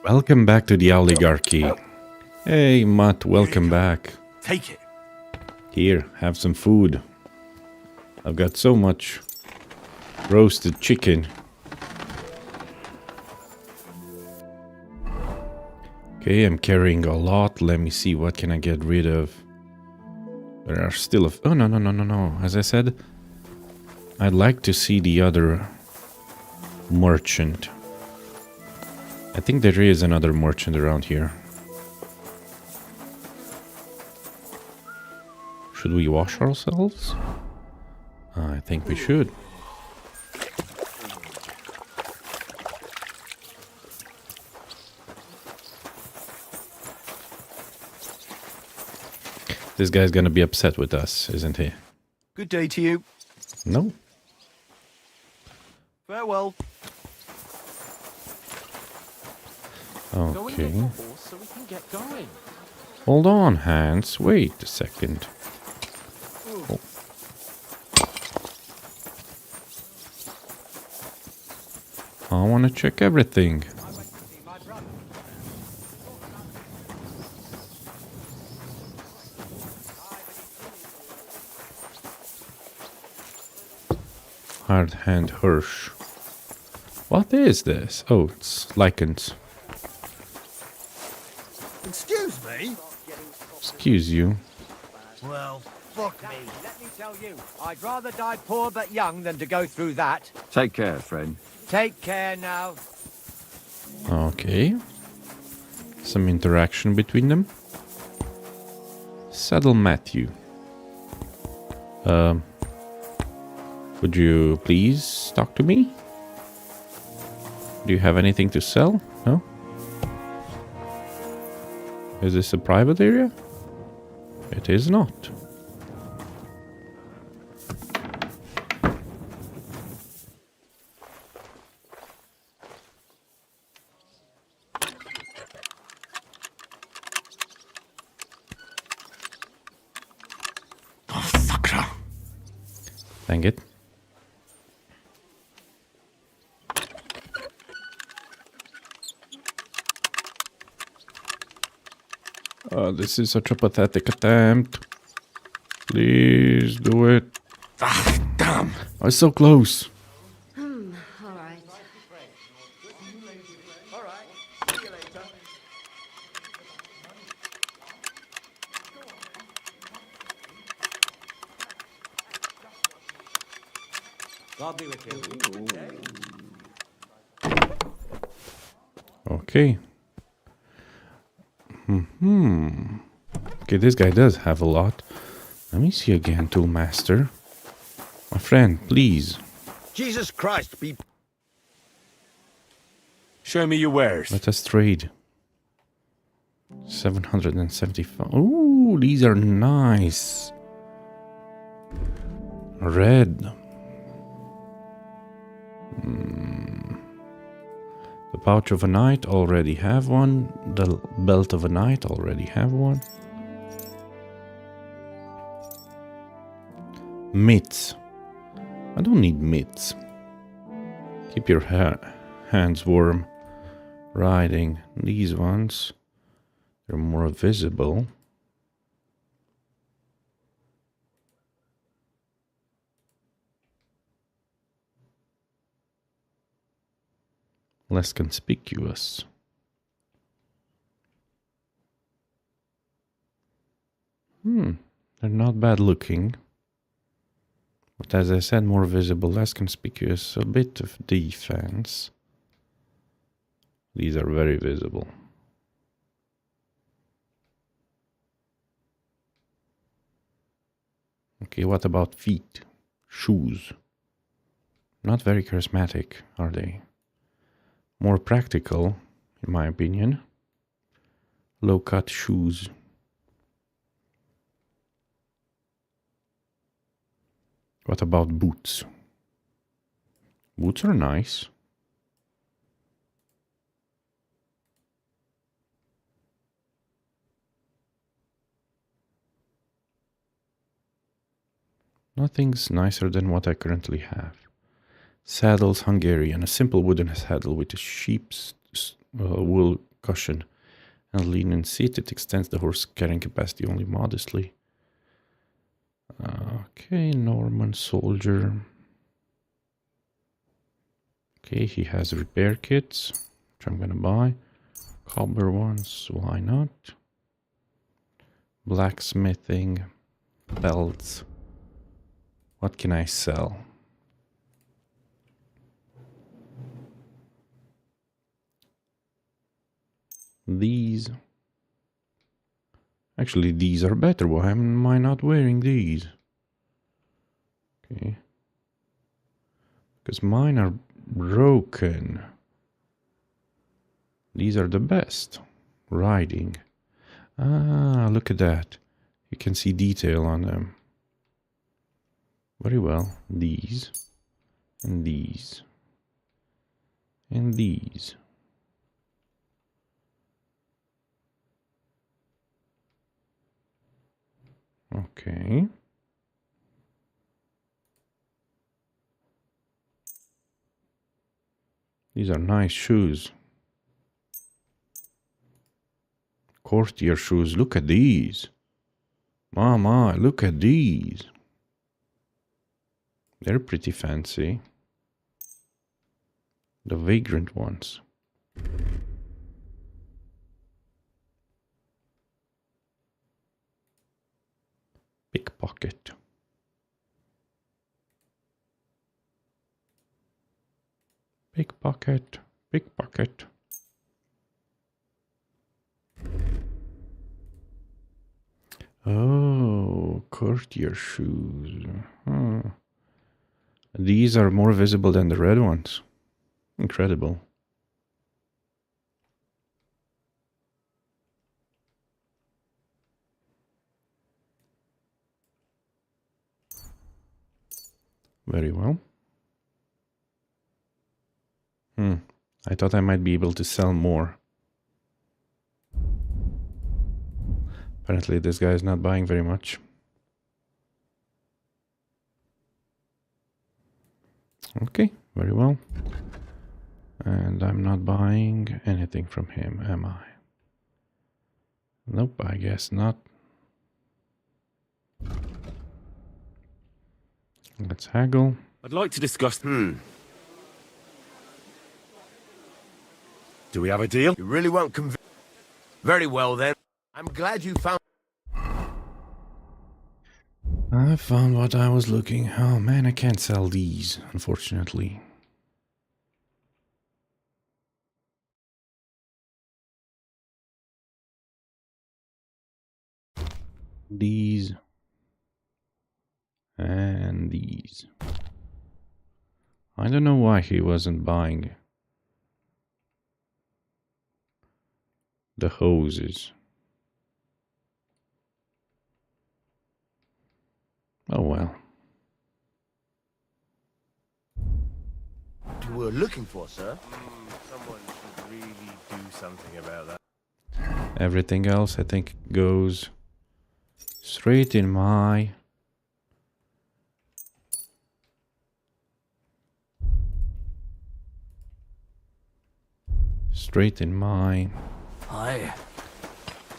Welcome back to the Owlygarchy. Hey, Mutt, welcome back. Take it. Here, have some food. I've got so much roasted chicken. Okay, I'm carrying a lot. Let me see, what can I get rid of? There are still oh, no. As I said, I'd like to see the other merchant. I think there is another merchant around here. Should we wash ourselves? I think we should. This guy's gonna be upset with us, isn't he? Good day to you. No. Farewell. Okay. So we can get going. Hold on, Hans. Wait a second. Oh. I want to check everything. Hard hand Hirsch. What is this? Oh, it's lichens. Excuse me? Excuse you. Well, fuck me. Let me tell you, I'd rather die poor but young than to go through that. Take care, friend. Take care now. Okay. Some interaction between them. Saddle Matthew. Would you please talk to me? Do you have anything to sell? No? Is this a private area? It is not. Oh, fucker. Dang it. Oh, this is such a pathetic attempt. Please do it. Ah, damn. I was so close. All right. God be with you. Okay. Okay, this guy does have a lot. Let me see again, Toolmaster. My friend, please. Jesus Christ, be... Show me your wares. Let us trade. 775. Ooh, these are nice. Red. The pouch of a knight, already have one. The belt of a knight, already have one. Mitts. I don't need mitts. Keep your hands warm. Riding. These ones, they're more visible. Less conspicuous. They're not bad looking. But as I said, more visible, less conspicuous, a bit of defense. These are very visible. Okay, what about feet? Shoes. Not very charismatic, are they? More practical, in my opinion. Low-cut shoes. What about boots? Boots are nice. Nothing's nicer than what I currently have. Saddles, Hungarian. A simple wooden saddle with a sheep's wool cushion and linen seat. It extends the horse carrying capacity only modestly. Okay, Norman soldier. Okay, he has repair kits, which I'm gonna buy. Cobbler ones, why not? Blacksmithing, belts. What can I sell? These. Actually, these are better. Why am I not wearing these? Okay. Because mine are broken. These are the best. Riding. Ah, look at that. You can see detail on them. Very well. These. And these. And these. Okay. These are nice shoes. Courtier shoes. Look at these. Mama, look at these. They're pretty fancy. The vagrant ones. Pickpocket. Pickpocket. Pickpocket. Oh, courtier shoes. Huh. These are more visible than the red ones. Incredible. Very well. I thought I might be able to sell more. Apparently this guy is not buying very much. Okay, very well. And I'm not buying anything from him, am I? Nope, I guess not. Let's haggle. I'd like to discuss... Do we have a deal? You really won't convince. Very well then. I'm glad you found. I found what I was looking. Oh man, I can't sell these, unfortunately. These. And these. I don't know why he wasn't buying the hoses. Oh well. You were looking for, sir? Someone should really do something about that. Everything else I think goes straight in my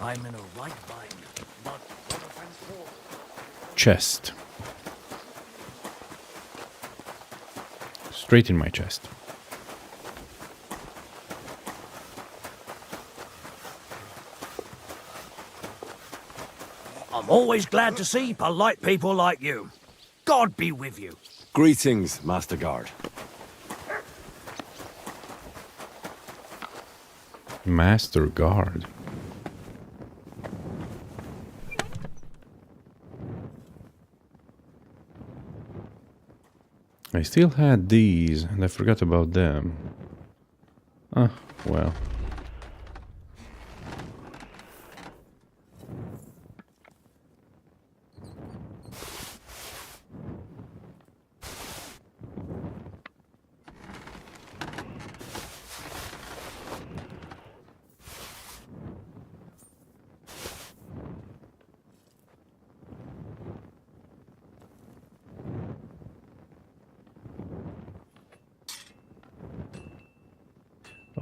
I'm in a right mind. Not chest. Straight in my chest. I'm always glad to see polite people like you. God be with you. Greetings, Master Guard. Master Guard. I still had these, and I forgot about them. Ah, well.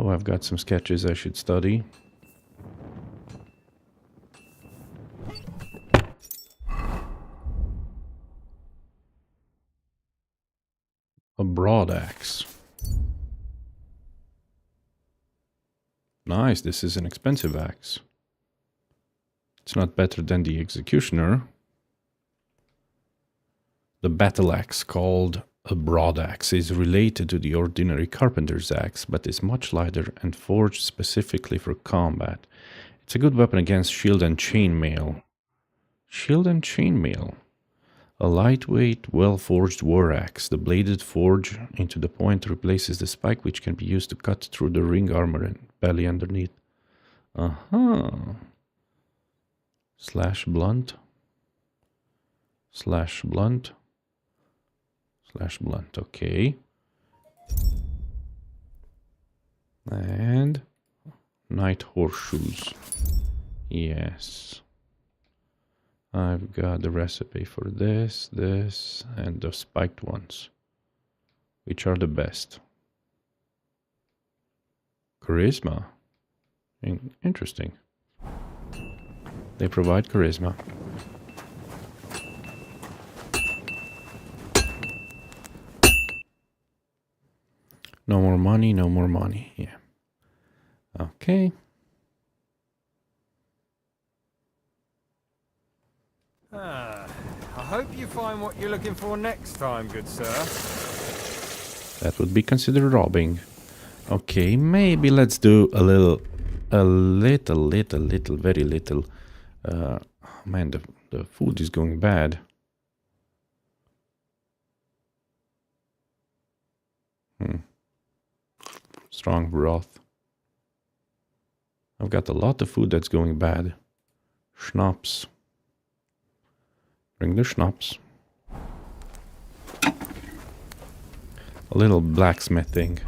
Oh, I've got some sketches I should study. A broad axe. Nice, this is an expensive axe. It's not better than the executioner. The battle axe, called a broad axe, is related to the ordinary carpenter's axe, but is much lighter and forged specifically for combat. It's a good weapon against shield and chainmail. Shield and chainmail. A lightweight, well-forged war axe. The bladed forge into the point replaces the spike, which can be used to cut through the ring armor and belly underneath. Slash blunt. Slash blunt. Slash blunt, okay. And knight horseshoes. Yes. I've got the recipe for this, this, and the spiked ones. Which are the best? Charisma. Interesting. They provide charisma. No more money, no more money. Yeah. Okay. I hope you find what you're looking for next time, good sir. That would be considered robbing. Okay, maybe let's do a little, very little. Man, the food is going bad. Strong broth. I've got a lot of food that's going bad. Schnapps. Bring the schnapps. A little blacksmithing.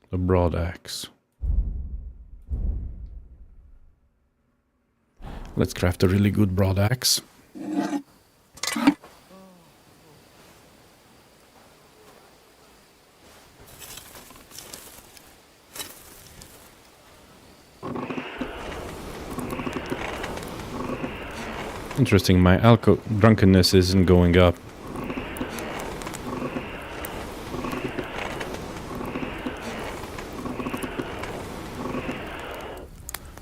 The broad axe. Let's craft a really good broad axe. Interesting, my drunkenness isn't going up.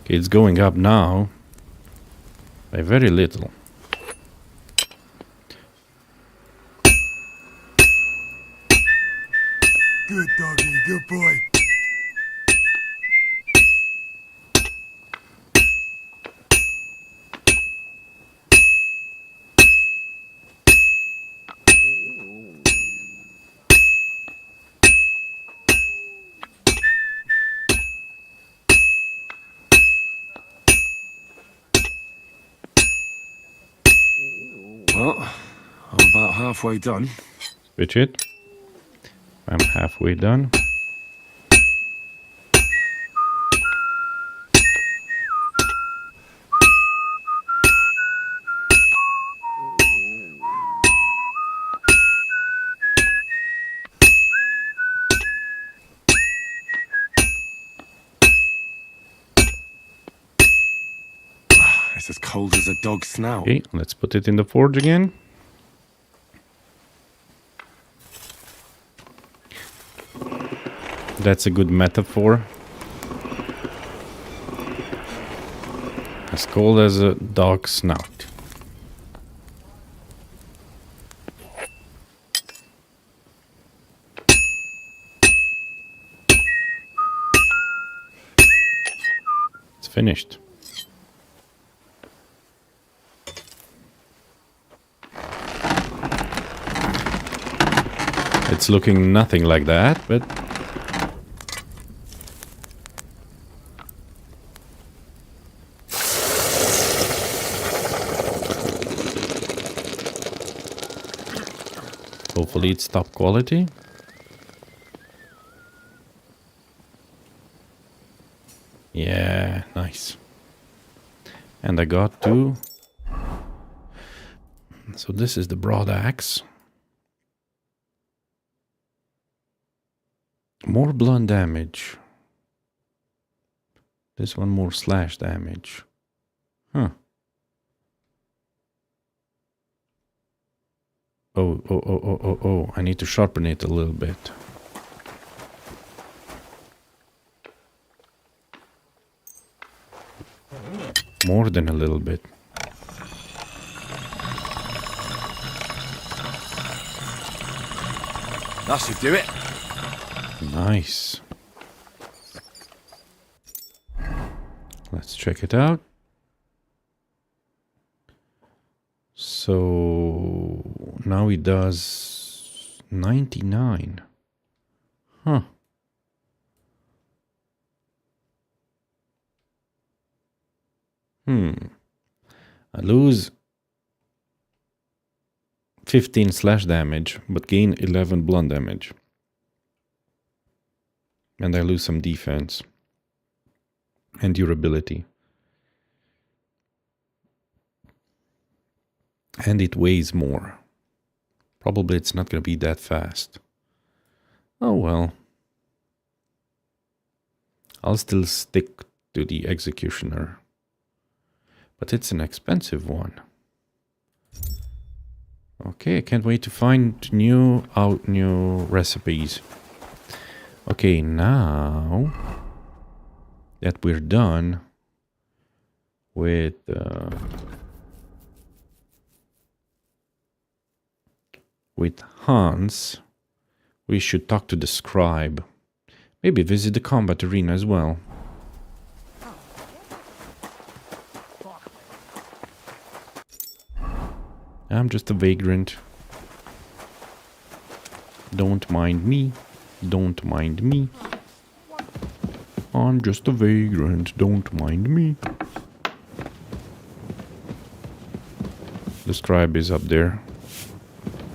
Okay, it's going up now. By very little. Good doggy, good boy. Well, I'm about halfway done. Switch it. I'm halfway done. It's as cold as a dog's snout. Okay, let's put it in the forge again. That's a good metaphor. As cold as a dog's snout. It's finished. It's looking nothing like that, but hopefully it's top quality. Yeah, nice. And I got to So this is the broad axe. More blunt damage. This one more slash damage. Huh. Oh. I need to sharpen it a little bit. More than a little bit. That should do it. Nice. Let's check it out. So now he does 99. Huh. I lose 15 slash damage, but gain 11 blunt damage. And I lose some defense and durability. And it weighs more. Probably it's not going to be that fast. Oh well. I'll still stick to the Executioner. But it's an expensive one. Okay, I can't wait to find new recipes. Okay, now that we're done with Hans, we should talk to the scribe. Maybe visit the combat arena as well. I'm just a vagrant. Don't mind me. Don't mind me. I'm just a vagrant. Don't mind me. The scribe is up there.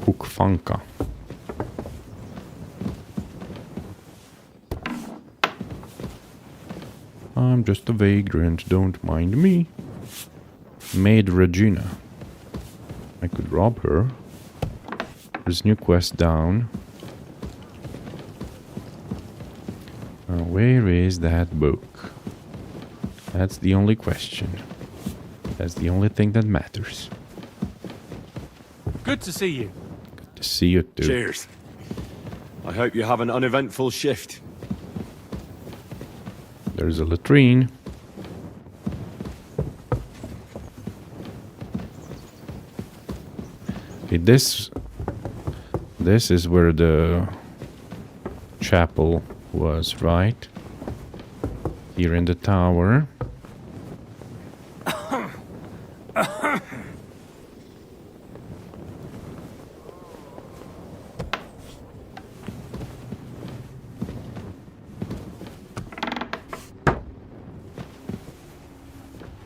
Hukfanka. I'm just a vagrant. Don't mind me. Maid Regina. I could rob her. There's new quest down. Where is that book? That's the only question. That's the only thing that matters. Good to see you. Good to see you too. Cheers. I hope you have an uneventful shift. There's a latrine. Okay, this is where the chapel was, right? Here in the tower.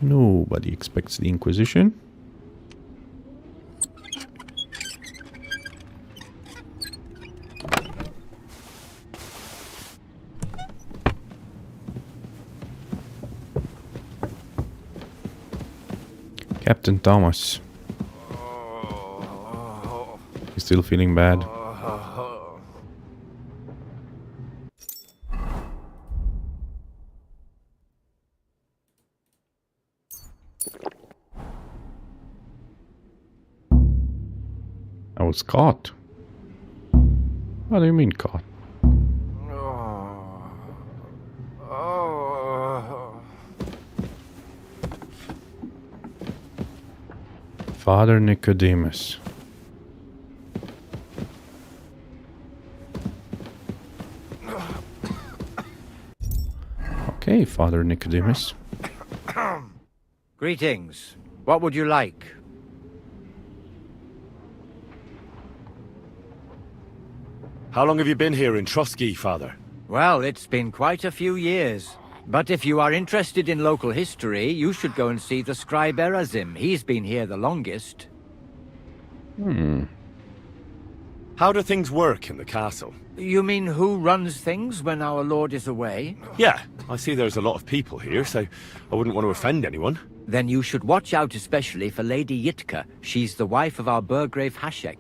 Nobody expects the Inquisition. Captain Thomas. He's still feeling bad. I was caught. What do you mean caught? Father Nicodemus. Okay, Father Nicodemus. Greetings. What would you like? How long have you been here in Trotsky, Father? Well, it's been quite a few years. But if you are interested in local history, you should go and see the scribe Erazim. He's been here the longest. How do things work in the castle? You mean who runs things when our lord is away? Yeah, I see there's a lot of people here, so I wouldn't want to offend anyone. Then you should watch out especially for Lady Yitka. She's the wife of our Burgrave Hashek.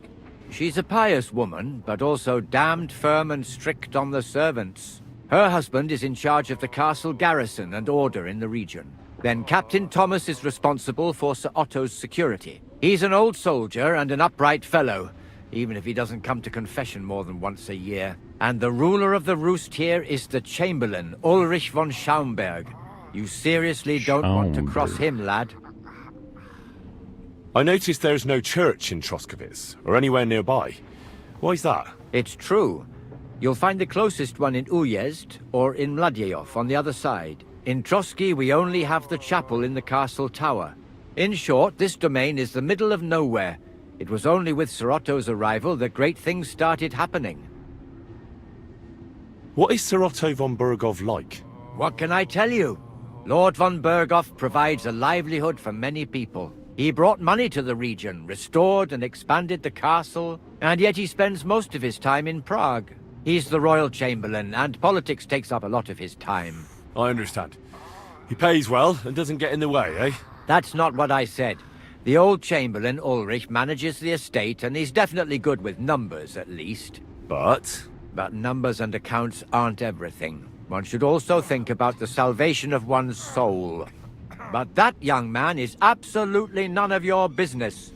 She's a pious woman, but also damned firm and strict on the servants. Her husband is in charge of the castle garrison and order in the region. Then Captain Thomas is responsible for Sir Otto's security. He's an old soldier and an upright fellow, even if he doesn't come to confession more than once a year. And the ruler of the roost here is the Chamberlain, Ulrich von Schaumburg. You seriously don't want to cross him, lad? I noticed there's no church in Troskowitz, or anywhere nearby. Why's that? It's true. You'll find the closest one in Uyezd, or in Mladejov on the other side. In Trotsky, we only have the chapel in the castle tower. In short, this domain is the middle of nowhere. It was only with Sir Otto's arrival that great things started happening. What is Sir Otto von Berghoff like? What can I tell you? Lord von Berghoff provides a livelihood for many people. He brought money to the region, restored and expanded the castle, and yet he spends most of his time in Prague. He's the royal chamberlain, and politics takes up a lot of his time. I understand. He pays well and doesn't get in the way, eh? That's not what I said. The old chamberlain, Ulrich, manages the estate, and he's definitely good with numbers, at least. But numbers and accounts aren't everything. One should also think about the salvation of one's soul. But that, young man, is absolutely none of your business.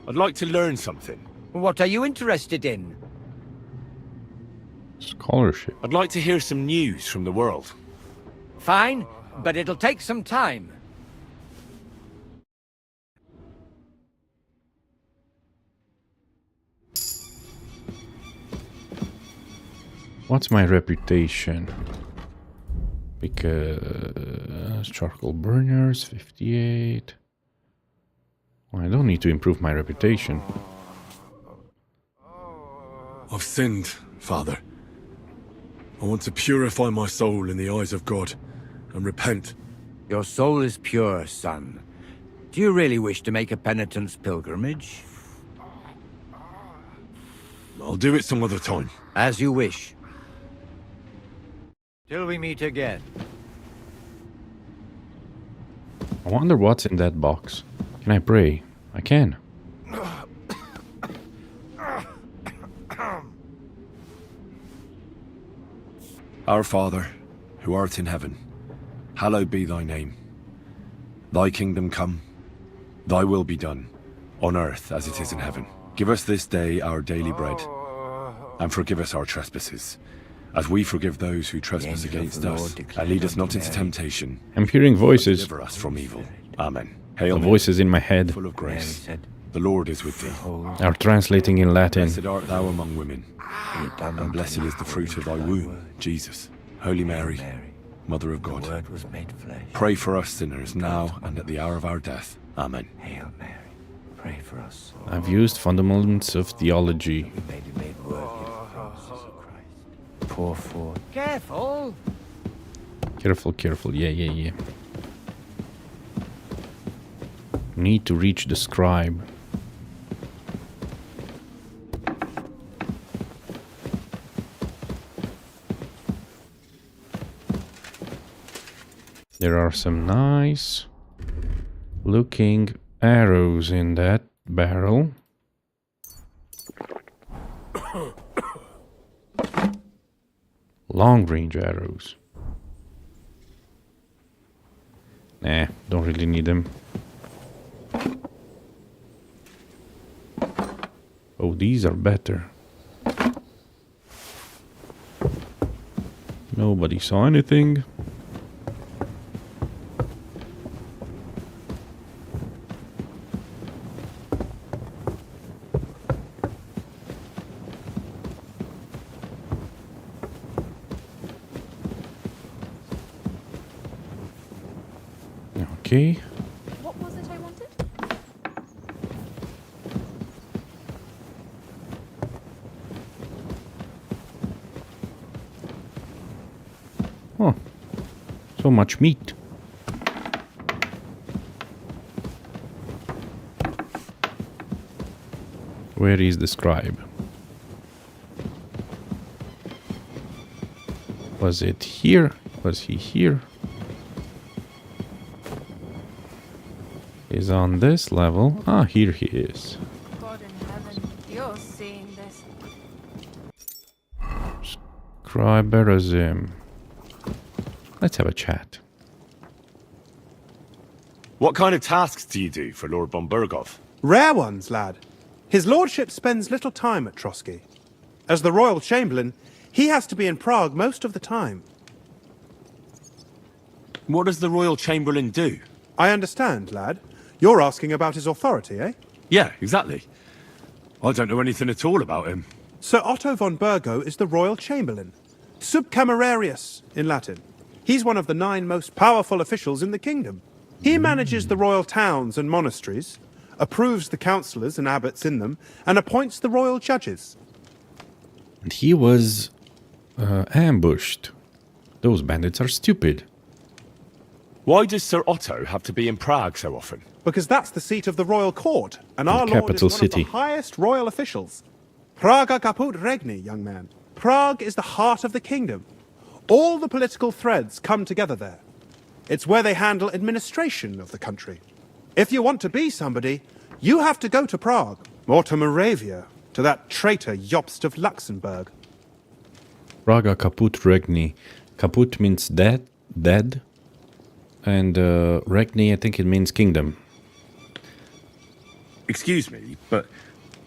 I'd like to learn something. What are you interested in? Scholarship. I'd like to hear some news from the world. Fine, but it'll take some time. What's my reputation? Because charcoal burners, 58. Well, I don't need to improve my reputation. I've sinned, Father. I want to purify my soul in the eyes of God and repent. Your soul is pure, son. Do you really wish to make a penitence pilgrimage? I'll do it some other time. As you wish. Till we meet again. I wonder what's in that box. Can I pray? I can. Our Father, who art in heaven, hallowed be thy name. Thy kingdom come, thy will be done, on earth as it is in heaven. Give us this day our daily bread, and forgive us our trespasses, as we forgive those who trespass against us. And lead us not into temptation. I'm hearing voices. Deliver us from evil. Amen. Hail The Mary, voices in my head full of grace. The Lord is with thee. are translating in Latin. Blessed art thou among women, and blessed is the fruit of thy womb, Jesus. Holy Mary, Mother of God, Word was made flesh. pray for us sinners now and at the hour of our death. Amen. Hail Mary, pray for us. I've used fundamentals of theology. May be made worthy of the promises of Christ. Pour forth. Careful! Careful, careful. Yeah. Need to reach the scribe. There are some nice looking arrows in that barrel. Long range arrows. Nah, don't really need them. Oh, these are better. Nobody saw anything. Okay. What was it I wanted? Oh, so much meat. Where is the scribe? Was it here? Was he here? He's on this level. Ah, here he is. God in heaven, you're seeing this. Scriberazim. Let's have a chat. What kind of tasks do you do for Lord von Berghoff? Rare ones, lad. His lordship spends little time at Trotsky. As the royal chamberlain, he has to be in Prague most of the time. What does the Royal Chamberlain do? I understand, lad. You're asking about his authority, eh? Yeah, exactly. I don't know anything at all about him. Sir Otto von Burgo is the royal chamberlain. Subcamerarius, in Latin. He's one of the 9 most powerful officials in the kingdom. He manages the royal towns and monasteries, approves the councillors and abbots in them, and appoints the royal judges. And he was ambushed. Those bandits are stupid. Why does Sir Otto have to be in Prague so often? Because that's the seat of the royal court, and our lord is capital one city. of the highest royal officials. Praga caput regni, young man. Prague is the heart of the kingdom. All the political threads come together there. It's where they handle administration of the country. If you want to be somebody, you have to go to Prague, or to Moravia, to that traitor Jobst of Luxembourg. Praga kaput regni. Kaput means dead. And regni, I think it means kingdom. Excuse me, but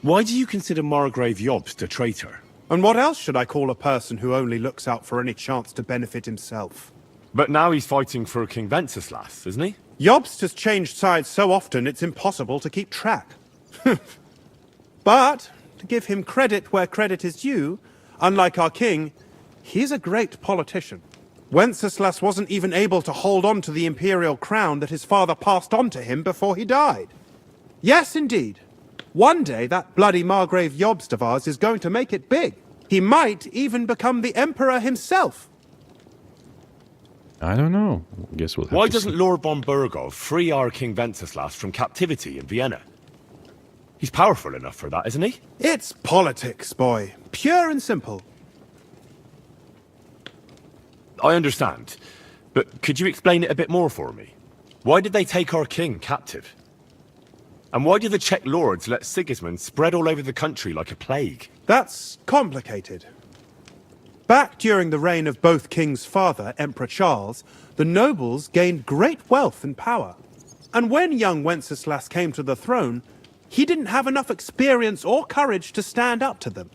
why do you consider Margrave Jobst a traitor? And what else should I call a person who only looks out for any chance to benefit himself? But now he's fighting for King Wenceslas, isn't he? Jobst has changed sides so often it's impossible to keep track. But, to give him credit where credit is due, unlike our king, he's a great politician. Wenceslas wasn't even able to hold on to the imperial crown that his father passed on to him before he died. Yes, indeed. One day that bloody Margrave Jobst of ours is going to make it big. He might even become the emperor himself. I don't know. Guess we'll have Why to doesn't see. Lord von Berghoff free our King Wenceslas from captivity in Vienna? He's powerful enough for that, isn't he? It's politics, boy. Pure and simple. I understand, but could you explain it a bit more for me? Why did they take our king captive? And why did the Czech lords let Sigismund spread all over the country like a plague? That's complicated. Back during the reign of both King's father, Emperor Charles, the nobles gained great wealth and power. And when young Wenceslas came to the throne, he didn't have enough experience or courage to stand up to them.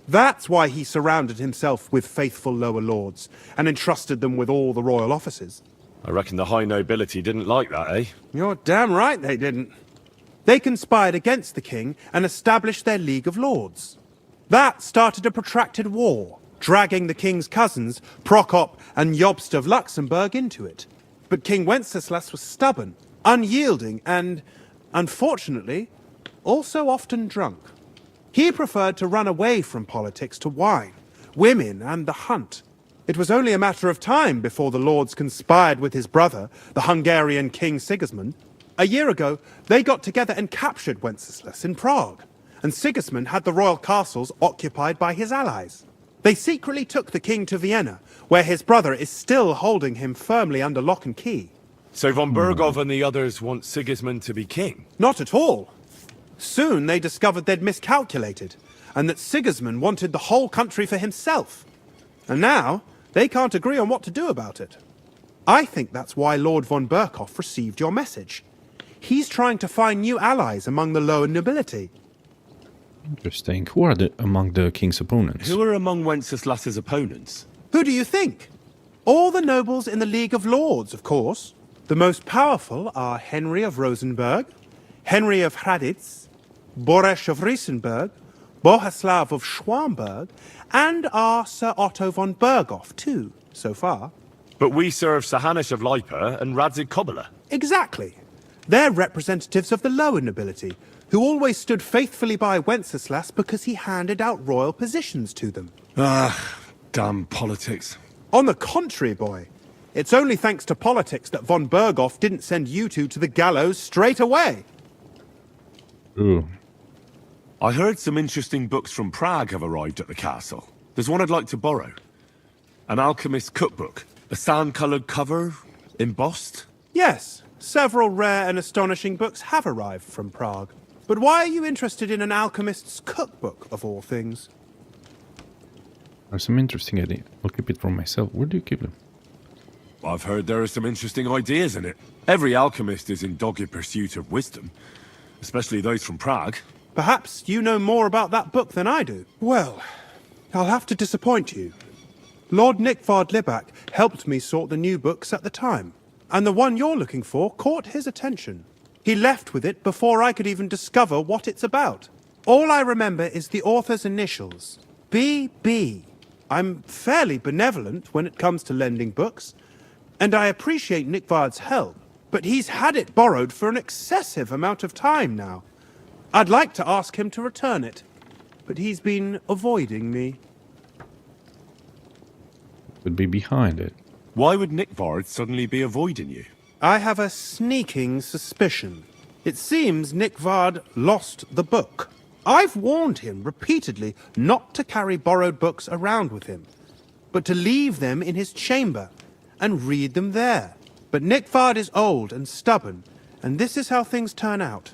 That's why he surrounded himself with faithful lower lords and entrusted them with all the royal offices. I reckon the high nobility didn't like that, eh? You're damn right they didn't. They conspired against the king and established their League of Lords. That started a protracted war, dragging the king's cousins, Prokop and Jobst of Luxembourg, into it. But King Wenceslas was stubborn, unyielding, and, unfortunately, also often drunk. He preferred to run away from politics to wine, women, and the hunt. It was only a matter of time before the lords conspired with his brother, the Hungarian King Sigismund. A year ago, they got together and captured Wenceslas in Prague, and Sigismund had the royal castles occupied by his allies. They secretly took the king to Vienna, where his brother is still holding him firmly under lock and key. So von Berghoff and the others want Sigismund to be king? Not at all. Soon they discovered they'd miscalculated, and that Sigismund wanted the whole country for himself. And now, they can't agree on what to do about it. I think that's why Lord von Berghoff received your message. He's trying to find new allies among the lower nobility. Interesting. Who are among the king's opponents? Who are among Wenceslas's opponents? Who do you think? All the nobles in the League of Lords, of course. The most powerful are Henry of Rosenberg, Henry of Hraditz, Boresh of Riesenberg, Bohuslav of Schwamberg, and our Sir Otto von Berghoff, too, so far. But we serve Sahanish of Lipa and Radzig Kobyla. Exactly. They're representatives of the lower nobility, who always stood faithfully by Wenceslas because he handed out royal positions to them. Ah, damn politics. On the contrary, boy. It's only thanks to politics that von Berghoff didn't send you two to the gallows straight away. Ooh. I heard some interesting books from Prague have arrived at the castle. There's one I'd like to borrow. An alchemist's cookbook. A sand-coloured cover, embossed. Yes, Several rare and astonishing books have arrived from Prague. But why are you interested in an alchemist's cookbook, of all things? There's some interesting ideas. I'll keep it for myself. Where do you keep them? I've heard there are some interesting ideas in it. Every alchemist is in dogged pursuit of wisdom, especially those from Prague. Perhaps you know more about that book than I do. Well, I'll have to disappoint you. Lord Nickvard Libak helped me sort the new books at the time, and the one you're looking for caught his attention. He left with it before I could even discover what it's about. All I remember is the author's initials, BB. I'm fairly benevolent when it comes to lending books, and I appreciate Nickvard's help, but he's had it borrowed for an excessive amount of time now. I'd like to ask him to return it, but he's been avoiding me. Could be behind it. Why would Nickvard suddenly be avoiding you? I have a sneaking suspicion. It seems Nickvard lost the book. I've warned him repeatedly not to carry borrowed books around with him, but to leave them in his chamber and read them there. But Nickvard is old and stubborn, and this is how things turn out.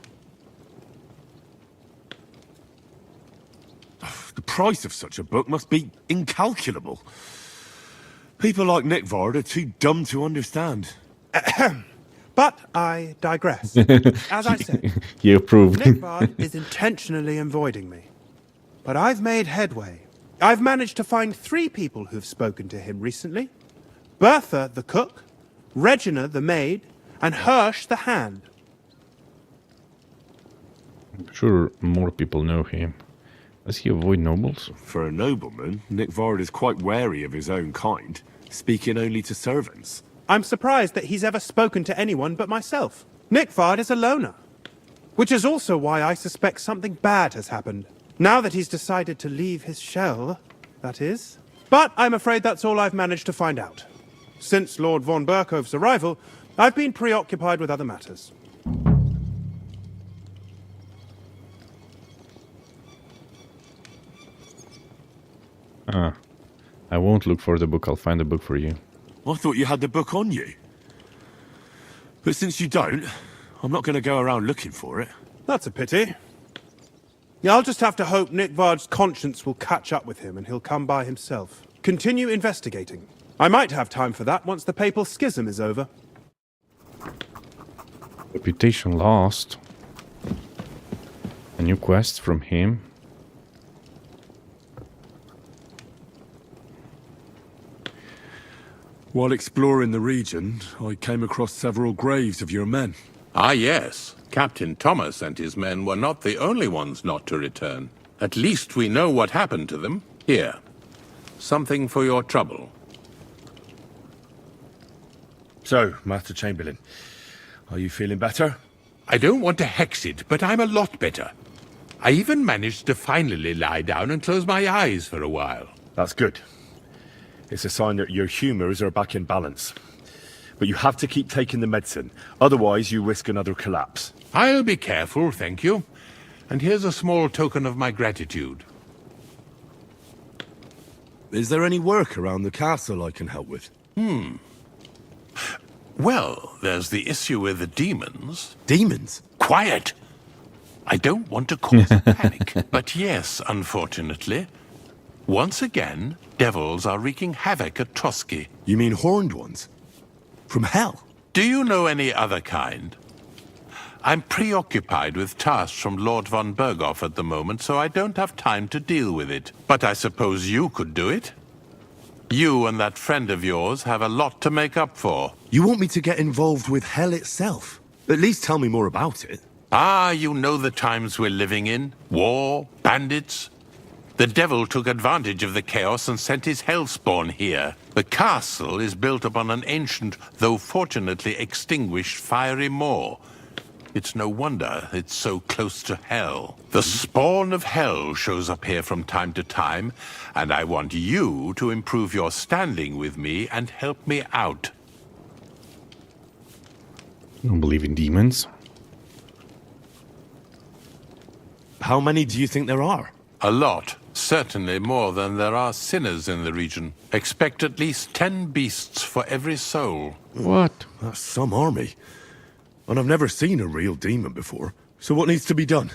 The price of such a book must be incalculable. People like Nickvard are too dumb to understand. But I digress. As I said, You approve. Nickvard is intentionally avoiding me. But I've made headway. I've managed to find 3 people who've spoken to him recently. Bertha, the cook, Regina, the maid, and Hirsch, the hand. I'm sure more people know him. Does he avoid nobles? For a nobleman, Nickvard is quite wary of his own kind, speaking only to servants. I'm surprised that he's ever spoken to anyone but myself. Nickvard is a loner. Which is also why I suspect something bad has happened. Now that he's decided to leave his shell, that is. But I'm afraid that's all I've managed to find out. Since Lord von Berkove's arrival, I've been preoccupied with other matters. I won't look for the book. I'll find the book for you. I thought you had the book on you. But since you don't, I'm not going to go around looking for it. That's a pity. Yeah, I'll just have to hope Nickvard's conscience will catch up with him and he'll come by himself. Continue investigating. I might have time for that once the papal schism is over. Reputation lost. A new quest from him. While exploring the region, I came across several graves of your men. Ah, yes. Captain Thomas and his men were not the only ones not to return. At least we know what happened to them. Here. Something for your trouble. So, Master Chamberlain, are you feeling better? I don't want to hex it, but I'm a lot better. I even managed to finally lie down and close my eyes for a while. That's good. It's a sign that your humors are back in balance. But you have to keep taking the medicine, otherwise you risk another collapse. I'll be careful, thank you. And here's a small token of my gratitude. Is there any work around the castle I can help with? Well, there's the issue with the demons. Demons? Quiet! I don't want to cause a panic. But yes, unfortunately, once again, devils are wreaking havoc at Trotsky. You mean horned ones? From hell? Do you know any other kind? I'm preoccupied with tasks from Lord von Berghoff at the moment, so I don't have time to deal with it. But I suppose you could do it? You and that friend of yours have a lot to make up for. You want me to get involved with hell itself? At least tell me more about it. Ah, you know the times we're living in. War, bandits. The devil took advantage of the chaos and sent his hellspawn here. The castle is built upon an ancient, though fortunately extinguished, fiery moor. It's no wonder it's so close to hell. The spawn of hell shows up here from time to time, and I want you to improve your standing with me and help me out. I don't believe in demons. How many do you think there are? A lot. Certainly more than there are sinners in the region. Expect at least 10 beasts for every soul. What? That's some army. And I've never seen a real demon before. So what needs to be done?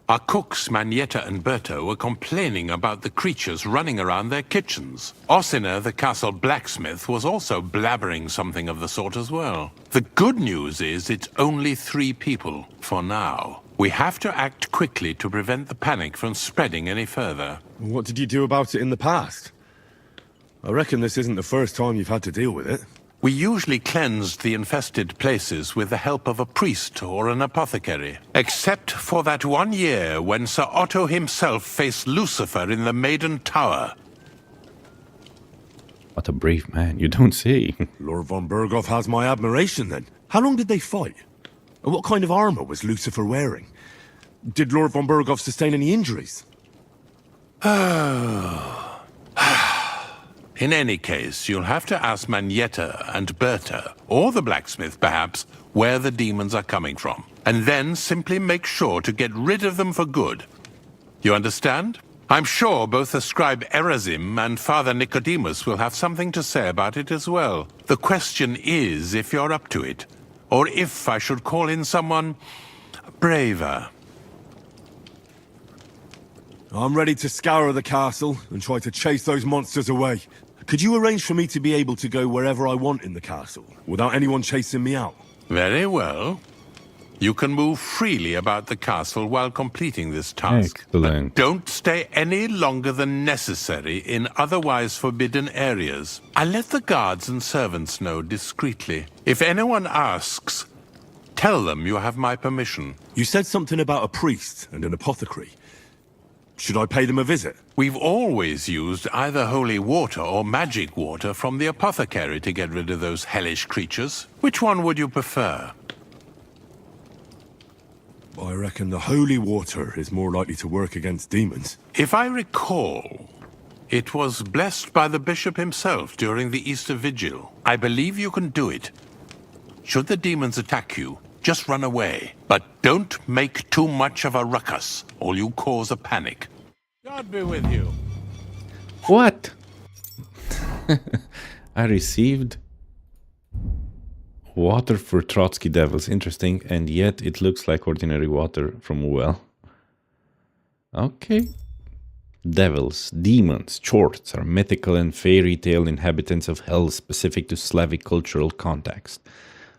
Our cooks, Manietta and Berto, were complaining about the creatures running around their kitchens. Ossina, the castle blacksmith, was also blabbering something of the sort as well. The good news is it's only 3 people, for now. We have to act quickly to prevent the panic from spreading any further. What did you do about it in the past? I reckon this isn't the first time you've had to deal with it. We usually cleansed the infested places with the help of a priest or an apothecary. Except for that one year when Sir Otto himself faced Lucifer in the Maiden Tower. What a brave man, you don't say. Lord von Berghoff has my admiration then. How long did they fight? And what kind of armor was Lucifer wearing? Did Lord von Berghoff sustain any injuries? In any case, you'll have to ask Manietta and Berta, or the blacksmith perhaps, where the demons are coming from. And then simply make sure to get rid of them for good. You understand? I'm sure both the scribe Erazim and Father Nicodemus will have something to say about it as well. The question is if you're up to it, or if I should call in someone braver. I'm ready to scour the castle and try to chase those monsters away. Could you arrange for me to be able to go wherever I want in the castle, without anyone chasing me out? Very well. You can move freely about the castle while completing this task. Excellent. But don't stay any longer than necessary in otherwise forbidden areas. I'll let the guards and servants know discreetly. If anyone asks, tell them you have my permission. You said something about a priest and an apothecary. Should I pay them a visit? We've always used either holy water or magic water from the apothecary to get rid of those hellish creatures. Which one would you prefer? I reckon the holy water is more likely to work against demons. If I recall, it was blessed by the bishop himself during the Easter Vigil. I believe you can do it. Should the demons attack you, just run away. But don't make too much of a ruckus, or you cause a panic. God be with you. What? I received water for Trotsky devils. Interesting. And yet it looks like ordinary water from a well. Okay. Devils, demons, chorts are mythical and fairy tale inhabitants of hell specific to Slavic cultural context.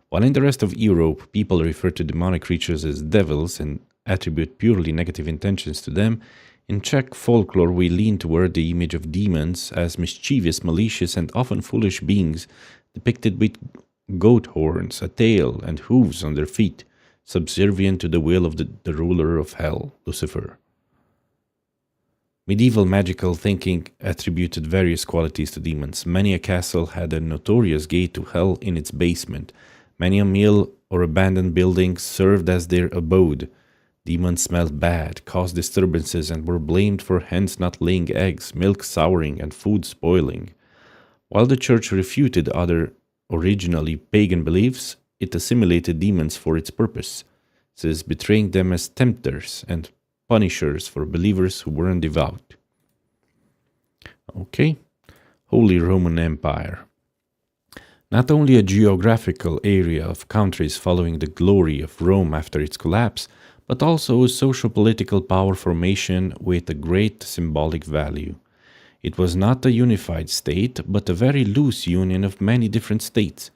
While in the rest of Europe, people refer to demonic creatures as devils and attribute purely negative intentions to them, in Czech folklore we lean toward the image of demons as mischievous, malicious, and often foolish beings depicted with goat horns, a tail, and hooves on their feet, subservient to the will of the ruler of hell, Lucifer. Medieval magical thinking attributed various qualities to demons. Many a castle had a notorious gate to hell in its basement. Many a mill or abandoned building served as their abode. Demons smelled bad, caused disturbances, and were blamed for hens not laying eggs, milk souring, and food spoiling. While the church refuted other originally pagan beliefs, it assimilated demons for its purpose, thus betraying them as tempters and punishers for believers who weren't devout. Okay. Holy Roman Empire. Not only a geographical area of countries following the glory of Rome after its collapse, but also a socio-political power formation with a great symbolic value. It was not a unified state, but a very loose union of many different states.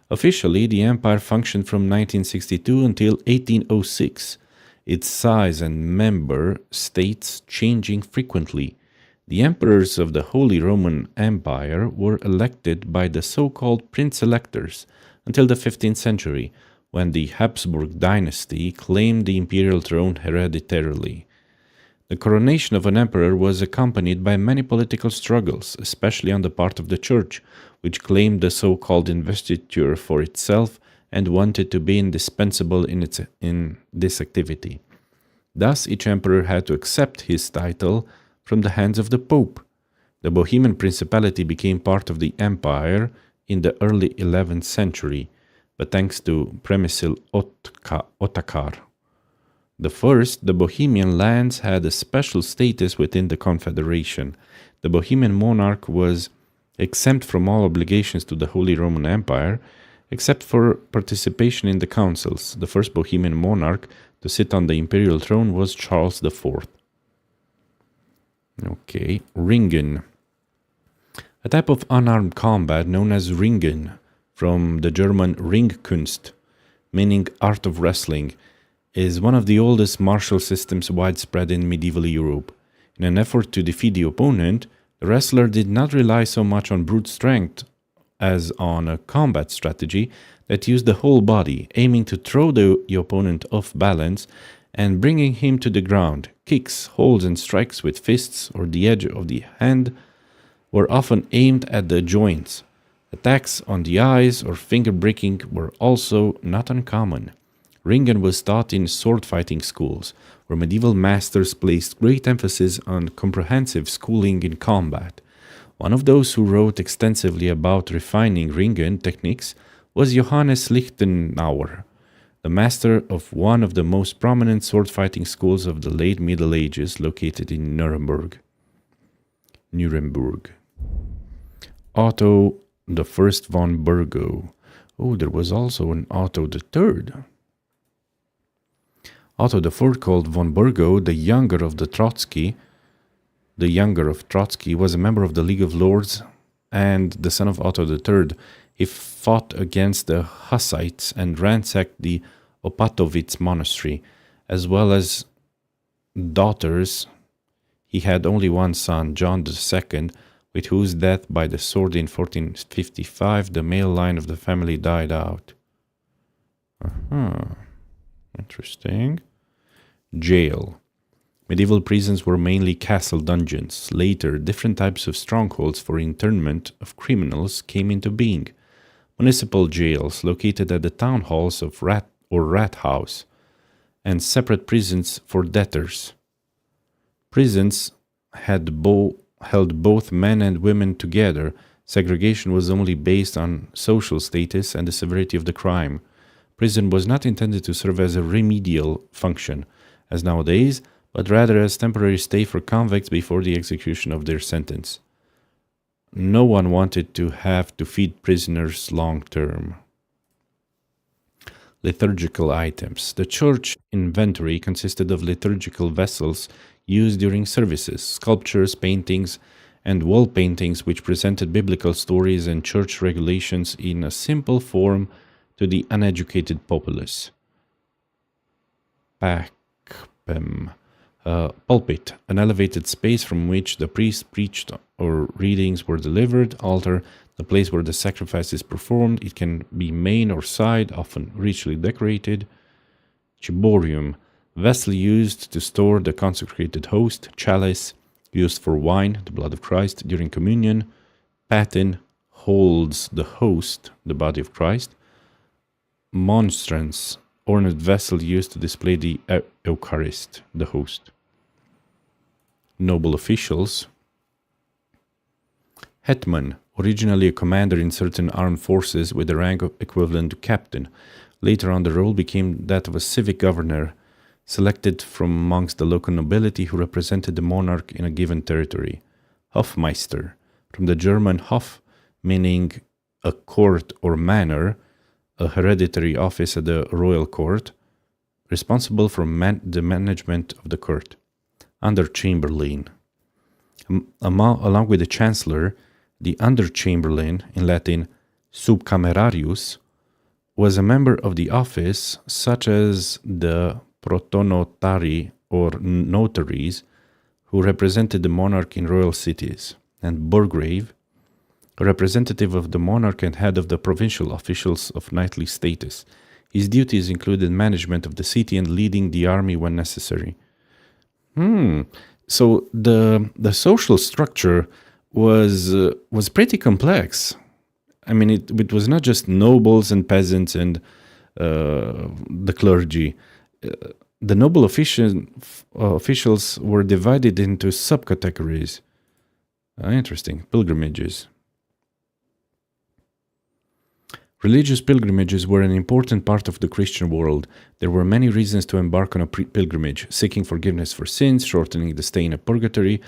Officially, the empire functioned from 1962 until 1806, its size and member states changing frequently. The emperors of the Holy Roman Empire were elected by the so-called prince-electors until the 15th century, when the Habsburg dynasty claimed the imperial throne hereditarily. The coronation of an emperor was accompanied by many political struggles, especially on the part of the church, which claimed the so-called investiture for itself and wanted to be indispensable in this activity. Thus, each emperor had to accept his title from the hands of the Pope. The Bohemian Principality became part of the empire in the early 11th century, but thanks to Przemysl Otakar the Bohemian lands had a special status within the Confederation. The Bohemian monarch was exempt from all obligations to the Holy Roman Empire, except for participation in the councils. The first Bohemian monarch to sit on the imperial throne was Charles IV. Okay, Ringen. A type of unarmed combat known as Ringen, from the German Ringkunst, meaning art of wrestling, is one of the oldest martial systems widespread in medieval Europe. In an effort to defeat the opponent, the wrestler did not rely so much on brute strength as on a combat strategy that used the whole body, aiming to throw the opponent off balance and bringing him to the ground. Kicks, holds, and strikes with fists or the edge of the hand were often aimed at the joints. Attacks on the eyes or finger breaking were also not uncommon. Ringen was taught in sword fighting schools, where medieval masters placed great emphasis on comprehensive schooling in combat. One of those who wrote extensively about refining Ringen techniques was Johannes Lichtenauer, the master of one of the most prominent sword fighting schools of the late Middle Ages, located in Nuremberg. Otto the First von Burgo. Oh, there was also an Otto the Third. Otto IV, called von Burgo, the younger of Trotsky, was a member of the League of Lords and the son of Otto III. He fought against the Hussites and ransacked the Opatovitz monastery, as well as daughters. He had only one son, John II, with whose death by the sword in 1455 the male line of the family died out. Interesting. Jail. Medieval prisons were mainly castle dungeons. Later, different types of strongholds for internment of criminals came into being. Municipal jails located at the town halls of rat house, and separate prisons for debtors. Prisons held both men and women together. Segregation was only based on social status and the severity of the crime. Prison was not intended to serve as a remedial function, as nowadays, but rather as temporary stay for convicts before the execution of their sentence. No one wanted to have to feed prisoners long term. Liturgical items. The church inventory consisted of liturgical vessels used during services, sculptures, paintings, and wall paintings which presented biblical stories and church regulations in a simple form to the uneducated populace. Pulpit, an elevated space from which the priest preached or readings were delivered. Altar, the place where the sacrifice is performed. It can be main or side, often richly decorated. Ciborium, vessel used to store the consecrated host. Chalice, used for wine, the blood of Christ, during communion. Paten, holds the host, the body of Christ. Monstrance, ornate vessel used to display the Eucharist, the host. Noble officials. Hetman, originally a commander in certain armed forces with the rank equivalent to captain. Later on the role became that of a civic governor, selected from amongst the local nobility who represented the monarch in a given territory. Hofmeister, from the German Hof, meaning a court or manor, a hereditary office at the royal court, responsible for the management of the court. Under-chamberlain. Along with the chancellor, the under-chamberlain, in Latin subcamerarius, was a member of the office, such as the protonotari or notaries, who represented the monarch in royal cities, and burgrave, a representative of the monarch and head of the provincial officials of knightly status. His duties included management of the city and leading the army when necessary. So the social structure was pretty complex. I mean, it was not just nobles and peasants and the clergy. The noble officials were divided into subcategories. Interesting. Pilgrimages. Religious pilgrimages were an important part of the Christian world. There were many reasons to embark on a pilgrimage: seeking forgiveness for sins, shortening the stay in a purgatory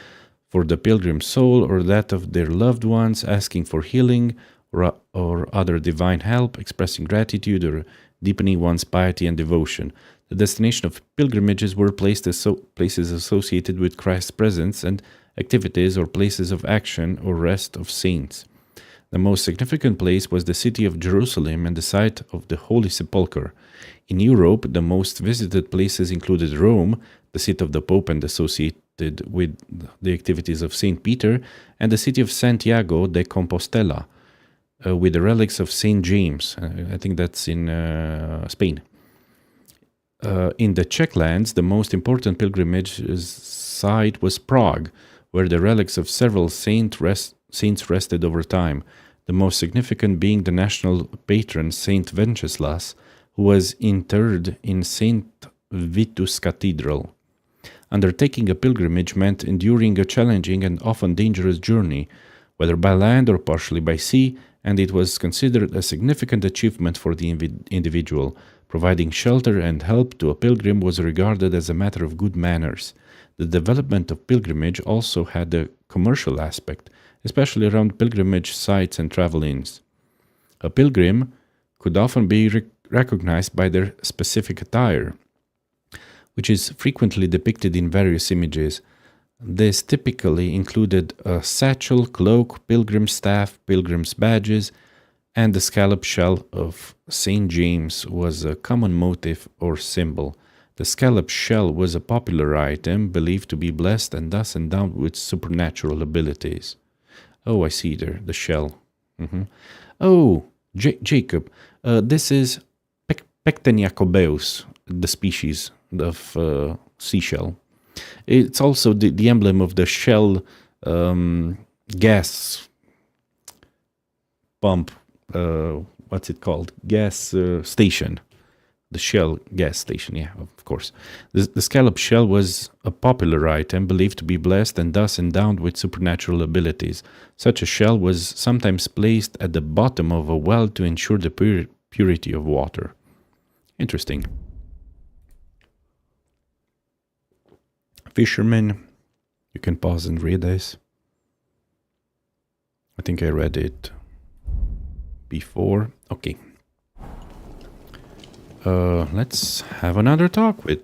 for the pilgrim's soul or that of their loved ones, asking for healing, or other divine help, expressing gratitude or deepening one's piety and devotion. The destination of pilgrimages were places associated with Christ's presence and activities or places of action or rest of saints. The most significant place was the city of Jerusalem and the site of the Holy Sepulchre. In Europe, the most visited places included Rome, the seat of the Pope and associated with the activities of Saint Peter, and the city of Santiago de Compostela, with the relics of Saint James. I think that's in Spain. In the Czech lands, the most important pilgrimage site was Prague, where the relics of several saints rested over time, the most significant being the national patron Saint Wenceslas, who was interred in Saint Vitus Cathedral. Undertaking a pilgrimage meant enduring a challenging and often dangerous journey, whether by land or partially by sea, and it was considered a significant achievement for the individual. Providing shelter and help to a pilgrim was regarded as a matter of good manners. The development of pilgrimage also had a commercial aspect, especially around pilgrimage sites and travel inns. A pilgrim could often be recognized by their specific attire, which is frequently depicted in various images. This typically included a satchel, cloak, pilgrim staff, pilgrim's badges, and the scallop shell of St. James was a common motif or symbol. The scallop shell was a popular item believed to be blessed and thus endowed with supernatural abilities. Oh, I see there, the shell. Oh, Jacob, this is Pectenia cobeus, the species of seashell. It's also the emblem of the Shell gas pump, what's it called? Gas station. The Shell gas station, yeah, of course. The scallop shell was a popular item believed to be blessed and thus endowed with supernatural abilities. Such a shell was sometimes placed at the bottom of a well to ensure the purity of water. Interesting. Fisherman, you can pause and read this. I think I read it before. Okay. Let's have another talk with.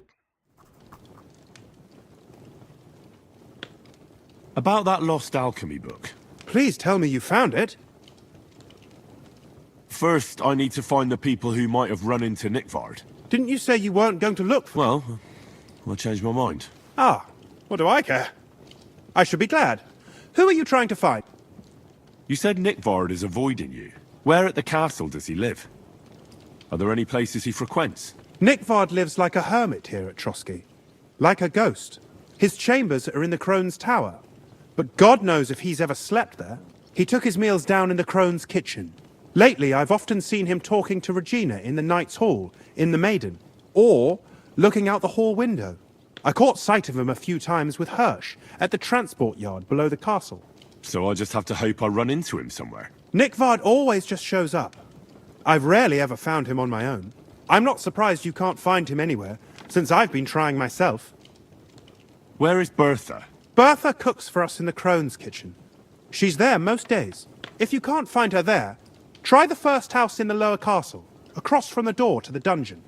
About that lost alchemy book. Please tell me you found it. First, I need to find the people who might have run into Nickvard. Didn't you say you weren't going to look for... Well, I changed my mind. Ah, what do I care? I should be glad. Who are you trying to find? You said Nickvard is avoiding you. Where at the castle does he live? Are there any places he frequents? Nickvard lives like a hermit here at Trotsky. Like a ghost. His chambers are in the Crone's Tower. But God knows if he's ever slept there. He took his meals down in the Crone's kitchen. Lately, I've often seen him talking to Regina in the Knight's Hall, in the Maiden, or looking out the hall window. I caught sight of him a few times with Hirsch at the transport yard below the castle. So I just have to hope I run into him somewhere. Nickvard always just shows up. I've rarely ever found him on my own. I'm not surprised you can't find him anywhere, since I've been trying myself. Where is Bertha? Bertha cooks for us in the Crone's kitchen. She's there most days. If you can't find her there, try the first house in the lower castle, across from the door to the dungeon.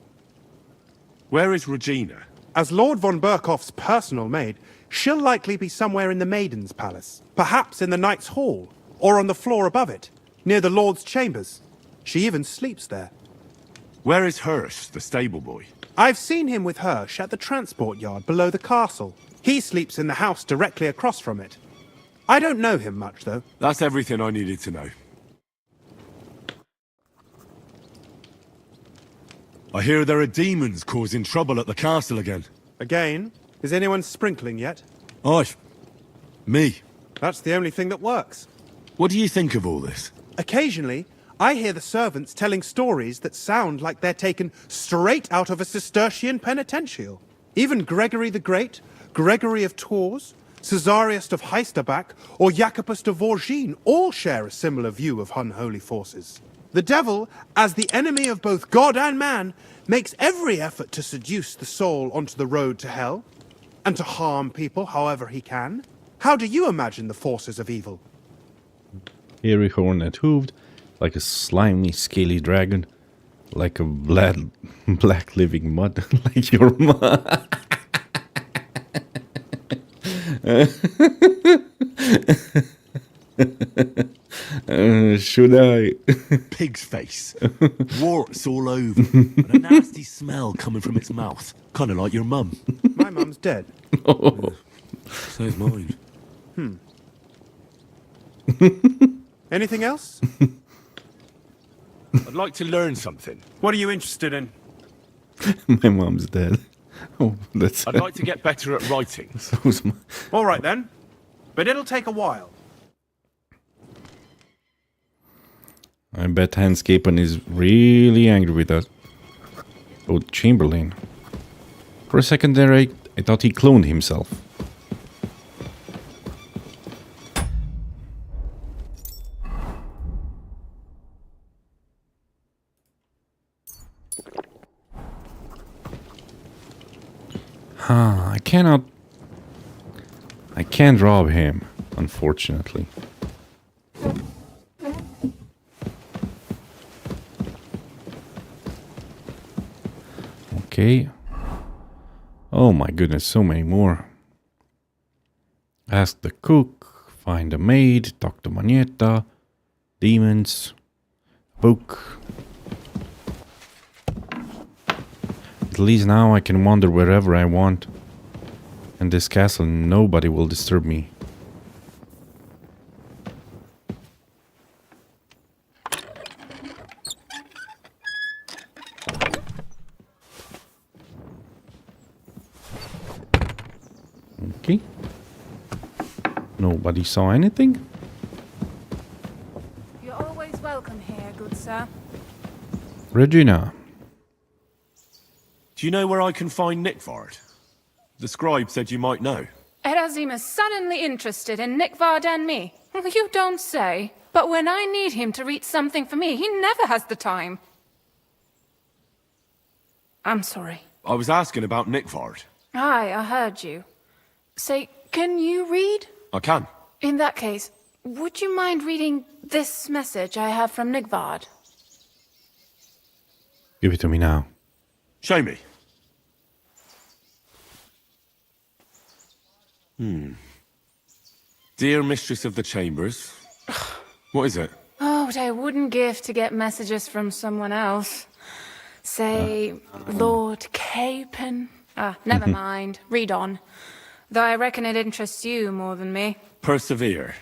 Where is Regina? As Lord von Berkoff's personal maid, she'll likely be somewhere in the Maiden's Palace, perhaps in the Knight's Hall, or on the floor above it, near the Lord's chambers. She even sleeps there. Where is Hirsch, the stable boy? I've seen him with Hirsch at the transport yard below the castle. He sleeps in the house directly across from it. I don't know him much, though. That's everything I needed to know. I hear there are demons causing trouble at the castle again. Again? Is anyone sprinkling yet? Me. That's the only thing that works. What do you think of all this? Occasionally, I hear the servants telling stories that sound like they're taken straight out of a Cistercian penitential. Even Gregory the Great, Gregory of Tours, Caesarius of Heisterbach, or Jacobus de Vorgine all share a similar view of unholy forces. The devil, as the enemy of both God and man, makes every effort to seduce the soul onto the road to hell, and to harm people however he can. How do you imagine the forces of evil? Hairy Hornet hooved. Like a slimy, scaly dragon. Like a black living mud. Like your mom. Should I? Pig's face. Warts all over. And a nasty smell coming from its mouth. Kind of like your mum. My mum's dead. So's mine. Anything else? I'd like to learn something. What are you interested in? My mom's dead. Oh, that's... I'd like to get better at writing. So's my... All right then. But it'll take a while. I bet Handscapen is really angry with us. Oh, Chamberlain. For a second there, I thought he cloned himself. I cannot... I can't rob him, unfortunately. Okay. Oh my goodness, so many more. Ask the cook, find a maid, talk to Manietta, demons, book. At least now I can wander wherever I want. In this castle, nobody will disturb me. Okay. Nobody saw anything? You're always welcome here, good sir. Regina. Do you know where I can find Nickvard? The scribe said you might know. Erazim is suddenly interested in Nickvard and me. You don't say. But when I need him to read something for me, he never has the time. I'm sorry. I was asking about Nickvard. Aye, I heard you. Say, can you read? I can. In that case, would you mind reading this message I have from Nickvard? Give it to me now. Show me. Dear Mistress of the Chambers. What is it? Oh, what I wouldn't give to get messages from someone else. Say, Lord Capen. Never mind. Read on. Though I reckon it interests you more than me. Persevere.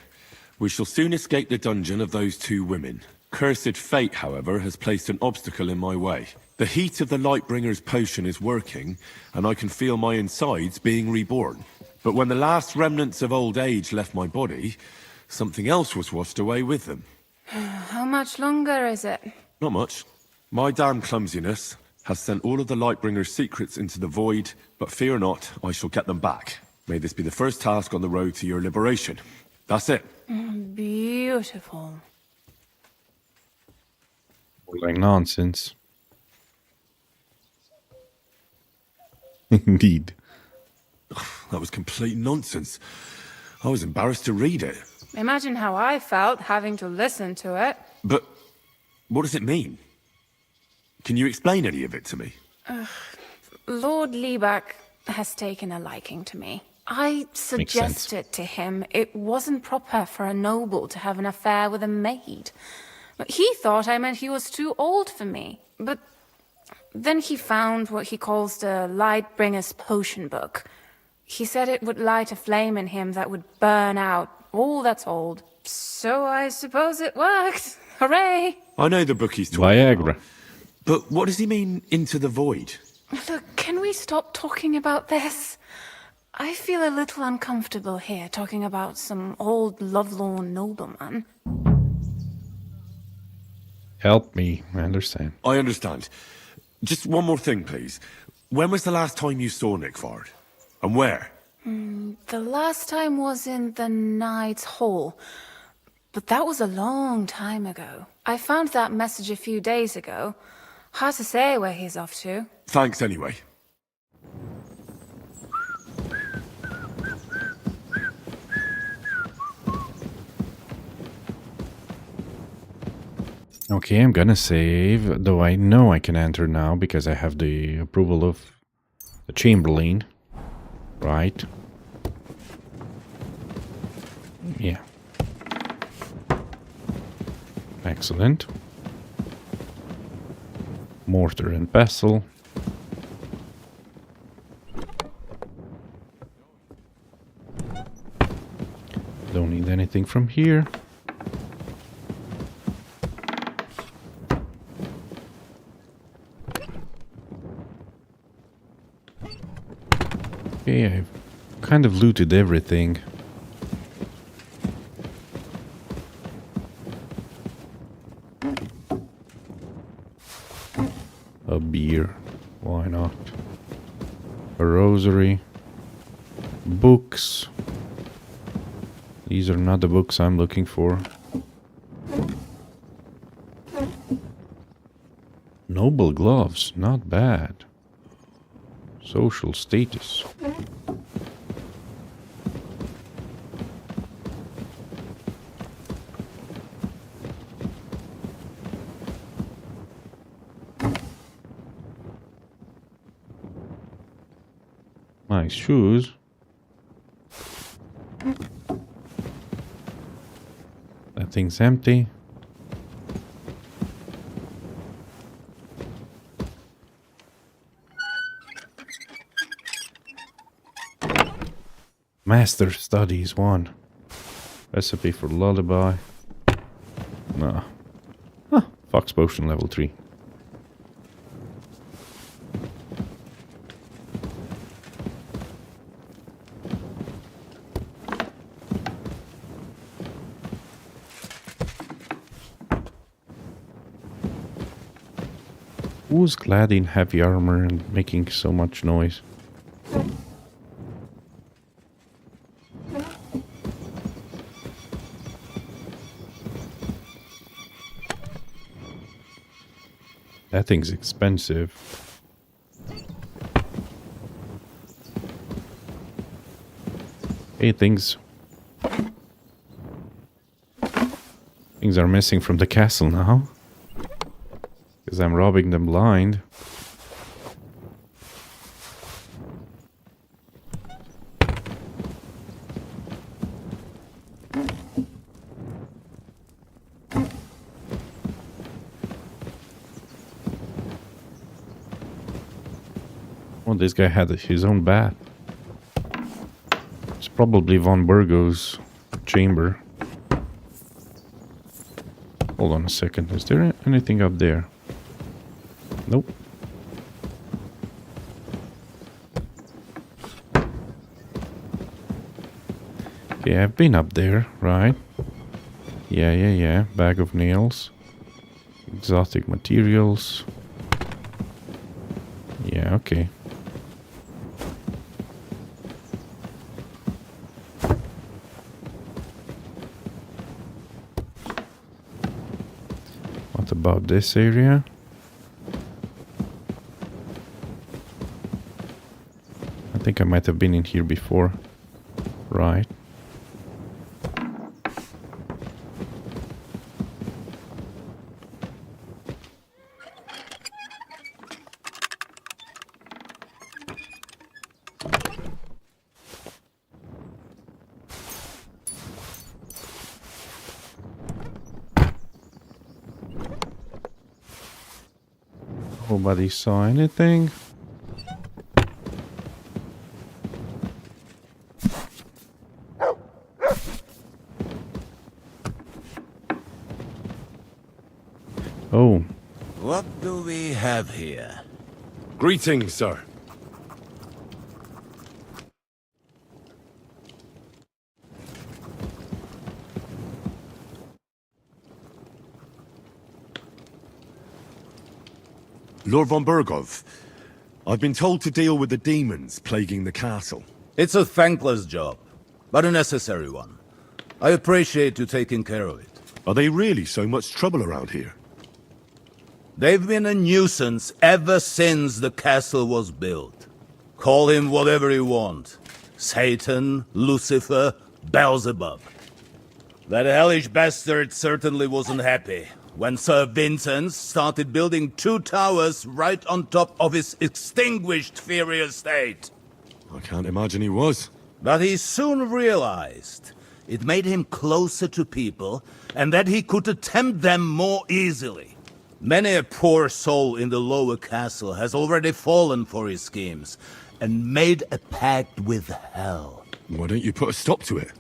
We shall soon escape the dungeon of those two women. Cursed fate, however, has placed an obstacle in my way. The heat of the Lightbringer's potion is working, and I can feel my insides being reborn. But when the last remnants of old age left my body, something else was washed away with them. How much longer is it? Not much. My damn clumsiness has sent all of the Lightbringer's secrets into the void, but fear not, I shall get them back. May this be the first task on the road to your liberation. That's it. Beautiful. Like nonsense. Indeed. That was complete nonsense. I was embarrassed to read it. Imagine how I felt having to listen to it. But what does it mean? Can you explain any of it to me? Lord Liebach has taken a liking to me. I suggested to him it wasn't proper for a noble to have an affair with a maid. But he thought I meant he was too old for me. But then he found what he calls the Lightbringer's potion book. He said it would light a flame in him that would burn out all that's old. So I suppose it worked. Hooray! I know the book he's talking Viagra. about. But what does he mean, into the void? Look, can we stop talking about this? I feel a little uncomfortable here, talking about some old lovelorn nobleman. Help me, I understand. I understand. Just one more thing, please. When was the last time you saw Nickvard? And where? The last time was in the Knight's Hall. But that was a long time ago. I found that message a few days ago. Hard to say where he's off to. Thanks anyway. Okay, I'm gonna save, though I know I can enter now because I have the approval of the Chamberlain. Right. Yeah. Excellent. Mortar and pestle. Don't need anything from here. Okay, I've kind of looted everything. A beer, why not? A rosary. Books. These are not the books I'm looking for. Noble gloves, not bad. Social status. Nice shoes. That thing's empty. Master Studies 1. Recipe for lullaby. Nah. Huh. Fox Potion level 3. Who's clad in heavy armor and making so much noise? That thing's expensive. Hey, things are missing from the castle now. Because I'm robbing them blind. Oh, this guy had his own bath. It's probably Von Burgo's chamber. Hold on a second. Is there anything up there? Nope. Okay, I've been up there, right? Yeah. Bag of nails. Exotic materials. Yeah, okay. What about this area? I think I might have been in here before. Right. Nobody saw anything. Oh. What do we have here? Greetings, sir. Lord von Burgov, I've been told to deal with the demons plaguing the castle. It's a thankless job, but a necessary one. I appreciate you taking care of it. Are they really so much trouble around here? They've been a nuisance ever since the castle was built. Call him whatever you want. Satan, Lucifer, Beelzebub. That hellish bastard certainly wasn't happy when Sir Vincent started building 2 towers right on top of his extinguished fairy estate. I can't imagine he was. But he soon realized it made him closer to people and that he could attempt them more easily. Many a poor soul in the lower castle has already fallen for his schemes and made a pact with hell. Why don't you put a stop to it?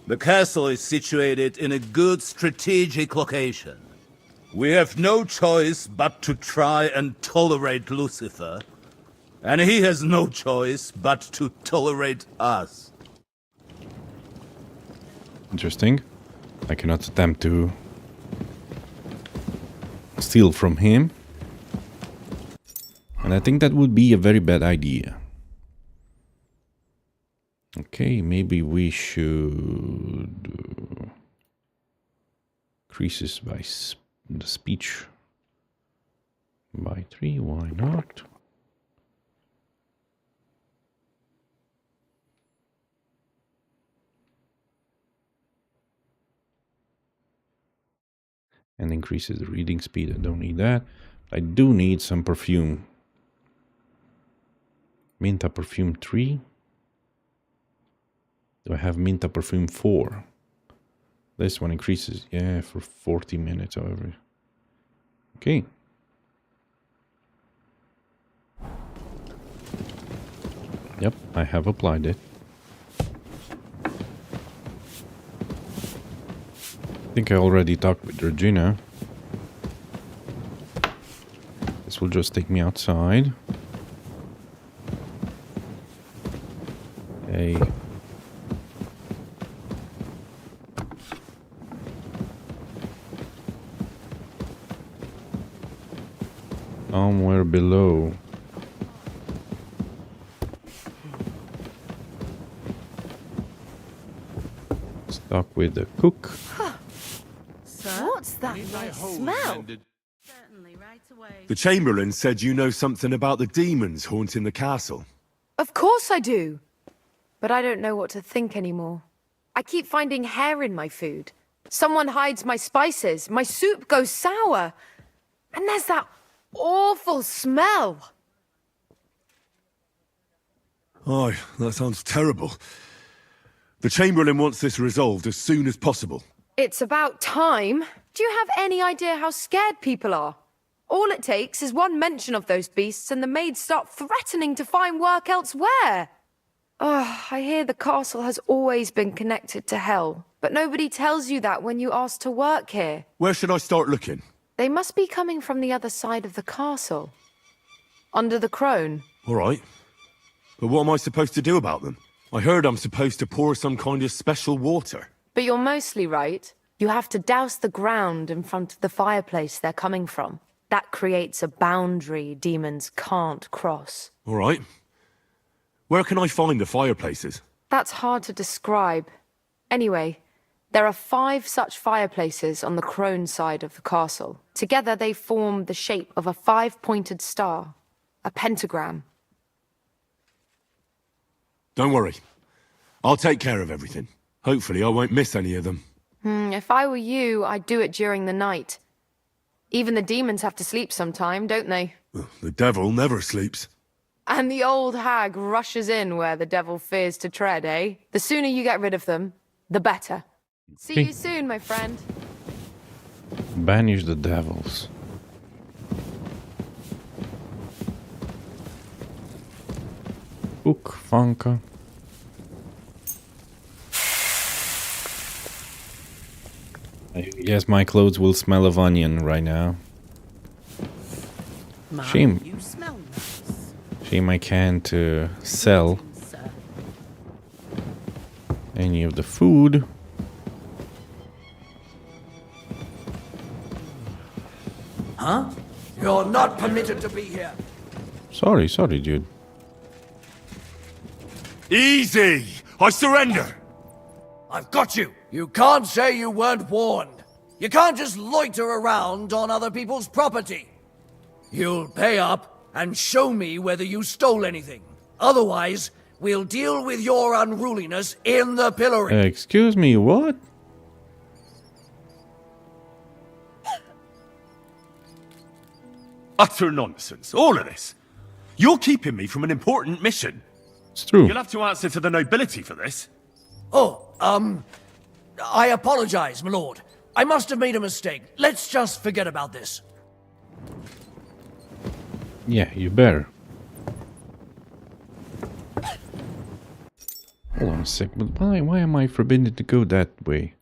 The castle is situated in a good strategic location. We have no choice but to try and tolerate Lucifer, and he has no choice but to tolerate us. Interesting. I cannot attempt to steal from him. And I think that would be a very bad idea. Okay, maybe we should increases by the speech by 3. Why not? And increases the reading speed. I don't need that. I do need some perfume. Minta perfume 3. Do I have Minta perfume 4? This one increases, yeah, for 40 minutes, however. Okay. Yep, I have applied it. I think I already talked with Regina. This will just take me outside. Hey. Somewhere below. Stuck with the cook. What's that nice smell? The Chamberlain said you know something about the demons haunting the castle. Of course I do. But I don't know what to think anymore. I keep finding hair in my food. Someone hides my spices. My soup goes sour. And there's that awful smell. Oh, that sounds terrible. The Chamberlain wants this resolved as soon as possible. It's about time. Do you have any idea how scared people are? All it takes is one mention of those beasts and the maids start threatening to find work elsewhere. I hear the castle has always been connected to hell, but nobody tells you that when you ask to work here. Where should I start looking? They must be coming from the other side of the castle. Under the crone. All right. But what am I supposed to do about them? I heard I'm supposed to pour some kind of special water. But you're mostly right. You have to douse the ground in front of the fireplace they're coming from. That creates a boundary demons can't cross. All right. Where can I find the fireplaces? That's hard to describe. Anyway, there are 5 such fireplaces on the crone side of the castle. Together they form the shape of a 5-pointed star, a pentagram. Don't worry. I'll take care of everything. Hopefully I won't miss any of them. If I were you, I'd do it during the night. Even the demons have to sleep sometime, don't they? The devil never sleeps. And the old hag rushes in where the devil fears to tread, eh? The sooner you get rid of them, the better. See you soon, my friend. Banish the devils. Cook, Funka. Yes, my clothes will smell of onion right now. Shame. You smell nice. Shame I can't sell any of the food. Huh? You're not permitted to be here. Sorry, dude. Easy! I surrender! I've got you. You can't say you weren't warned. You can't just loiter around on other people's property. You'll pay up and show me whether you stole anything. Otherwise, we'll deal with your unruliness in the pillory. Excuse me, what? Utter nonsense, all of this. You're keeping me from an important mission. It's true. You'll have to answer to the nobility for this. Oh, I apologize, my lord. I must have made a mistake. Let's just forget about this. Yeah, you better. Hold on a sec, but why am I forbidden to go that way?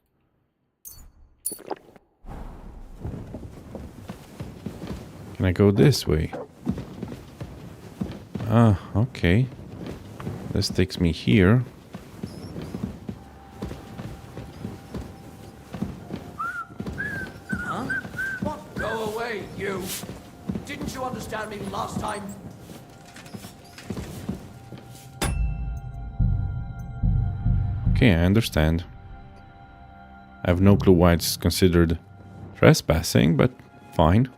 Can I go this way? Ah, okay. This takes me here. Huh? What? Go away, you! Didn't you understand me last time? Okay, I understand. I have no clue why it's considered trespassing, but fine.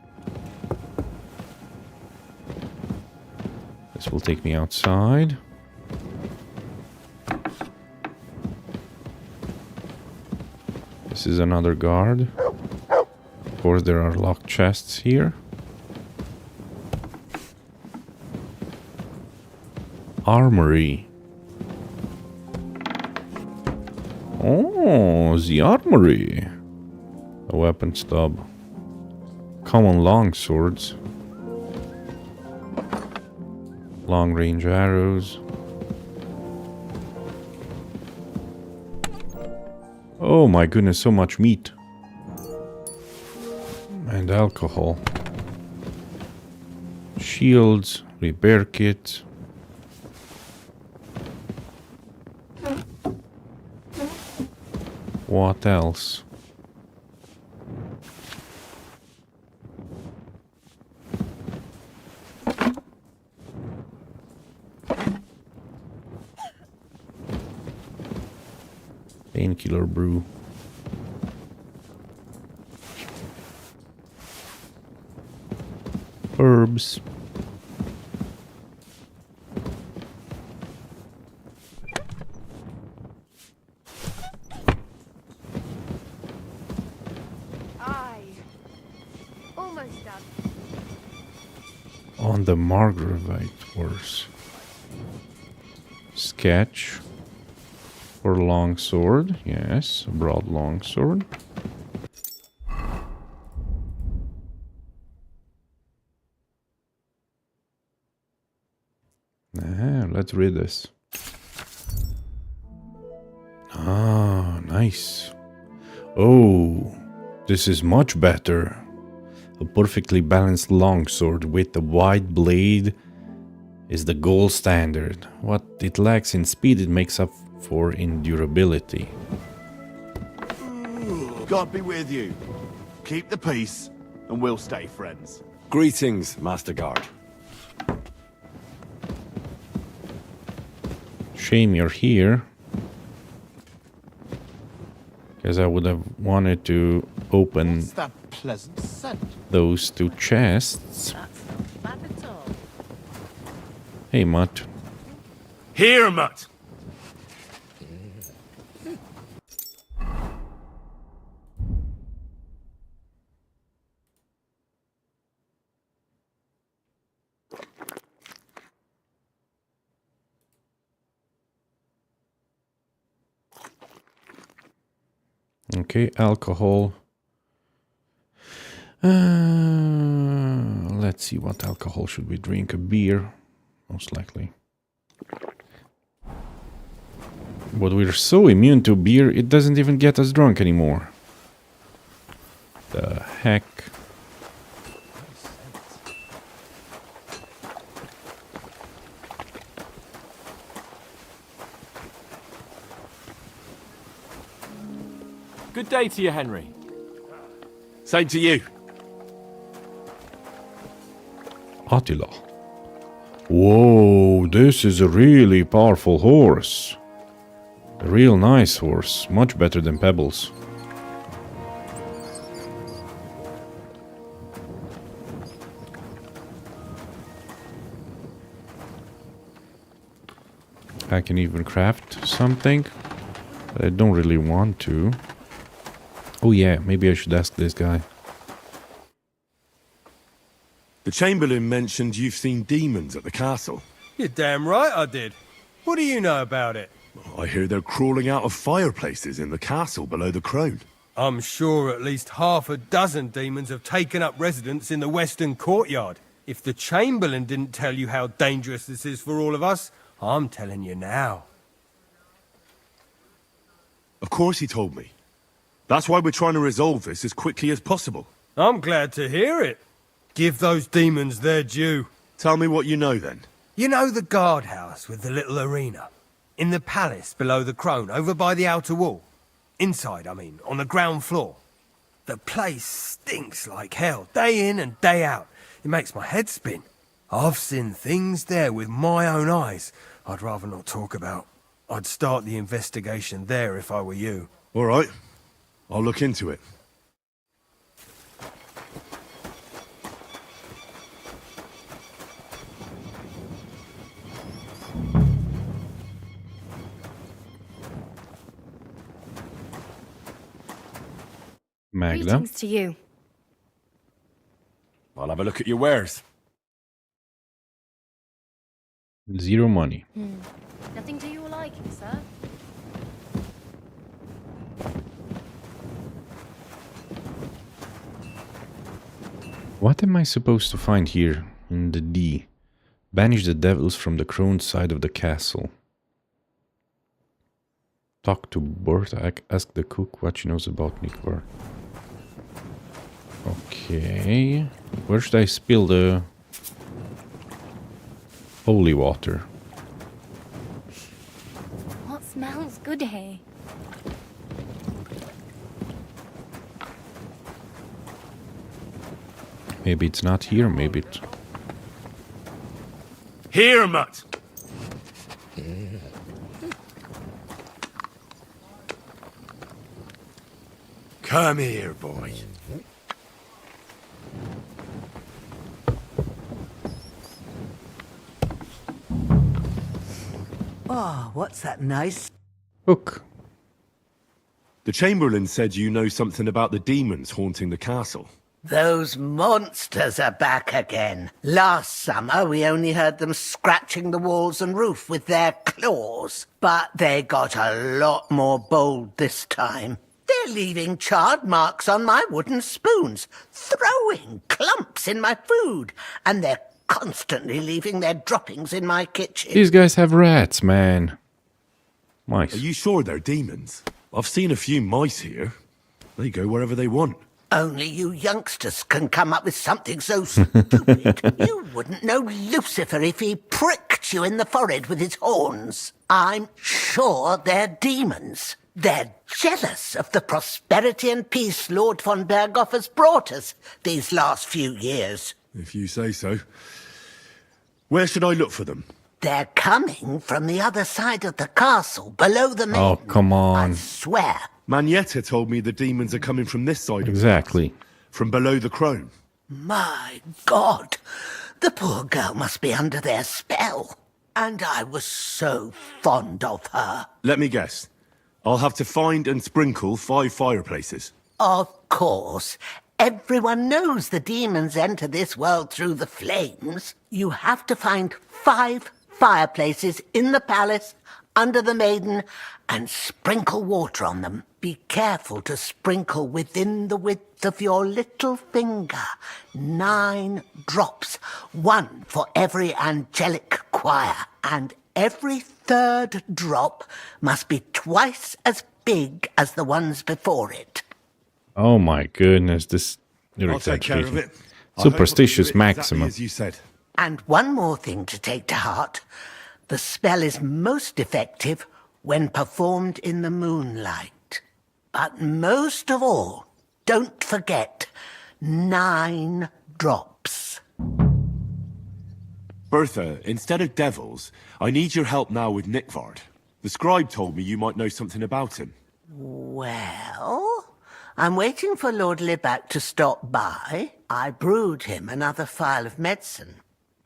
This will take me outside. This is another guard. Of course, there are locked chests here. Armory. Oh, the armory. A weapon stub. Common long swords. Long range arrows. Oh my goodness, so much meat. And alcohol. Shields, repair kit. What else? Painkiller brew. Herbs. Almost done. On the Margravite horse. Sketch. For longsword, yes, a broad longsword. Let's read this. Ah, nice. Oh, this is much better. A perfectly balanced longsword with a wide blade is the gold standard. What it lacks in speed, it makes up for in durability. God be with you. Keep the peace, and we'll stay friends. Greetings, Master Guard. Shame you're here. Because I would have wanted to open What's that pleasant scent? those two chests. Hey, Mutt. Here, Mutt! Okay, alcohol. Let's see, what alcohol should we drink? A beer, most likely. But we're so immune to beer, it doesn't even get us drunk anymore. The heck? Good day to you, Henry. Same to you. Attila. Whoa, this is a really powerful horse. A real nice horse, much better than Pebbles. I can even craft something, but I don't really want to. Oh yeah, maybe I should ask this guy. The Chamberlain mentioned you've seen demons at the castle. You're damn right I did. What do you know about it? I hear they're crawling out of fireplaces in the castle below the crown. I'm sure at least half a dozen demons have taken up residence in the western courtyard. If the Chamberlain didn't tell you how dangerous this is for all of us, I'm telling you now. Of course he told me. That's why we're trying to resolve this as quickly as possible. I'm glad to hear it. Give those demons their due. Tell me what you know then. You know the guardhouse with the little arena? In the palace below the crone, over by the outer wall? Inside, I mean, on the ground floor. The place stinks like hell, day in and day out. It makes my head spin. I've seen things there with my own eyes I'd rather not talk about. I'd start the investigation there if I were you. All right. I'll look into it. Magda. Greetings to you. I'll have a look at your wares. Zero money. Nothing to your liking, sir? What am I supposed to find here in the D? Banish the devils from the crown side of the castle. Talk to Bertha. Ask the cook what she knows about Nickbar. Okay. Where should I spill the holy water? What smells good here? Maybe it's not here, maybe it's... Here, Mutt! Come here, boy. Oh, what's that nice? Hook. The Chamberlain said you know something about the demons haunting the castle. Those monsters are back again. Last summer, we only heard them scratching the walls and roof with their claws. But they got a lot more bold this time. They're leaving charred marks on my wooden spoons, throwing clumps in my food, and they're constantly leaving their droppings in my kitchen. These guys have rats, man. Mice. Are you sure they're demons? I've seen a few mice here. They go wherever they want. Only you youngsters can come up with something so stupid. You wouldn't know Lucifer if he pricked you in the forehead with his horns. I'm sure they're demons. They're jealous of the prosperity and peace Lord von Berghoff has brought us these last few years. If you say so. Where should I look for them? They're coming from the other side of the castle, below the main. Oh, come on. I swear. Manietta told me the demons are coming from this side of Exactly. the castle, from below the crown. My God, the poor girl must be under their spell. And I was so fond of her. Let me guess. I'll have to find and sprinkle 5 fireplaces. Of course. Everyone knows the demons enter this world through the flames. You have to find 5 fireplaces in the palace, under the maiden, and sprinkle water on them. Be careful to sprinkle within the width of your little finger. 9 drops, 1 for every angelic choir. And every 3rd drop must be twice as big as the ones before it. Oh my goodness, this... You're I'll take care of exaggerating. it. I hope I Superstitious do it exactly maximum. as you said. And one more thing to take to heart. The spell is most effective when performed in the moonlight. But most of all, don't forget 9 drops. Bertha, instead of devils, I need your help now with Nickvard. The scribe told me you might know something about him. Well, I'm waiting for Lord Libac to stop by. I brewed him another phial of medicine,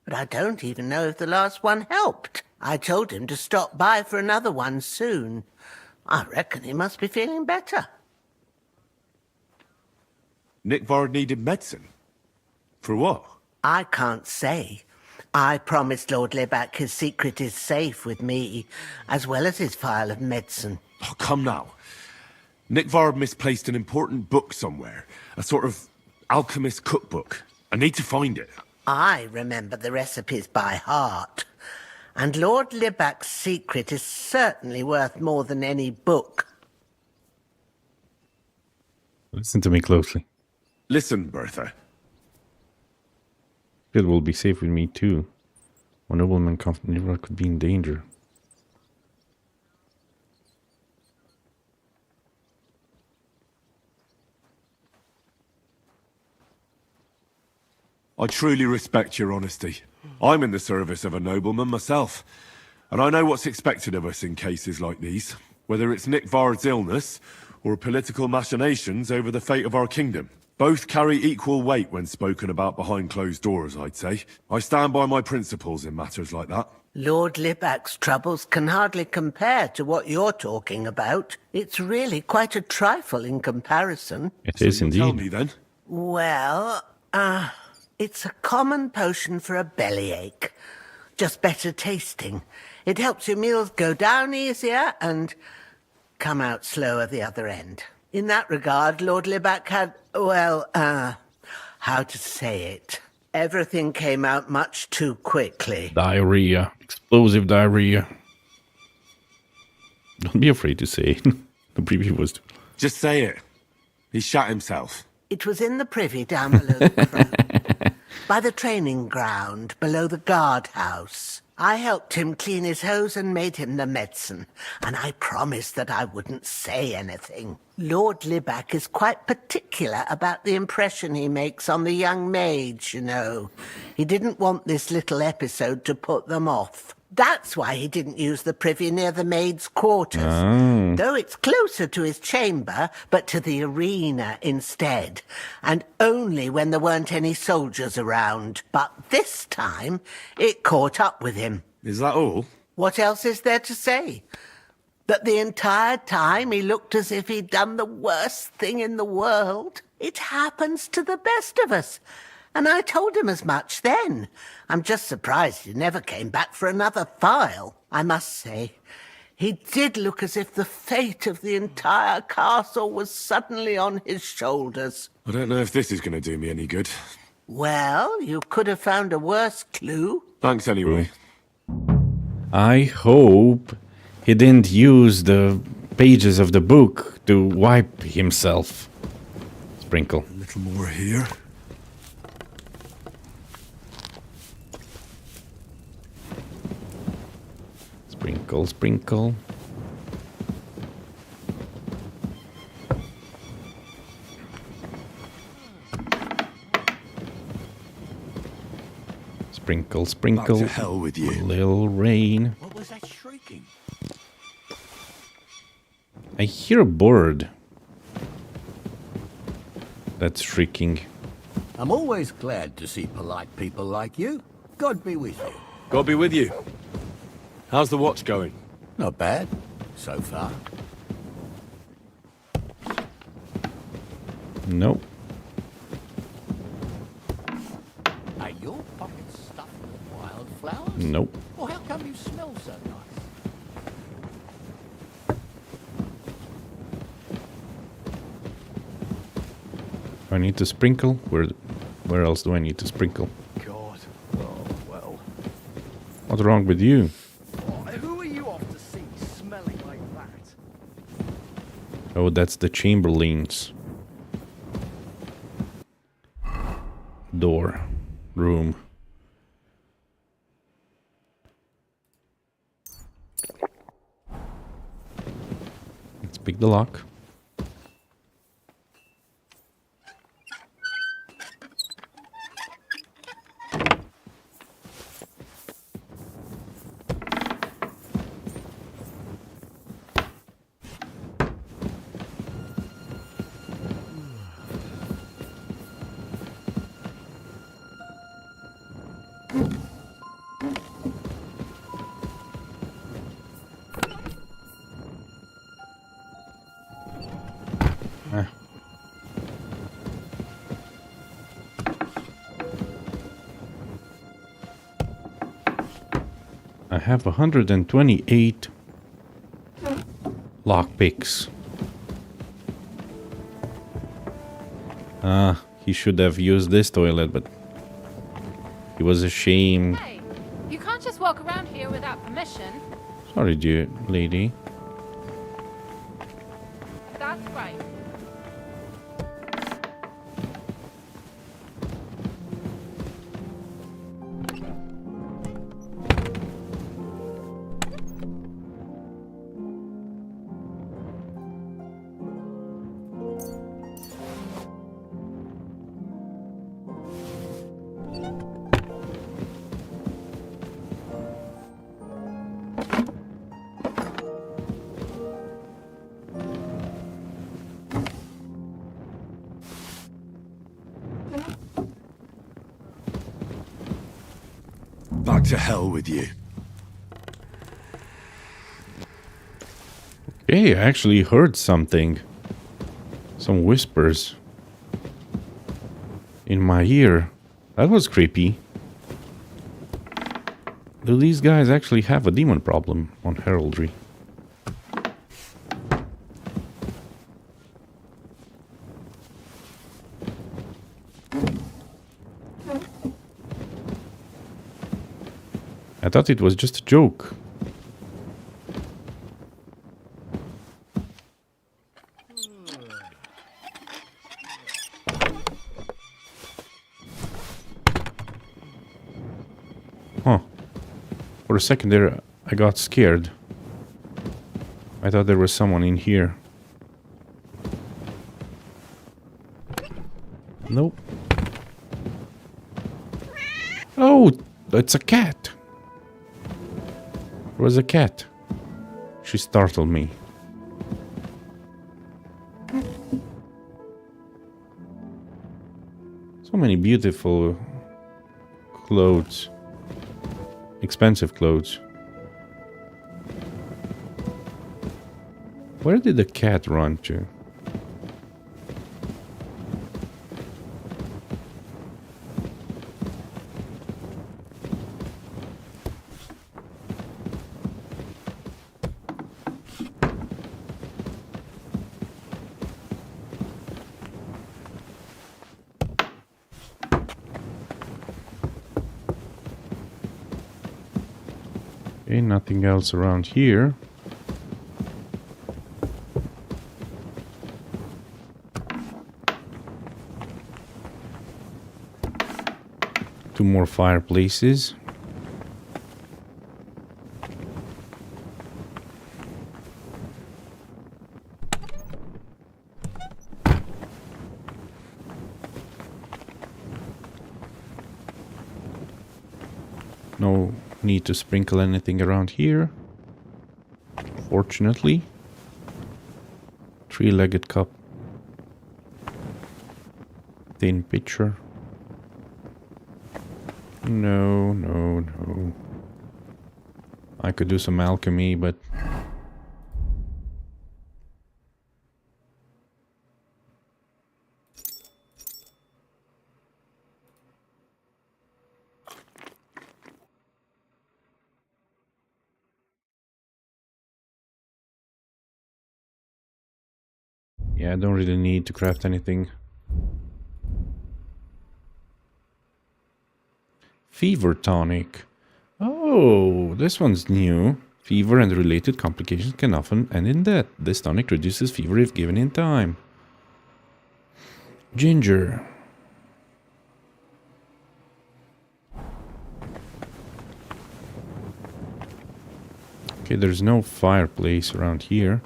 but I don't even know if the last one helped. I told him to stop by for another one soon. I reckon he must be feeling better. Nickvard needed medicine? For what? I can't say. I promised Lord Libac his secret is safe with me, as well as his file of medicine. Oh, come now. Nick Vard misplaced an important book somewhere. A sort of alchemist cookbook. I need to find it. I remember the recipes by heart. And Lord Libac's secret is certainly worth more than any book. Listen to me closely. Listen, Bertha. It will be safe with me too. One nobleman never could be in danger. I truly respect your honesty. I'm in the service of a nobleman myself, and I know what's expected of us in cases like these, whether it's Nick Vard's illness or political machinations over the fate of our kingdom. Both carry equal weight when spoken about behind closed doors, I'd say. I stand by my principles in matters like that. Lord Libac's troubles can hardly compare to what you're talking about. It's really quite a trifle in comparison. It is indeed. Tell me then. Well, it's a common potion for a bellyache. Just better tasting. It helps your meals go down easier and come out slower the other end. In that regard, Lord Libac had, well, how to say it? Everything came out much too quickly. Diarrhea. Explosive diarrhea. Don't be afraid to say it. The preview was... Just say it. He shot himself. It was in the privy down below the crown, by the training ground, below the guardhouse. I helped him clean his hose and made him the medicine, and I promised that I wouldn't say anything. Lord Libac is quite particular about the impression he makes on the young maids, you know. He didn't want this little episode to put them off. That's why he didn't use the privy near the maids' quarters, though it's closer to his chamber, but to the arena instead, and only when there weren't any soldiers around. But this time, it caught up with him. Is that all? What else is there to say? That the entire time he looked as if he'd done the worst thing in the world. It happens to the best of us. And I told him as much then. I'm just surprised he never came back for another file. I must say, he did look as if the fate of the entire castle was suddenly on his shoulders. I don't know if this is going to do me any good. Well, you could have found a worse clue. Thanks anyway. I hope he didn't use the pages of the book to wipe himself. Sprinkle. A little more here. Sprinkle, sprinkle. Sprinkle, sprinkle. Back to hell with you. Little rain. What was that shrieking? I hear a bird that's shrieking. I'm always glad to see polite people like you. God be with you. God be with you. How's the watch going? Not bad, so far. Nope. Are your pockets stuffed with wildflowers? Nope. Or how come you smell so nice? I need to sprinkle? Where else do I need to sprinkle? God. Oh, well. What's wrong with you? Who are you off to see smelling like that? Oh, that's the Chamberlain's door. Room. Let's pick the lock. have 128 lockpicks. He should have used this toilet, but he was ashamed. Hey, you can't just walk around here without permission. Sorry, dear lady. That's right. Back to hell with you. Hey, I actually heard something. Some whispers in my ear. That was creepy. Do these guys actually have a demon problem on heraldry? I thought it was just a joke. Huh. For a second there, I got scared. I thought there was someone in here. Nope. Oh, it's a cat. There was a cat. She startled me. So many beautiful clothes. Expensive clothes. Where did the cat run to? Okay, nothing else around here. Two more fireplaces. No need to sprinkle anything around here. Fortunately. Three-legged cup. Thin pitcher. No, no, no. I could do some alchemy, but... yeah, I don't really need to craft anything. Fever tonic. Oh, this one's new. Fever and related complications can often end in death. This tonic reduces fever if given in time. Ginger. Okay, there's no fireplace around here.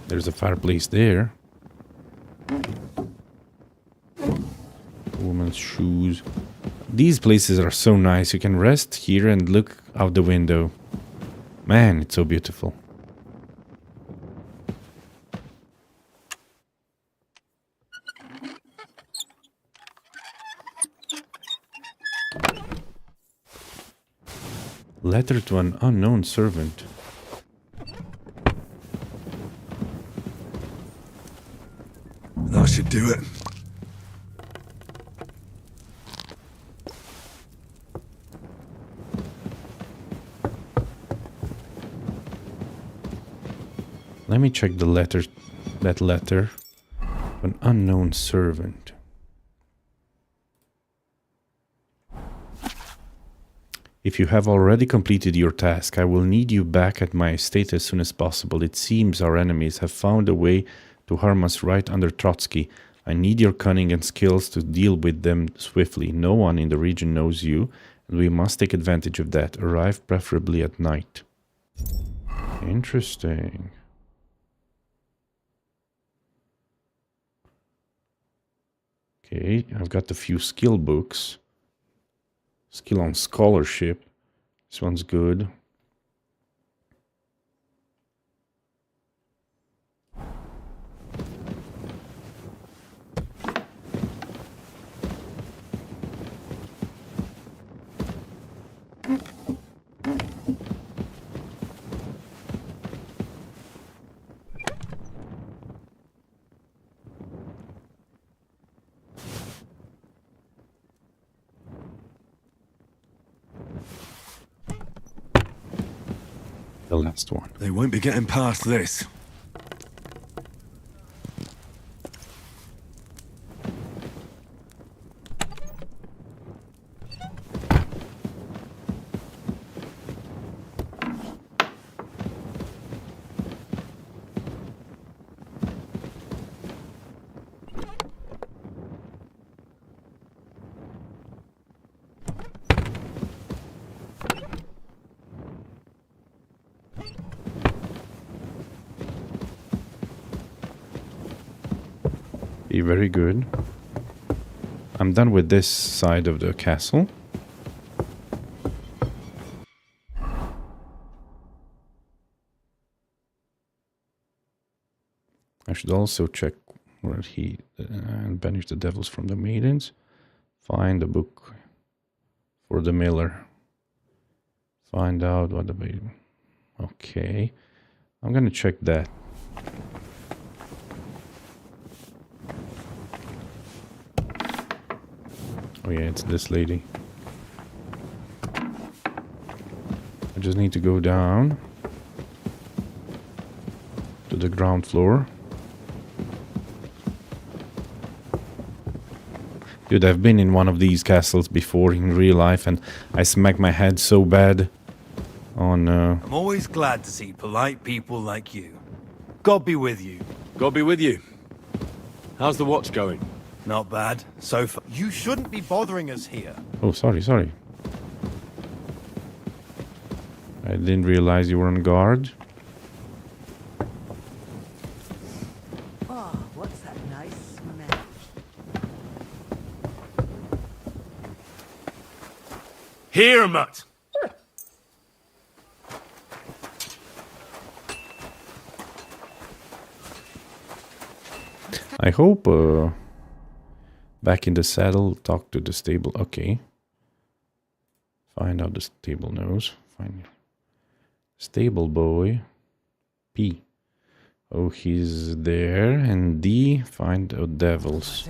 There's a fireplace there. Woman's shoes. These places are so nice. You can rest here and look out the window. Man, it's so beautiful. Letter to an unknown servant. That should do it. Let me check the letter. That letter. An unknown servant. If you have already completed your task, I will need you back at my estate as soon as possible. It seems our enemies have found a way to harm us right under Trotsky. I need your cunning and skills to deal with them swiftly. No one in the region knows you, and we must take advantage of that. Arrive preferably at night. Interesting. Okay, I've got a few skill books. Skill on scholarship. This one's good. The last one. They won't be getting past this. Very good. I'm done with this side of the castle. I should also check where he banish the devils from the maidens. Find a book for the miller. Find out what the baby. Okay, I'm gonna check that. Oh yeah, it's this lady. I just need to go down to the ground floor. Dude, I've been in one of these castles before in real life and I smacked my head so bad on... I'm always glad to see polite people like you. God be with you. God be with you. How's the watch going? Not bad, so far. You shouldn't be bothering us here. Oh, sorry. I didn't realize you were on guard. Oh, what's that nice smell? Here, Mutt! I hope... back in the saddle, talk to the stable. Okay. Find out the stable knows. Find stable boy. P. Oh, he's there. And D. Find out devils.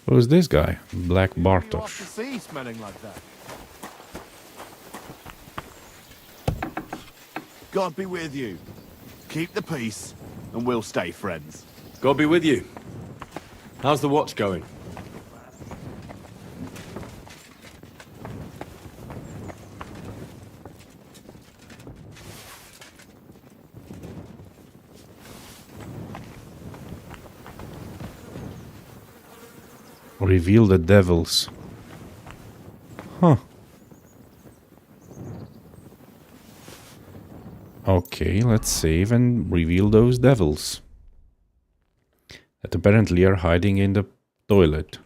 Who's this guy? Black Bartosz. Off the sea smelling like that. God be with you. Keep the peace, and we'll stay friends. God be with you. How's the watch going? Reveal the devils. Huh. Okay, let's save and reveal those devils. That apparently are hiding in the toilet.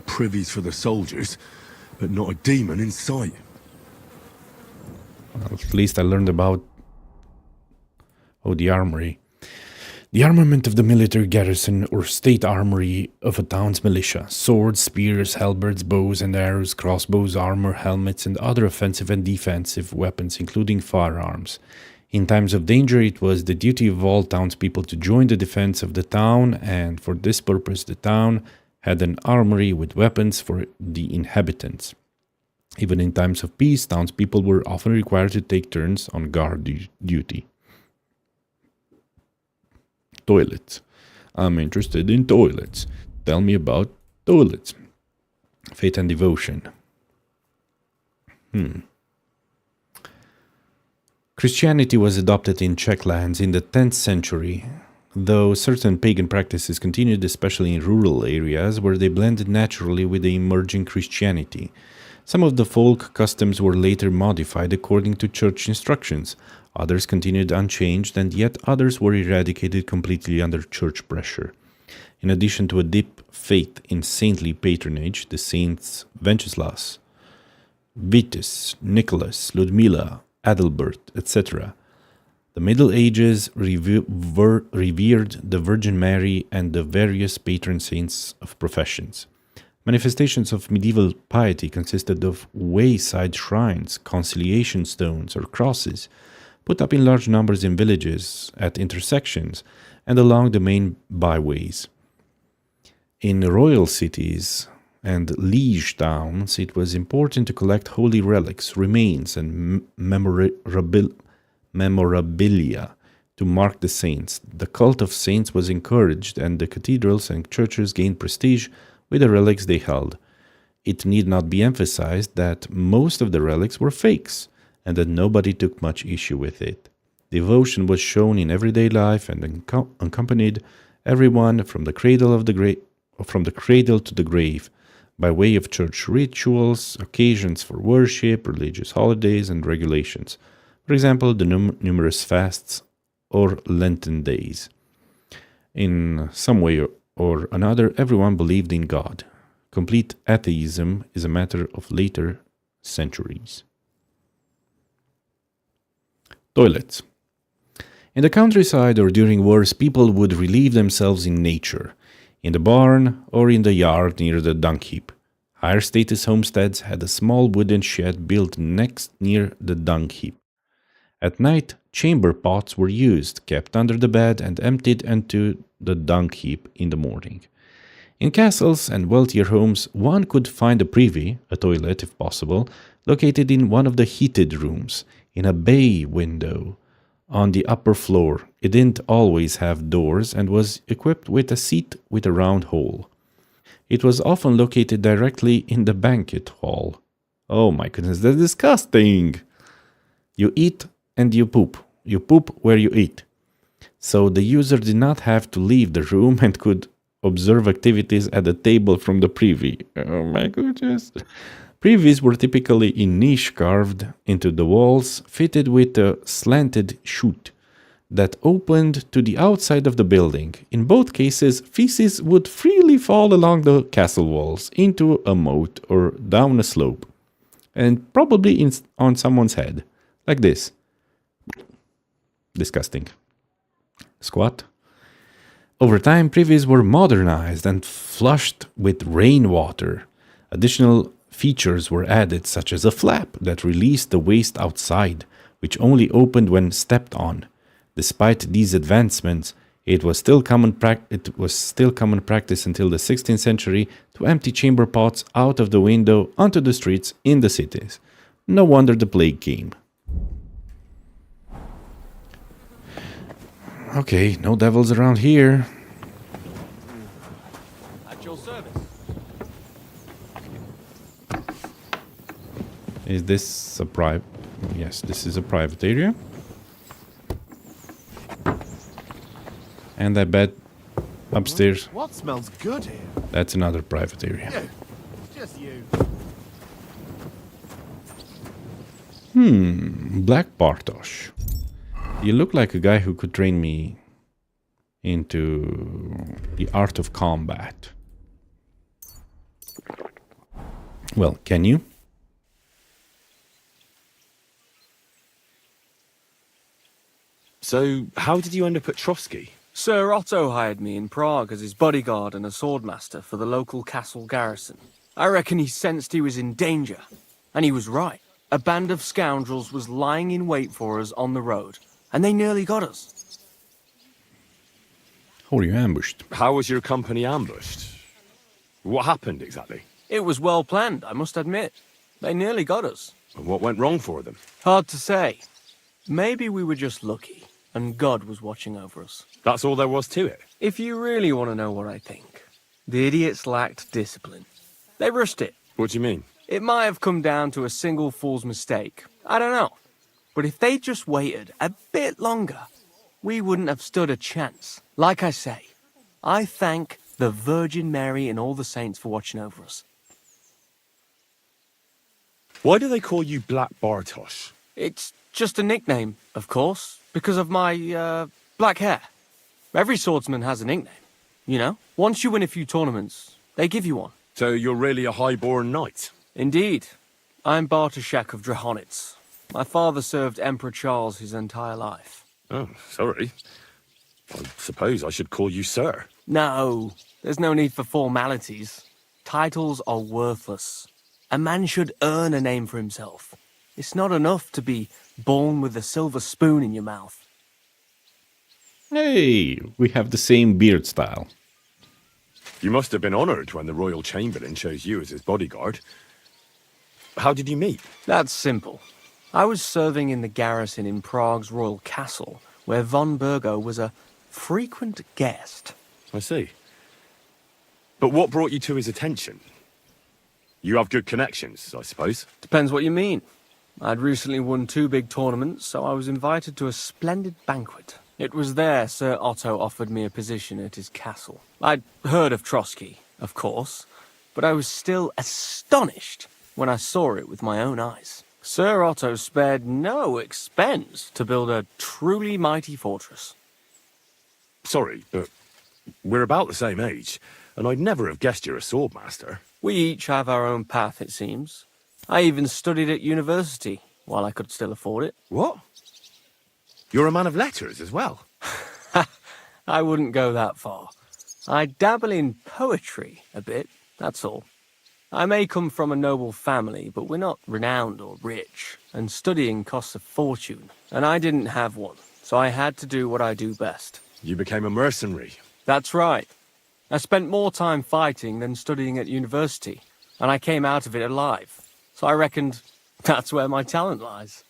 Privies for the soldiers, but not a demon in sight. Well, at least I learned about... Oh, the armory. The armament of the military garrison or state armory of a town's militia. Swords, spears, halberds, bows and arrows, crossbows, armor, helmets, and other offensive and defensive weapons, including firearms. In times of danger, it was the duty of all townspeople to join the defense of the town, and for this purpose the town had an armory with weapons for the inhabitants. Even in times of peace, townspeople were often required to take turns on guard duty. Toilets. I'm interested in toilets. Tell me about toilets. Faith and devotion. Christianity was adopted in Czech lands in the 10th century, though certain pagan practices continued, especially in rural areas where they blended naturally with the emerging Christianity. Some of the folk customs were later modified according to church instructions. Others continued unchanged, and yet others were eradicated completely under church pressure. In addition to a deep faith in saintly patronage, the saints Wenceslaus, Vitus, Nicholas, Ludmilla, Adalbert, etc., the Middle Ages revered the Virgin Mary and the various patron saints of professions. Manifestations of medieval piety consisted of wayside shrines, conciliation stones, or crosses, put up in large numbers in villages, at intersections, and along the main byways. In royal cities and liege towns, it was important to collect holy relics, remains, and memorabilia to mark the saints. The cult of saints was encouraged, and the cathedrals and churches gained prestige with the relics they held. It need not be emphasized that most of the relics were fakes, and that nobody took much issue with it. Devotion was shown in everyday life and accompanied everyone from the cradle to the grave, by way of church rituals, occasions for worship, religious holidays, and regulations. For example, the numerous fasts or Lenten days. In some way or another, everyone believed in God. Complete atheism is a matter of later centuries. Toilets. In the countryside or during wars, people would relieve themselves in nature, in the barn or in the yard near the dung heap. Higher status homesteads had a small wooden shed built next near the dung heap. At night, chamber pots were used, kept under the bed, and emptied into the dung heap in the morning. In castles and wealthier homes, one could find a privy, a toilet if possible, located in one of the heated rooms, in a bay window on the upper floor. It didn't always have doors and was equipped with a seat with a round hole. It was often located directly in the banquet hall. Oh my goodness, that's disgusting! You eat and you poop. You poop where you eat. So the user did not have to leave the room and could observe activities at the table from the privy. Oh my goodness. Privies were typically in niche carved into the walls, fitted with a slanted chute that opened to the outside of the building. In both cases, feces would freely fall along the castle walls, into a moat or down a slope, and probably on someone's head, like this. Disgusting. Squat. Over time, privies were modernized and flushed with rainwater. Additional features were added, such as a flap that released the waste outside, which only opened when stepped on. Despite these advancements, it was still common practice until the 16th century to empty chamber pots out of the window onto the streets in the cities. No wonder the plague came. Okay, no devils around here. At your service. Is this a private? Yes, this is a private area. And I bet upstairs. What smells good here? That's another private area. You. It's just you. Black Bartosz. You look like a guy who could train me into the art of combat. Well, can you? So, how did you end up at Trotsky? Sir Otto hired me in Prague as his bodyguard and a swordmaster for the local castle garrison. I reckon he sensed he was in danger. And he was right. A band of scoundrels was lying in wait for us on the road. and they nearly got us. How were you ambushed? How was your company ambushed? What happened exactly? It was well planned, I must admit. They nearly got us. And what went wrong for them? Hard to say. Maybe we were just lucky, and God was watching over us. That's all there was to it? If you really want to know what I think, the idiots lacked discipline. They rushed it. What do you mean? It might have come down to a single fool's mistake. I don't know. But if they just waited a bit longer, we wouldn't have stood a chance. Like I say, I thank the Virgin Mary and all the saints for watching over us. Why do they call you Black Bartosz? It's just a nickname, of course, because of my, black hair. Every swordsman has a nickname, you know? Once you win a few tournaments, they give you one. So you're really a high-born knight? Indeed. I'm Bartoszek of Drahonitz. My father served Emperor Charles his entire life. Oh, sorry. I suppose I should call you sir. No, there's no need for formalities. Titles are worthless. A man should earn a name for himself. It's not enough to be born with a silver spoon in your mouth. Hey, we have the same beard style. You must have been honored when the Royal Chamberlain chose you as his bodyguard. How did you meet? That's simple. I was serving in the garrison in Prague's royal castle, where von Burgo was a frequent guest. I see. But what brought you to his attention? You have good connections, I suppose. Depends what you mean. I'd recently won 2 big tournaments, so I was invited to a splendid banquet. It was there Sir Otto offered me a position at his castle. I'd heard of Trotsky, of course, but I was still astonished when I saw it with my own eyes. Sir Otto spared no expense to build a truly mighty fortress. Sorry, but we're about the same age, and I'd never have guessed you're a swordmaster. We each have our own path, it seems. I even studied at university, while I could still afford it. What? You're a man of letters as well? I wouldn't go that far. I dabble in poetry a bit, that's all. I may come from a noble family, but we're not renowned or rich, and studying costs a fortune, and I didn't have one, so I had to do what I do best. You became a mercenary. That's right. I spent more time fighting than studying at university, and I came out of it alive. So I reckoned that's where my talent lies.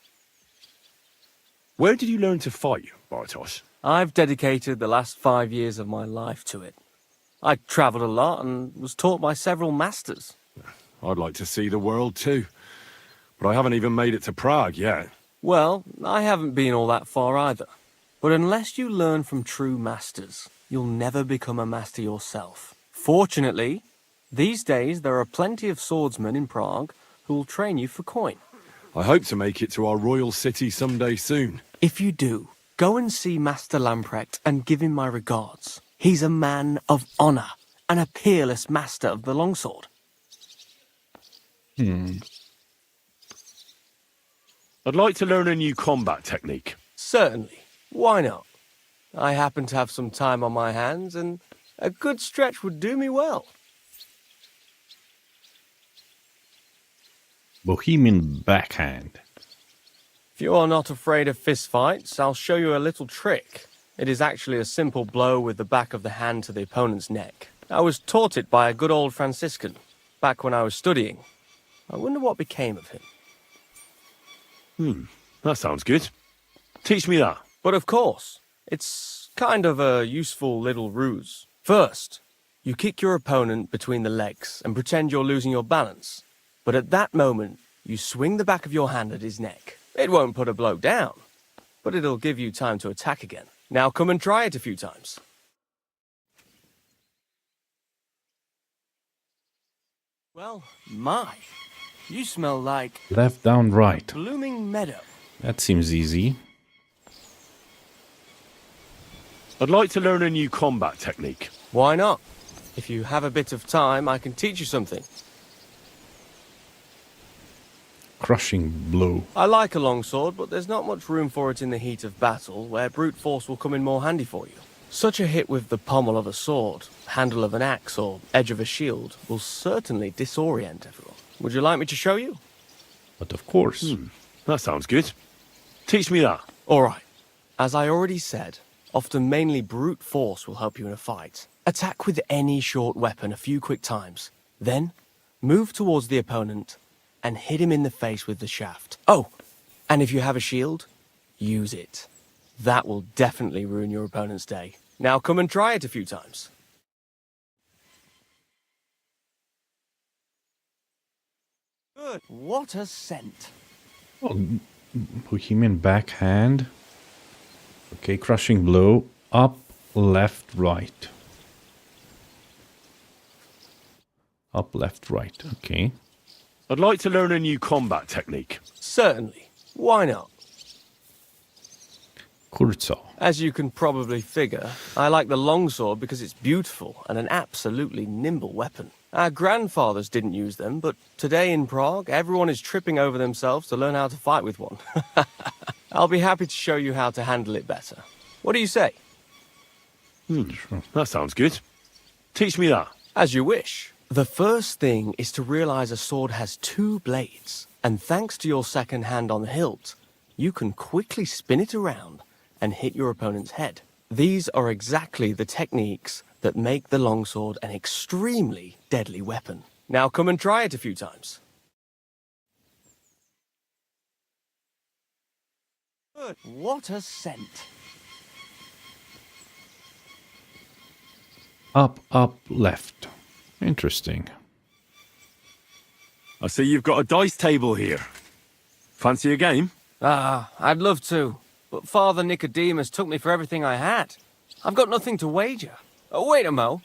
Where did you learn to fight, Bartosz? I've dedicated the last 5 years of my life to it. I travelled a lot and was taught by several masters. I'd like to see the world too, but I haven't even made it to Prague yet. Well, I haven't been all that far either. But unless you learn from true masters, you'll never become a master yourself. Fortunately, these days there are plenty of swordsmen in Prague who'll train you for coin. I hope to make it to our royal city someday soon. If you do, go and see Master Lamprecht and give him my regards. He's a man of honour and a peerless master of the longsword. I'd like to learn a new combat technique. Certainly. Why not? I happen to have some time on my hands, and a good stretch would do me well. Bohemian backhand. If you are not afraid of fistfights, I'll show you a little trick. It is actually a simple blow with the back of the hand to the opponent's neck. I was taught it by a good old Franciscan, back when I was studying. I wonder what became of him. That sounds good. Teach me that. But of course, it's kind of a useful little ruse. First, you kick your opponent between the legs and pretend you're losing your balance. But at that moment, you swing the back of your hand at his neck. It won't put a blow down, but it'll give you time to attack again. Now come and try it a few times. Well, my, you smell like... Left, down, right. Blooming meadow. That seems easy. I'd like to learn a new combat technique. Why not? If you have a bit of time, I can teach you something. Crushing blow. I like a longsword, but there's not much room for it in the heat of battle, where brute force will come in more handy for you. Such a hit with the pommel of a sword, handle of an axe, or edge of a shield will certainly disorient everyone. Would you like me to show you? But of course. That sounds good. Teach me that. All right. As I already said, often mainly brute force will help you in a fight. Attack with any short weapon a few quick times. Then, move towards the opponent and hit him in the face with the shaft. Oh, and if you have a shield, use it. That will definitely ruin your opponent's day. Now come and try it a few times. Good. What a scent. Oh, Bohemian backhand. Okay, crushing blow. Up, left, right. Up, left, right. Okay. I'd like to learn a new combat technique. Certainly. Why not? Kurzo. As you can probably figure, I like the longsword because it's beautiful and an absolutely nimble weapon. Our grandfathers didn't use them, but today in Prague, everyone is tripping over themselves to learn how to fight with one. I'll be happy to show you how to handle it better. What do you say? Sure. That sounds good. Teach me that. As you wish. The first thing is to realize a sword has two blades, and thanks to your second hand on the hilt, you can quickly spin it around and hit your opponent's head. These are exactly the techniques that make the longsword an extremely deadly weapon. Now come and try it a few times. Good. What a scent. Up, up, left. Interesting. I see you've got a dice table here. Fancy a game? I'd love to, but Father Nicodemus took me for everything I had. I've got nothing to wager. Oh, wait a mo.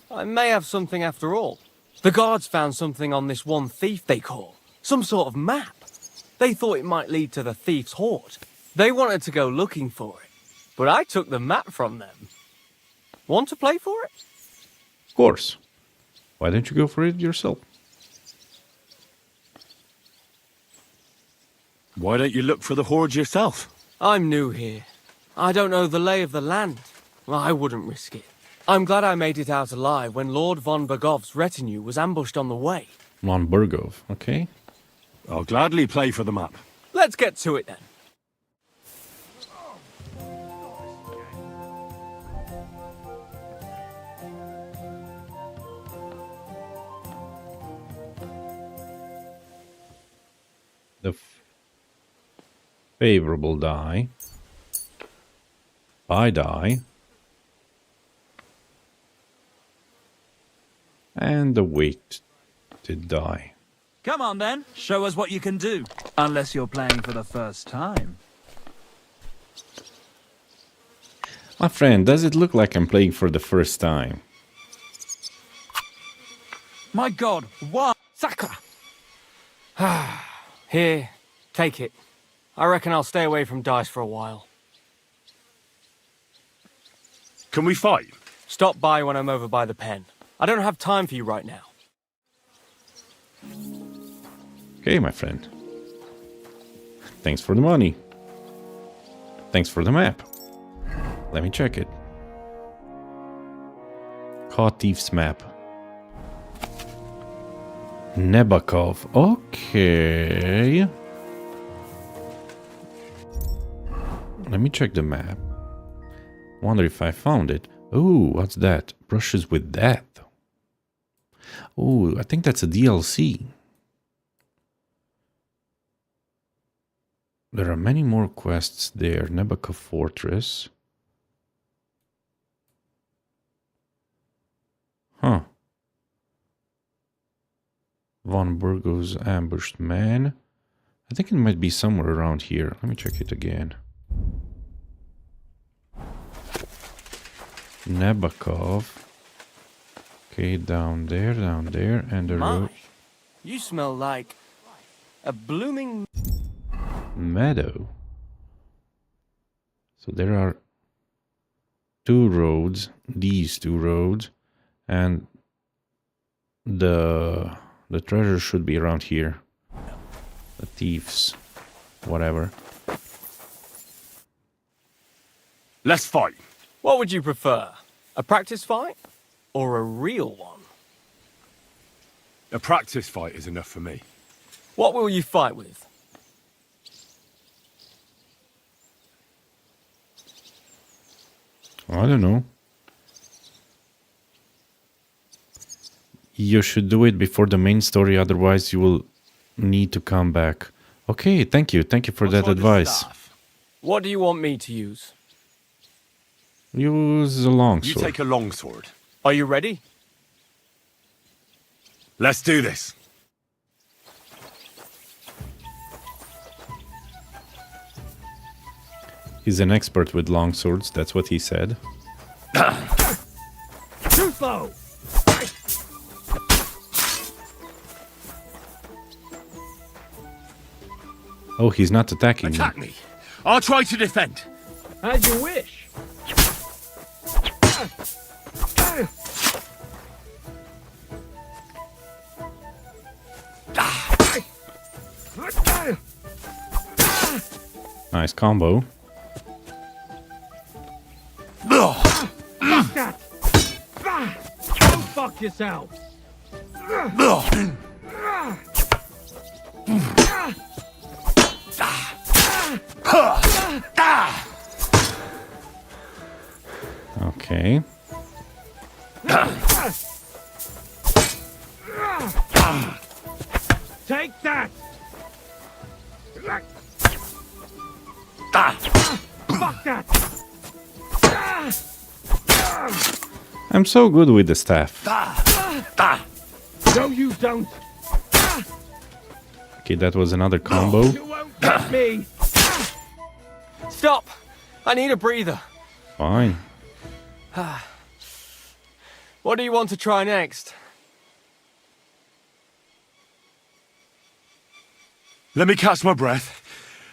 I may have something after all. The guards found something on this one thief they call. Some sort of map. They thought it might lead to the thief's hoard. They wanted to go looking for it, but I took the map from them. Want to play for it? Of course. Why don't you go for it yourself? Why don't you look for the hoard yourself? I'm new here. I don't know the lay of the land. Well, I wouldn't risk it. I'm glad I made it out alive when Lord von Bergov's retinue was ambushed on the way. Von Bergov, okay. I'll gladly play for the map. Let's get to it then. The favorable die. Buy die. And the weighted die. Come on then, show us what you can do. Unless you're playing for the first time. My friend, does it look like I'm playing for the first time? My god, what? Sakra! Here, take it. I reckon I'll stay away from dice for a while. Can we fight? Stop by when I'm over by the pen. I don't have time for you right now. Okay, my friend. Thanks for the money. Thanks for the map. Let me check it. Caught Thief's map. Nebakov. Okay. Let me check the map. Wonder if I found it. Oh, what's that? Brushes with Death. Oh, I think that's a DLC. There are many more quests there. Nebakov Fortress. Huh. Von Burgo's ambushed man. I think it might be somewhere around here. Let me check it again. Nebakov. Okay, down there, and the road. You smell like a blooming meadow. So there are two roads, these two roads, and the treasure should be around here. The thieves, whatever. Let's fight. What would you prefer? A practice fight or a real one? A practice fight is enough for me. What will you fight with? I don't know. You should do it before the main story, otherwise you will need to come back. Okay, thank you. Thank you for that advice. What do you want me to use? Use a longsword. You take a longsword. Are you ready? Let's do this. He's an expert with longswords, that's what he said. Too slow! Oh, he's not attacking Attack me. I'll try to defend. As you wish. Nice combo. Go fuck yourself. Okay. Take that. Fuck that. I'm so good with the staff. No, you don't. Okay, that was another combo. You won't get me. Stop! I need a breather. Fine. What do you want to try next? Let me catch my breath,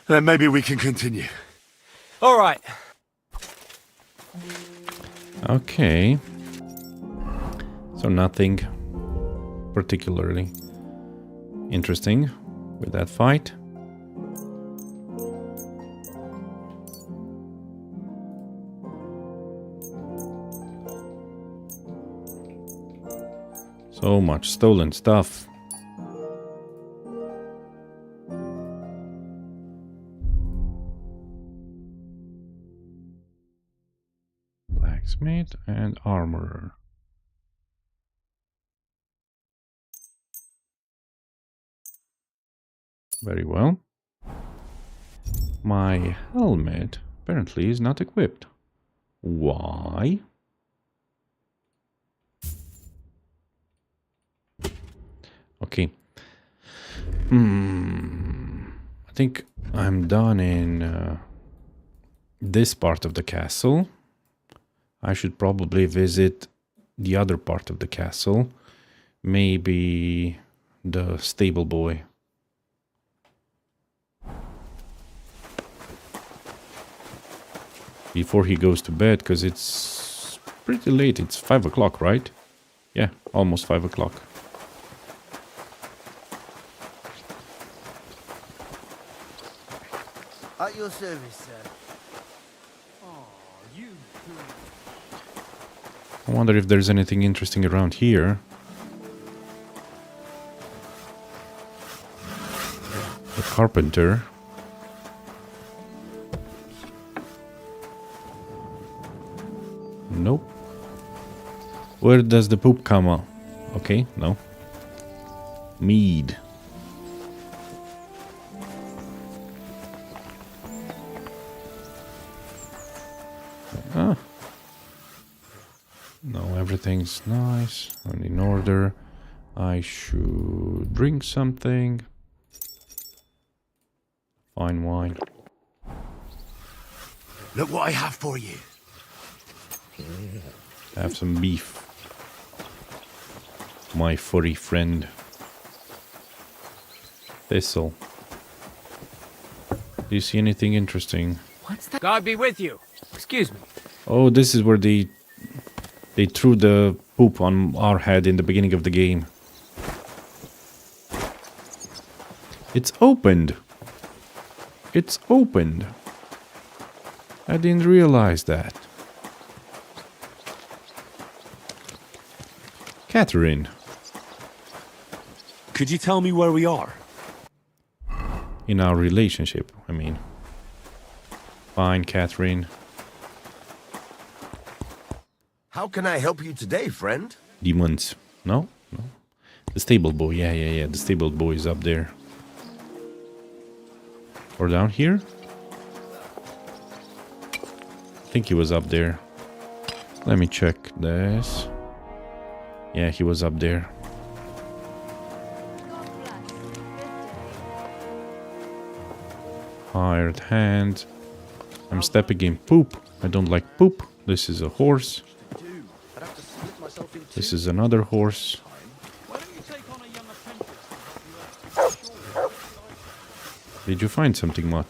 then maybe we can continue. All right. Okay. So nothing particularly interesting with that fight. So much stolen stuff. Blacksmith and armorer. Very well. My helmet apparently is not equipped. Why? Okay. I think I'm done in this part of the castle. I should probably visit the other part of the castle. Maybe the stable boy. Before he goes to bed, because it's pretty late. It's 5 o'clock, right? Yeah, almost 5 o'clock. At your service, sir. I wonder if there's anything interesting around here. The carpenter. Nope. Where does the poop come out? Okay, no. Mead. Ah. No, everything's nice and in order. I should drink something. Fine wine. Look what I have for you. Have some beef. My furry friend. Thistle. Do you see anything interesting? What's that? God be with you. Excuse me. Oh, this is where they threw the poop on our head in the beginning of the game. It's opened. It's opened. I didn't realize that. Catherine. Could you tell me where we are? In our relationship, I mean. Fine, Catherine. How can I help you today, friend? Demons. No? No. The stable boy. Yeah. The stable boy is up there. Or down here? I think he was up there. Let me check this. Yeah, he was up there. Hired hand. I'm stepping in poop. I don't like poop. This is a horse. This is another horse. Did you find something, Mutt?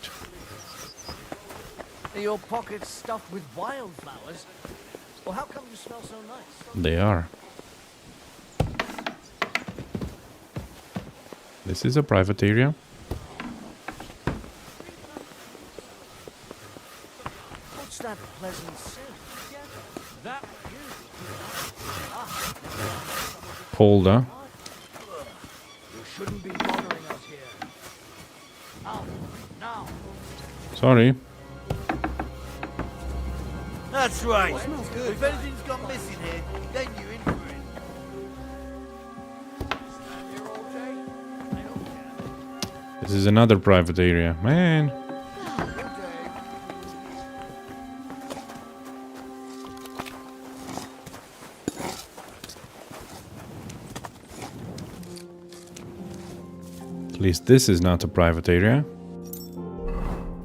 Are your pockets stuffed with wildflowers? Well, how come you smell so nice? They are. This is a private area. What's that pleasant scent? That Holder. You shouldn't be bothering us here. Out now. Sorry. That's right. If anything's gone missing here, then you're in for it. This is another private area. Man. At least this is not a private area.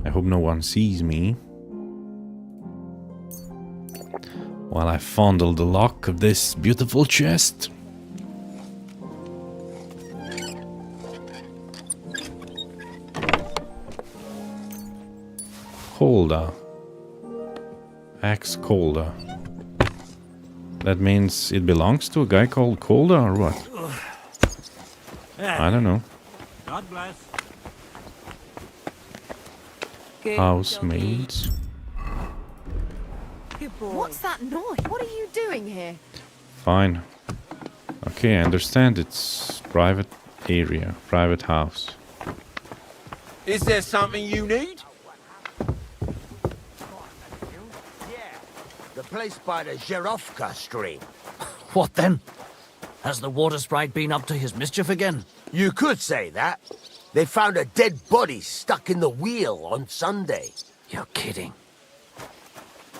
I hope no one sees me while I fondle the lock of this beautiful chest. Kolda. Axe Kolda. That means it belongs to a guy called Kolda or what? I don't know. God bless. Housemaids. What's that noise? What are you doing here? Fine. Okay, I understand it's private area, private house. Is there something you need? The place by the Zherovka stream. What then? Has the water sprite been up to his mischief again? You could say that. They found a dead body stuck in the wheel on Sunday. You're kidding.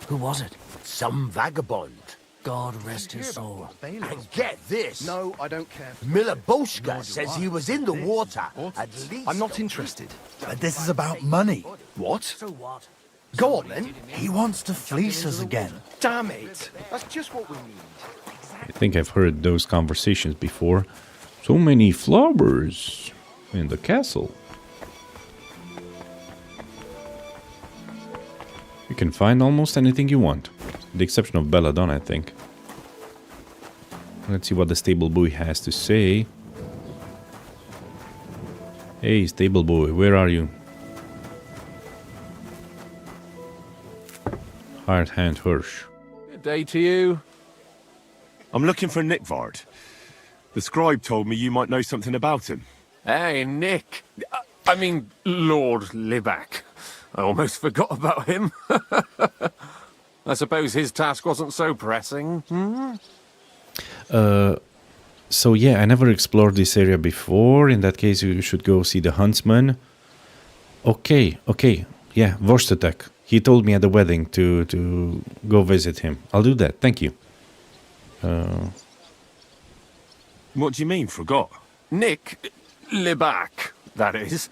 Who was it? Some vagabond. God rest his soul. And get this. No, I don't care. Miloboshka says he was in the water at least. I'm not interested. But this is about money. What? So what? Go on then. He wants to fleece us again. Damn it. That's just what we need. I think I've heard those conversations before. So many flowers in the castle. You can find almost anything you want. With the exception of Belladonna, I think. Let's see what the stable boy has to say. Hey, stable boy, where are you? Hired hand Hirsch. Good day to you. I'm looking for Nickvard. The scribe told me you might know something about him. Hey, Nick. I mean, Lord Libac. I almost forgot about him. I suppose his task wasn't so pressing. So yeah, I never explored this area before. In that case, you should go see the huntsman. Okay. Yeah, Vorstatek. He told me at the wedding to go visit him. I'll do that. Thank you. What do you mean, forgot? Nick Libac, that is,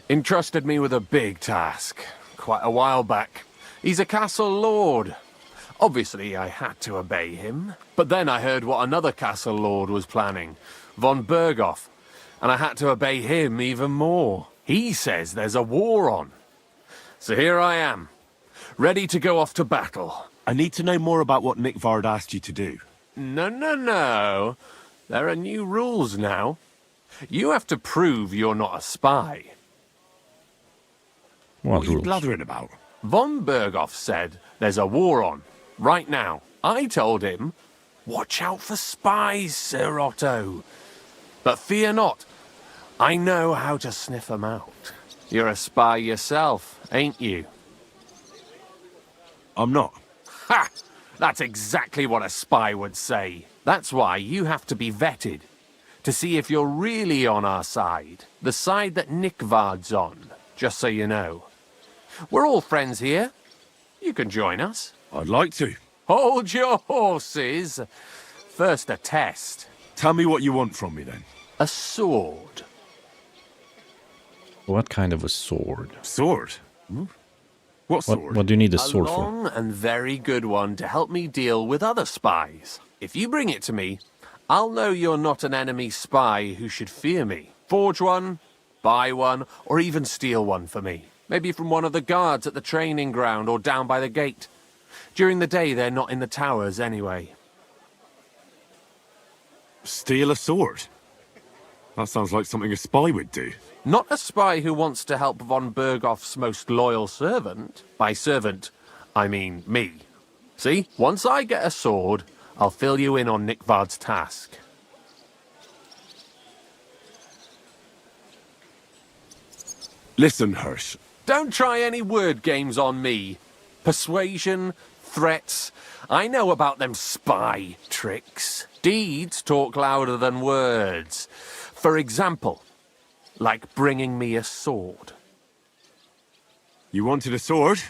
entrusted me with a big task quite a while back. He's a castle lord. Obviously, I had to obey him. But then I heard what another castle lord was planning, von Berghoff, and I had to obey him even more. He says there's a war on. So here I am, ready to go off to battle. I need to know more about what Nickvard asked you to do. No. There are new rules now. You have to prove you're not a spy. What are you blathering about? Von Berghoff said there's a war on, right now. I told him, watch out for spies, Sir Otto. But fear not, I know how to sniff them out. You're a spy yourself, ain't you? I'm not. Ha! That's exactly what a spy would say. That's why you have to be vetted, to see if you're really on our side. The side that Nickvard's on, just so you know. We're all friends here. You can join us. I'd like to. Hold your horses. First a test. Tell me what you want from me, then. A sword. What kind of a sword? Sword? Hmm? What sword? What do you need a sword for? A long and very good one to help me deal with other spies. If you bring it to me, I'll know you're not an enemy spy who should fear me. Forge one, buy one, or even steal one for me. Maybe from one of the guards at the training ground or down by the gate. During the day, they're not in the towers anyway. Steal a sword? That sounds like something a spy would do. Not a spy who wants to help von Bergoff's most loyal servant. By servant, I mean me. See, once I get a sword, I'll fill you in on Nickvard's task. Listen, Hirsch. Don't try any word games on me. Persuasion, threats, I know about them spy tricks. Deeds talk louder than words. For example, like bringing me a sword. You wanted a sword?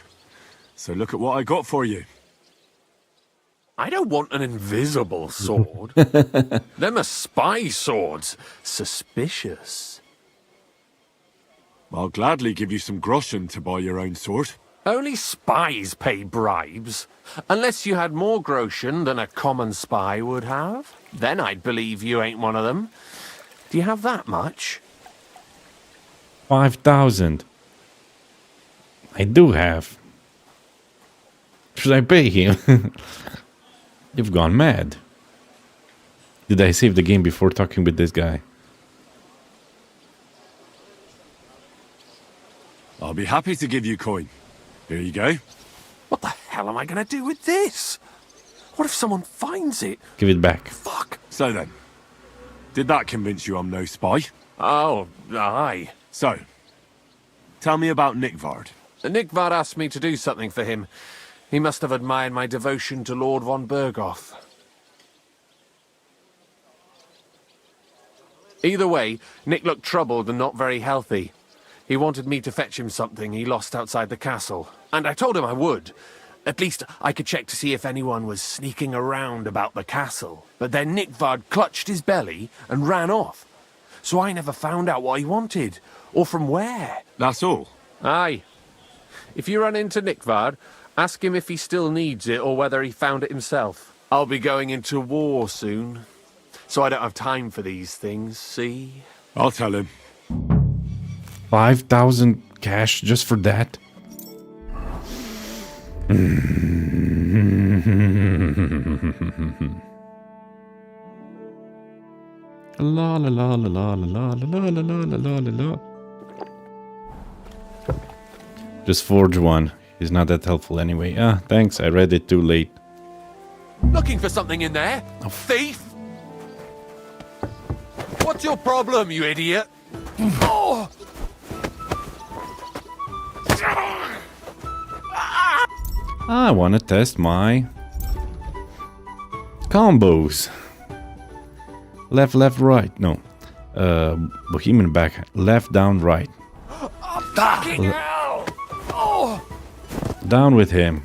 So look at what I got for you. I don't want an invisible sword. Them are spy swords. Suspicious. I'll gladly give you some groschen to buy your own sword. Only spies pay bribes. Unless you had more groschen than a common spy would have. Then I'd believe you ain't one of them. Do you have that much? 5,000. I do have. Should I pay him? You've gone mad. Did I save the game before talking with this guy? I'll be happy to give you coin. Here you go. What the hell am I going to do with this? What if someone finds it? Give it back. Fuck. So then, did that convince you I'm no spy? Oh, aye. So, tell me about Nickvard. Nickvard asked me to do something for him. He must have admired my devotion to Lord von Bergoff. Either way, Nick looked troubled and not very healthy. He wanted me to fetch him something he lost outside the castle. And I told him I would. At least I could check to see if anyone was sneaking around about the castle. But then Nickvard clutched his belly and ran off. So I never found out what he wanted, or from where. That's all? Aye. If you run into Nickvard, ask him if he still needs it or whether he found it himself. I'll be going into war soon, so I don't have time for these things, see? I'll tell him. 5,000 cash just for that? La la la la la la la la la la la la la. Just forge one. He's not that helpful anyway. Ah, thanks. I read it too late. Looking for something in there? A thief? What's your problem, you idiot? Oh! I want to test my combos. Left, left, right. No. Bohemian back. Left, down, right. Fucking hell! Oh! Down with him.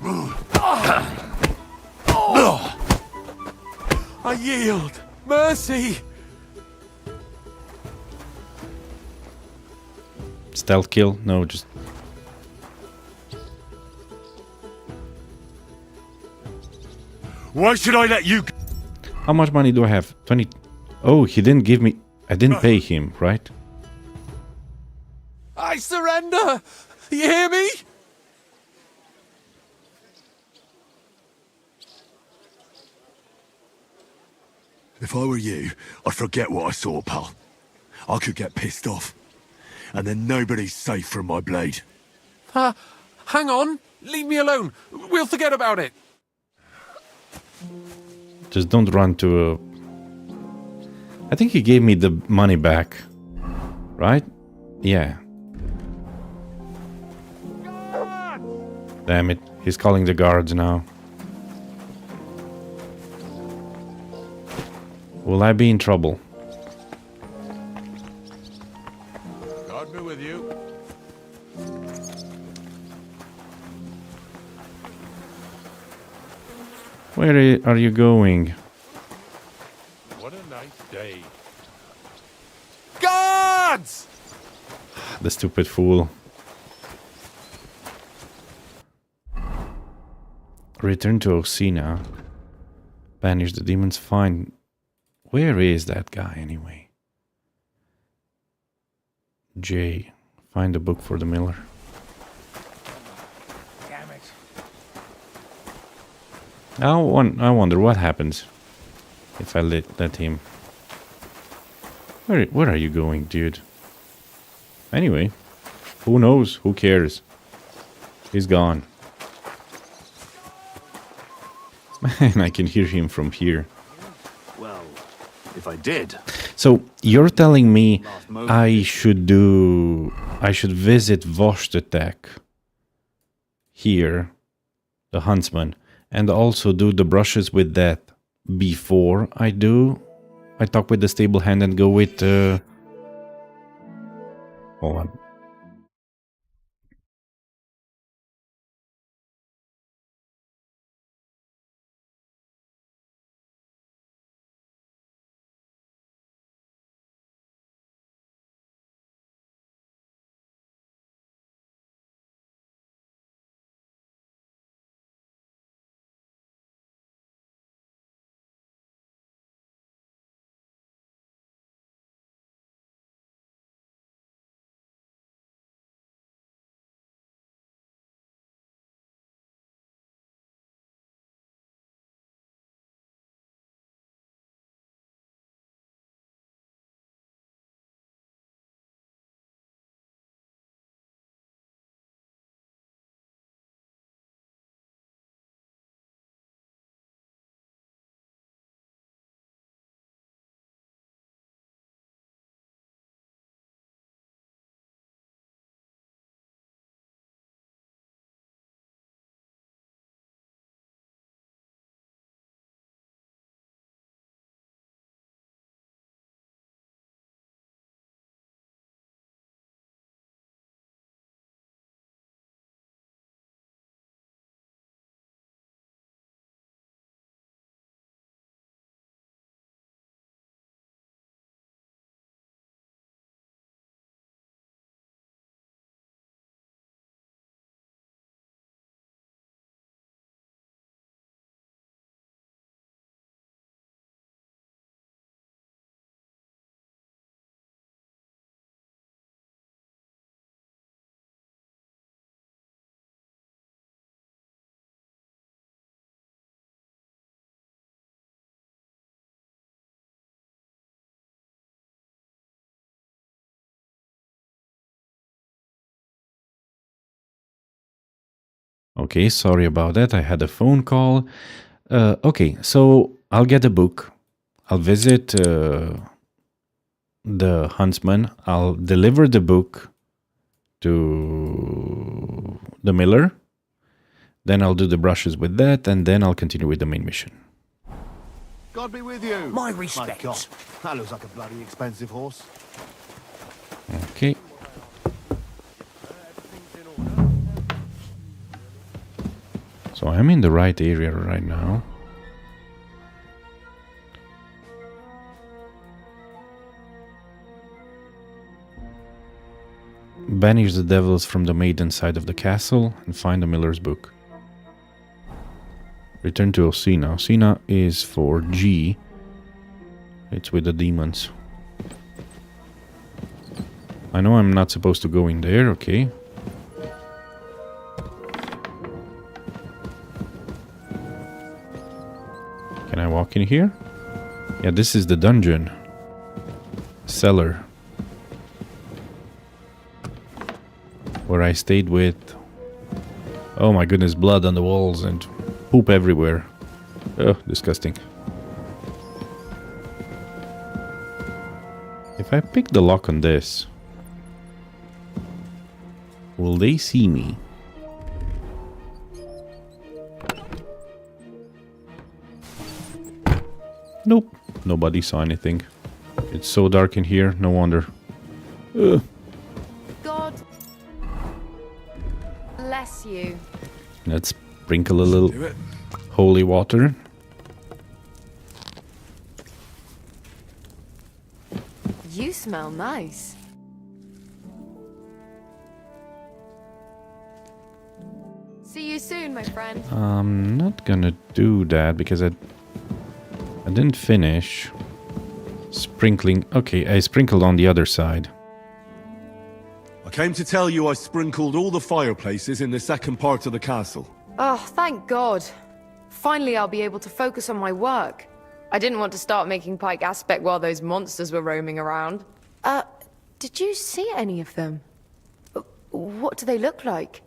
I yield. Mercy. Stealth kill? No, just... Why should I let you... How much money do I have? 20... Oh, he didn't give me... I didn't pay him, right? I surrender! You hear me? If I were you, I'd forget what I saw, pal. I could get pissed off. And then nobody's safe from my blade. Hang on. Leave me alone. We'll forget about it. Just don't run to a... I think he gave me the money back. Right? Yeah. Damn it. He's calling the guards now. Will I be in trouble? God be with you. Where are you going? What a nice day. Guards! The stupid fool. Return to Osina. Banish the demons. Find... Where is that guy anyway? J. Find a book for the miller. Damn it. I wonder what happens if I let him. Where are you going, dude? Anyway, who knows? Who cares? He's gone. Man, I can hear him from here. Well, if I did. So you're telling me I should visit Vostetek here, the huntsman, and also do the brushes with that before I talk with the stable hand and go with hold on. Okay, sorry about that. I had a phone call. Okay, so I'll get a book. I'll visit the huntsman. I'll deliver the book to the miller. Then I'll do the brushes with that, and then I'll continue with the main mission. God be with you. My My respects. God, that looks like a bloody expensive horse. Okay. So I'm in the right area right now. Banish the devils from the maiden side of the castle and find the miller's book. Return to Osina. Osina is for G. It's with the demons. I know I'm not supposed to go in there, okay. Can I walk in here? Yeah, this is the dungeon. Cellar. Where I stayed with... Oh my goodness, blood on the walls and poop everywhere. Oh, disgusting. If I pick the lock on this... Will they see me? Nope. Nobody saw anything. It's so dark in here, no wonder. Ugh. God bless you. Let's sprinkle a little holy water. You smell nice. See you soon, my friend. I'm not gonna do that because I didn't finish sprinkling. Okay, I sprinkled on the other side. I came to tell you I sprinkled all the fireplaces in the second part of the castle. Oh, thank God. Finally, I'll be able to focus on my work. I didn't want to start making Pike Aspect while those monsters were roaming around. Did you see any of them? What do they look like?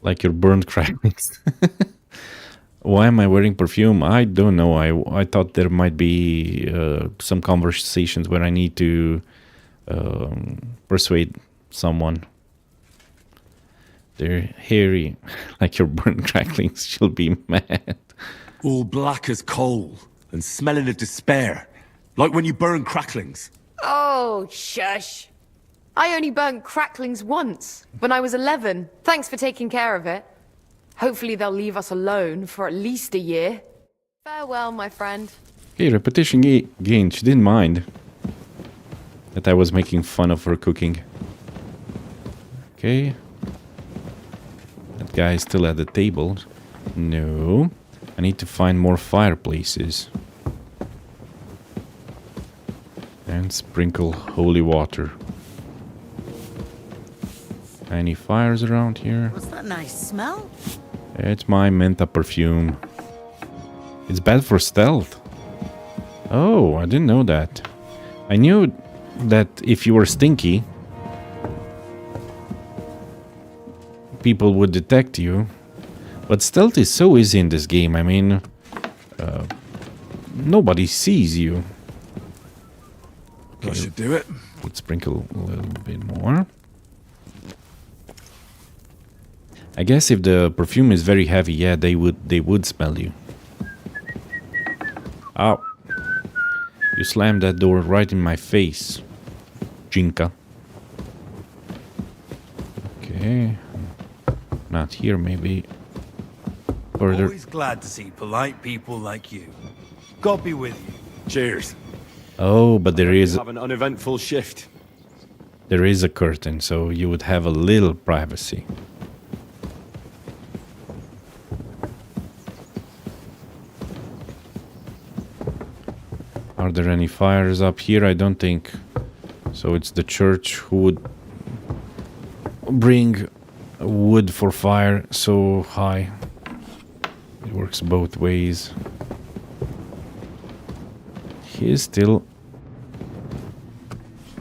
Like your burned cracklings. Why am I wearing perfume? I don't know. I thought there might be some conversations where I need to persuade someone. They're hairy, like your burnt cracklings. She'll be mad. All black as coal and smelling of despair. Like when you burn cracklings. Oh, shush. I only burnt cracklings once, when I was 11. Thanks for taking care of it. Hopefully they'll leave us alone for at least a year. Farewell, my friend. Okay, repetition gained. She didn't mind that I was making fun of her cooking. Okay. That guy is still at the table. No. I need to find more fireplaces. And sprinkle holy water. Any fires around here? What's that nice smell? It's my Menta perfume. It's bad for stealth. Oh, I didn't know that. I knew that if you were stinky, people would detect you. But stealth is so easy in this game. I mean, nobody sees you. That should do it. Let's sprinkle a little bit more. I guess if the perfume is very heavy, yeah, they would smell you. Ow. You slammed that door right in my face, Jinka. Okay. Not here, maybe. Further. Always glad to see polite people like you. God be with you. Cheers. Oh, but there is... Have an uneventful shift. There is a curtain, so you would have a little privacy. Are there any fires up here? I don't think. So it's the church who would bring wood for fire so high. It works both ways. He is still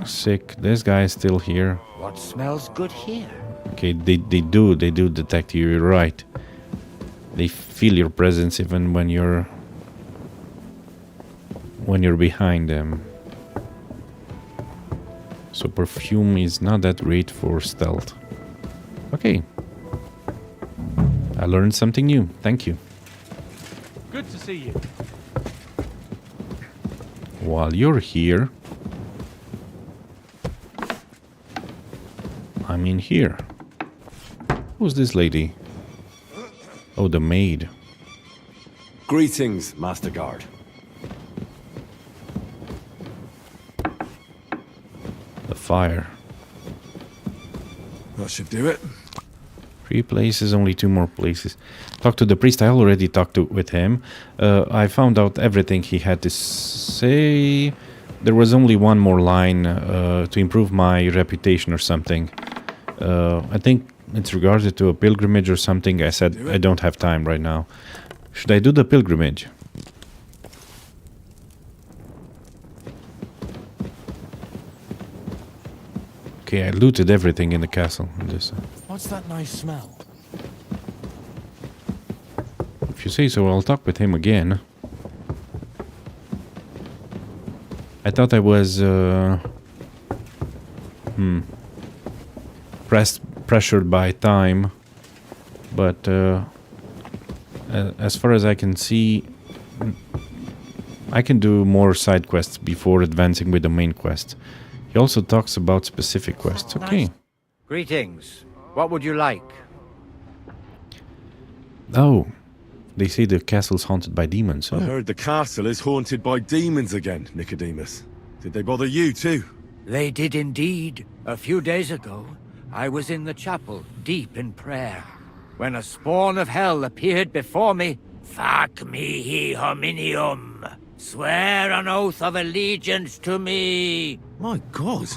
sick. This guy is still here. What smells good here? Okay, they do detect you. You're right. They feel your presence even when you're behind them. So perfume is not that great for stealth. Okay. I learned something new. Thank you. Good to see you. While you're here, I'm in here. Who's this lady? Oh, the maid. Greetings, Master Guard. The fire. That should do it. 3 places, only 2 more places. Talk to the priest. I already talked with him. I found out everything he had to say. There was only one more line to improve my reputation or something. I think it's regarded to a pilgrimage or something. I said I don't have time right now. Should I do the pilgrimage? Okay, I looted everything in the castle. What's that nice smell? If you say so, I'll talk with him again. I thought I was pressured by time, but as far as I can see, I can do more side quests before advancing with the main quest. He also talks about specific quests. Okay. Greetings. What would you like? Oh, they say the castle's haunted by demons. I heard the castle is haunted by demons again, Nicodemus. Did they bother you too? They did indeed. A few days ago, I was in the chapel, deep in prayer, when a spawn of hell appeared before me. Fac mihi hominium. Swear an oath of allegiance to me. My God.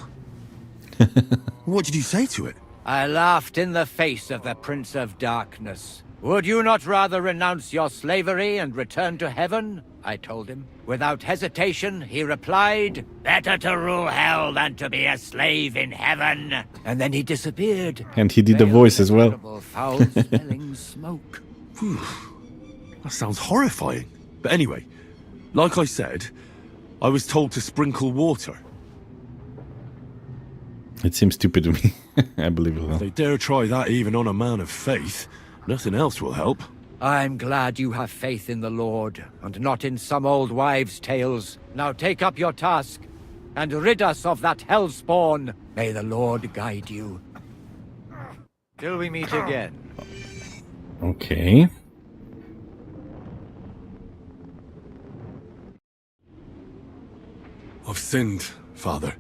What did you say to it? I laughed in the face of the Prince of Darkness. Would you not rather renounce your slavery and return to heaven? I told him. Without hesitation, he replied, better to rule hell than to be a slave in heaven. And then he disappeared. And he did the voice as well. Foul-smelling smoke. That sounds horrifying. But anyway, like I said, I was told to sprinkle water. It seems stupid to me. I believe it will. If they dare try that even on a man of faith, nothing else will help. I'm glad you have faith in the Lord, and not in some old wives' tales. Now take up your task, and rid us of that hellspawn. May the Lord guide you. Till we meet again. Okay. I've sinned, Father.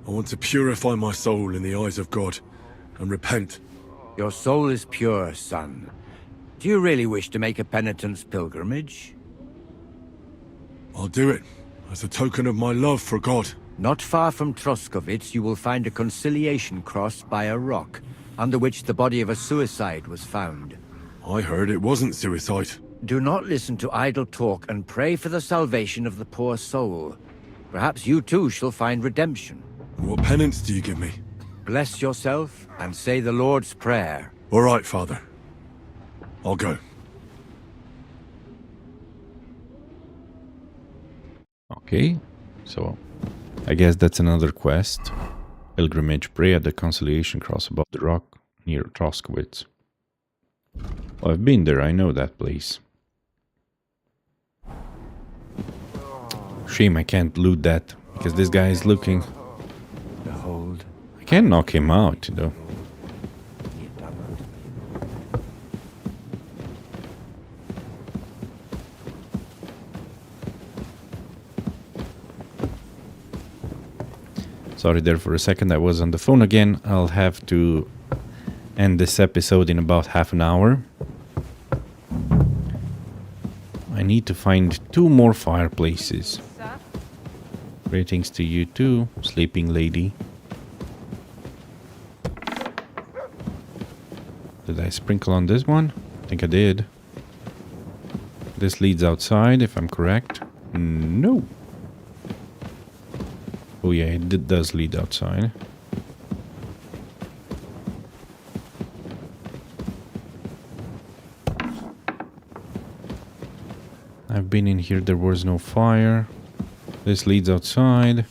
I want to purify my soul in the eyes of God, and repent. Your soul is pure, son. Do you really wish to make a penitence pilgrimage? I'll do it, as a token of my love for God. Not far from Troskovitz, you will find a conciliation cross by a rock, under which the body of a suicide was found. I heard it wasn't suicide. Do not listen to idle talk and pray for the salvation of the poor soul. Perhaps you too shall find redemption. What penance do you give me? Bless yourself and say the Lord's Prayer. All right, Father. I'll go. Okay, so I guess that's another quest. Pilgrimage, pray at the Conciliation Cross above the rock near Troskowitz. Well, I've been there, I know that place. Shame I can't loot that, because this guy is looking. Behold. I can knock him out, though. Sorry there for a second, I was on the phone again. I'll have to end this episode in about half an hour. I need to find 2 more fireplaces. Greetings to you too, sleeping lady. Did I sprinkle on this one? I think I did. This leads outside, if I'm correct. No. Oh yeah, it does lead outside. I've been in here, there was no fire. This leads outside.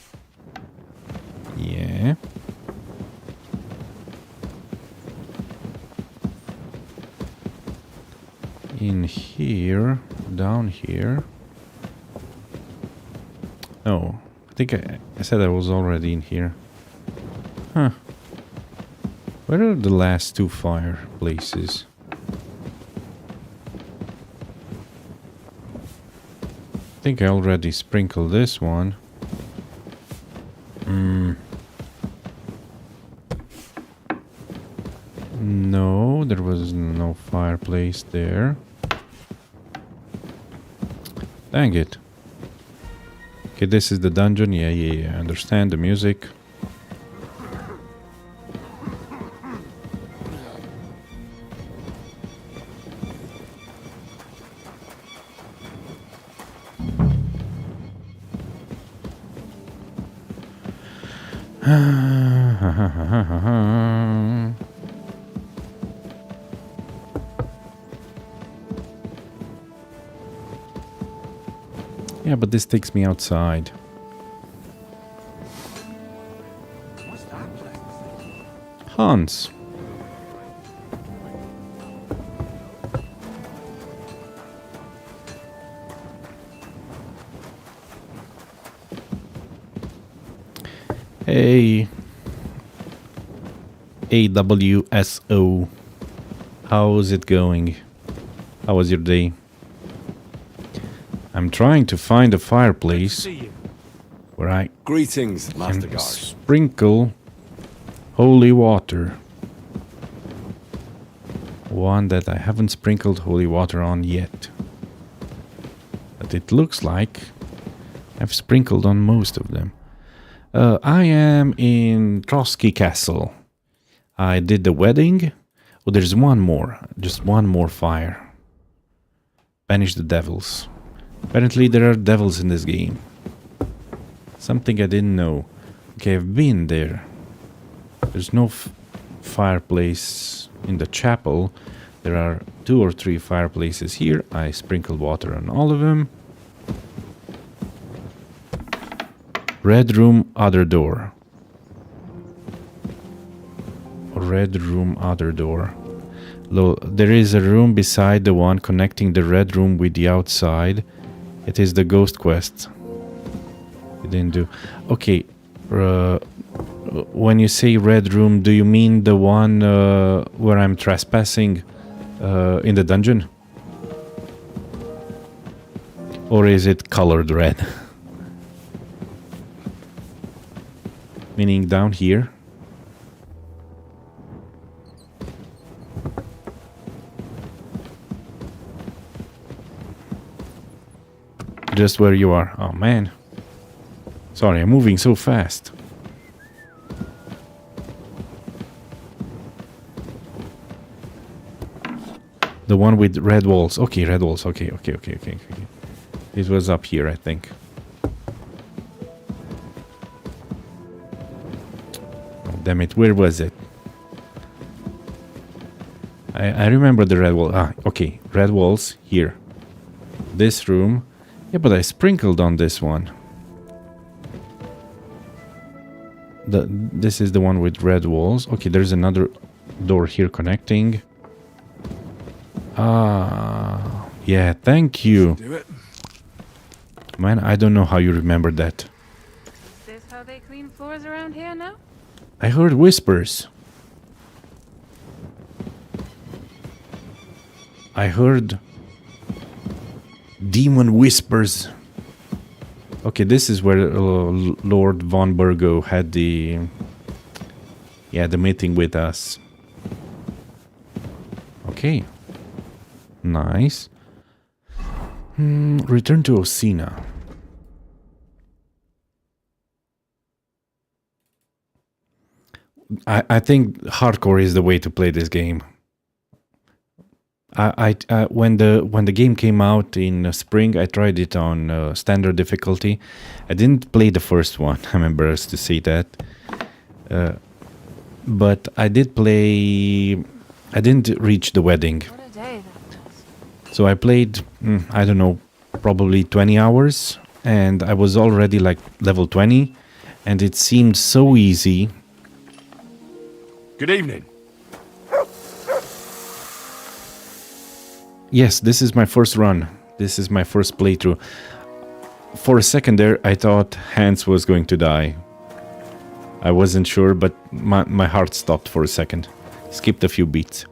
Yeah. In here, down here. Oh, I think I said I was already in here. Huh. Where are the last 2 fireplaces? I think I already sprinkled this one. No, there was no fireplace there. Dang it. Okay, this is the dungeon. Yeah, I understand the music. Yeah, but this takes me outside. Hans. Hey. AWSO. How's it going? How was your day? I'm trying to find a fireplace where I Greetings, Master can Guard. sprinkle holy water. One that I haven't sprinkled holy water on yet. But it looks like I've sprinkled on most of them. I am in Trotsky Castle. I did the wedding. Oh, there's one more. Just one more fire. Banish the devils. Apparently there are devils in this game. Something I didn't know. Okay, I've been there. There's no fireplace in the chapel. There are 2 or 3 fireplaces here. I sprinkled water on all of them. Red room, other door. Red room, other door. There is a room beside the one connecting the red room with the outside. It is the ghost quest. You didn't do. Okay. When you say red room, do you mean the one where I'm trespassing in the dungeon? Or is it colored red? Meaning down here. Just where you are. Oh man. Sorry, I'm moving so fast. The one with red walls. Okay, red walls. Okay. This was up here, I think. Damn it, where was it? I remember the red wall. Ah, okay, red walls here. This room. Yeah, but I sprinkled on this one. This is the one with red walls. Okay, there's another door here connecting. Ah, yeah, thank you. Do it. Man, I don't know how you remember that. Is this how they clean floors around here now? I heard whispers. I heard demon whispers. Okay, this is where Lord von Burgo had the meeting with us. Okay. Nice. Return to Osina. I think hardcore is the way to play this game. When the game came out in spring, I tried it on standard difficulty. I didn't play the first one. I'm embarrassed to say that, but I did play. I didn't reach the wedding. What a day that was. So I played. I don't know, probably 20 hours, and I was already like level 20, and it seemed so easy. Good evening. Yes, this is my first run. This is my first playthrough. For a second there, I thought Hans was going to die. I wasn't sure, but my heart stopped for a second. Skipped a few beats.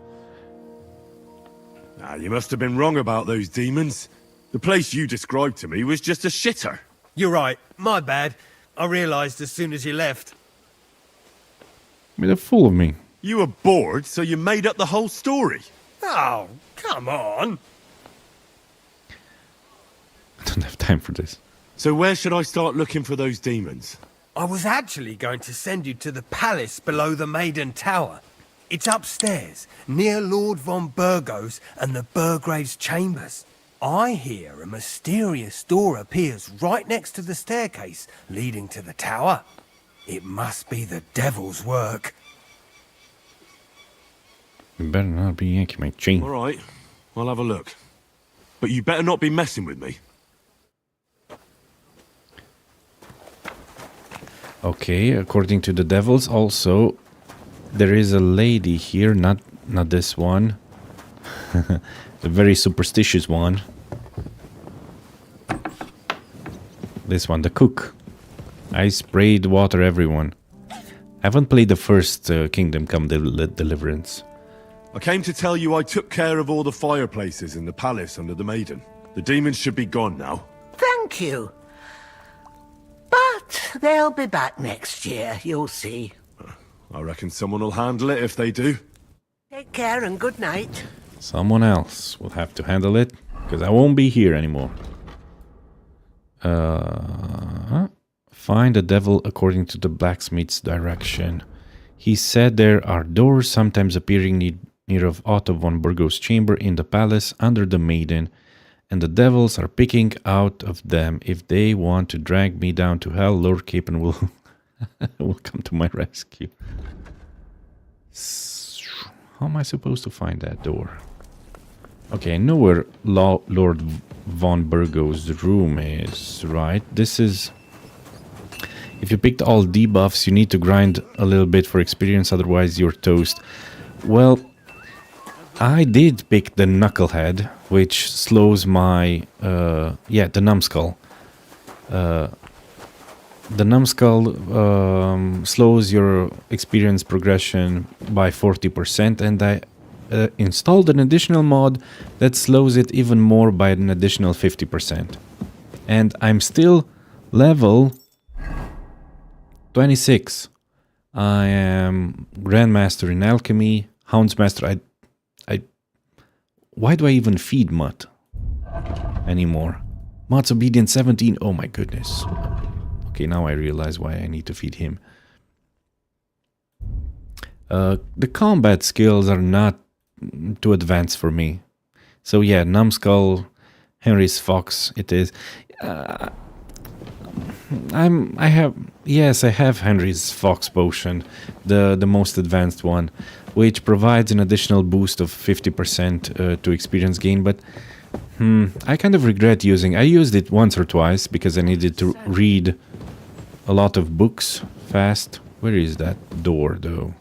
Ah, you must have been wrong about those demons. The place you described to me was just a shitter. You're right. My bad. I realised as soon as you left. Made a fool of me. You were bored, so you made up the whole story. Oh, come on. I don't have time for this. So where should I start looking for those demons? I was actually going to send you to the palace below the Maiden Tower. It's upstairs, near Lord von Burgo's and the Burgrave's chambers. I hear a mysterious door appears right next to the staircase leading to the tower. It must be the devil's work. You better not be yanking my chain. All right, I'll have a look. But you better not be messing with me. Okay, according to the devils, also there is a lady here, not this one. A very superstitious one. This one, the cook. I sprayed water everyone. haven't played the first Kingdom Come Deliverance. I came to tell you I took care of all the fireplaces in the palace under the Maiden. The demons should be gone now. Thank you. But they'll be back next year, you'll see. I reckon someone will handle it if they do. Take care and good night. Someone else will have to handle it, because I won't be here anymore. Find the devil according to the blacksmith's direction. He said there are doors sometimes appearing near of Otto von Burgos' chamber in the palace under the Maiden, and the devils are picking out of them. If they want to drag me down to hell, Lord Capen will will come to my rescue. How am I supposed to find that door? Okay, I know where Lord von Burgos' room is, right? This is... If you picked all debuffs, you need to grind a little bit for experience, otherwise you're toast. Well, I did pick the Knucklehead, which slows my... yeah, the Numbskull. The Numbskull slows your experience progression by 40%, and I installed an additional mod that slows it even more by an additional 50%. And I'm still level 26. I am Grandmaster in Alchemy, Houndsmaster. Why do I even feed Mutt anymore? Mutt's Obedience 17. Oh my goodness. Okay, now I realize why I need to feed him. The combat skills are not too advanced for me. So yeah, Numbskull, Henry's Fox, it is. I have Henry's Fox potion, the most advanced one, which provides an additional boost of 50% to experience gain, but I kind of regret using. I used it once or twice because I needed to read a lot of books fast. Where is that door though?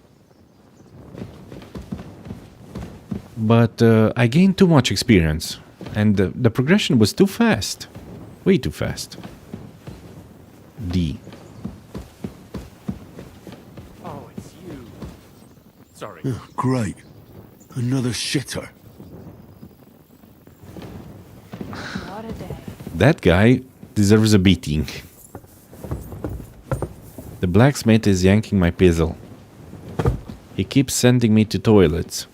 But I gained too much experience, and the progression was too fast. Way too fast. D. Oh, it's you. Sorry. Oh, great. Another shitter. What a day. That guy deserves a beating. The blacksmith is yanking my pizzle. He keeps sending me to toilets.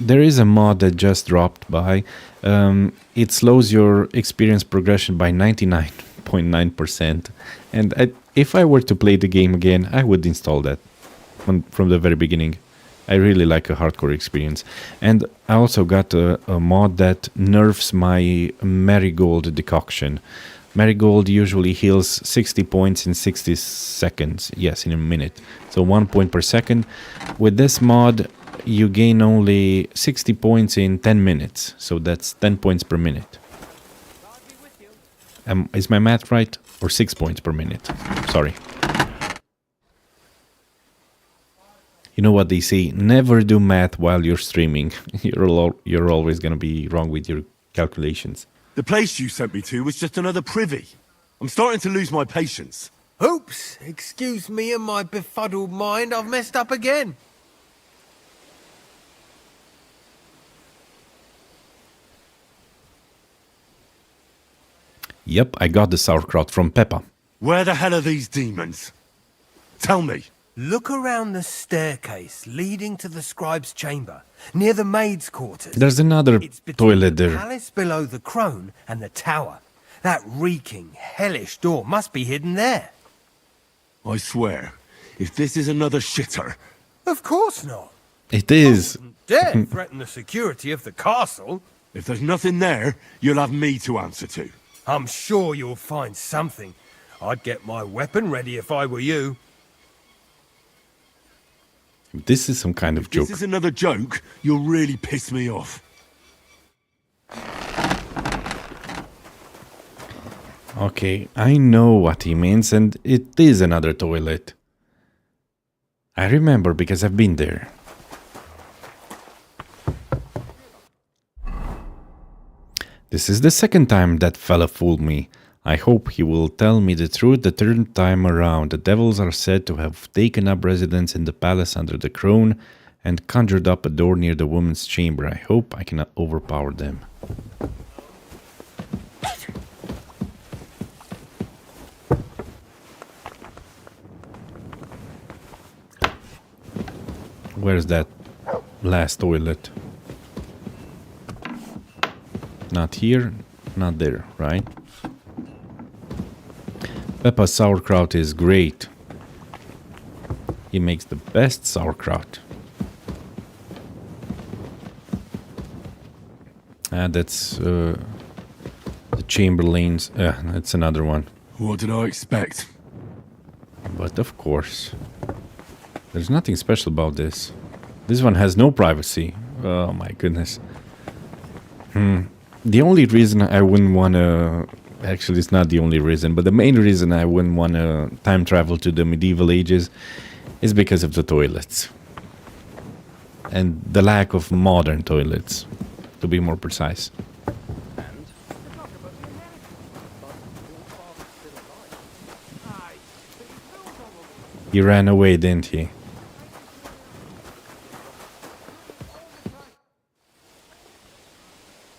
There is a mod that just dropped by. It slows your experience progression by 99.9%. And if I were to play the game again, I would install that from the very beginning. I really like a hardcore experience. And I also got a mod that nerfs my Marigold decoction. Marigold usually heals 60 points in 60 seconds. Yes, in a minute. So 1 point per second. With this mod, you gain only 60 points in 10 minutes. So that's 10 points per minute. Is my math right? Or 6 points per minute? Sorry. You know what they say? Never do math while you're streaming. You're always going to be wrong with your calculations. The place you sent me to was just another privy. I'm starting to lose my patience. Oops! Excuse me and my befuddled mind, I've messed up again. Yep, I got the sauerkraut from Peppa. Where the hell are these demons? Tell me. Look around the staircase leading to the scribe's chamber, near the maid's quarters. There's another toilet The there. palace below the crone and the tower. That reeking, hellish door must be hidden there. I swear, if this is another shitter... Of course not. It is. Dare threaten the security of the castle. If there's nothing there, you'll have me to answer to. I'm sure you'll find something. I'd get my weapon ready if I were you. This is some kind of joke. If this is another joke, you'll really piss me off. Okay, I know what he means, and it is another toilet. I remember because I've been there. This is the second time that fella fooled me. I hope he will tell me the truth the third time around. The devils are said to have taken up residence in the palace under the crown and conjured up a door near the woman's chamber. I hope I can overpower them. Where's that last toilet? Not here, not there, right? Peppa's sauerkraut is great. He makes the best sauerkraut. That's the Chamberlain's. That's another one. What did I expect? But of course, there's nothing special about this. This one has no privacy. Oh my goodness. The only reason I wouldn't want to... Actually, it's not the only reason, but the main reason I wouldn't want to time travel to the medieval ages is because of the toilets. And the lack of modern toilets, to be more precise. He ran away, didn't he?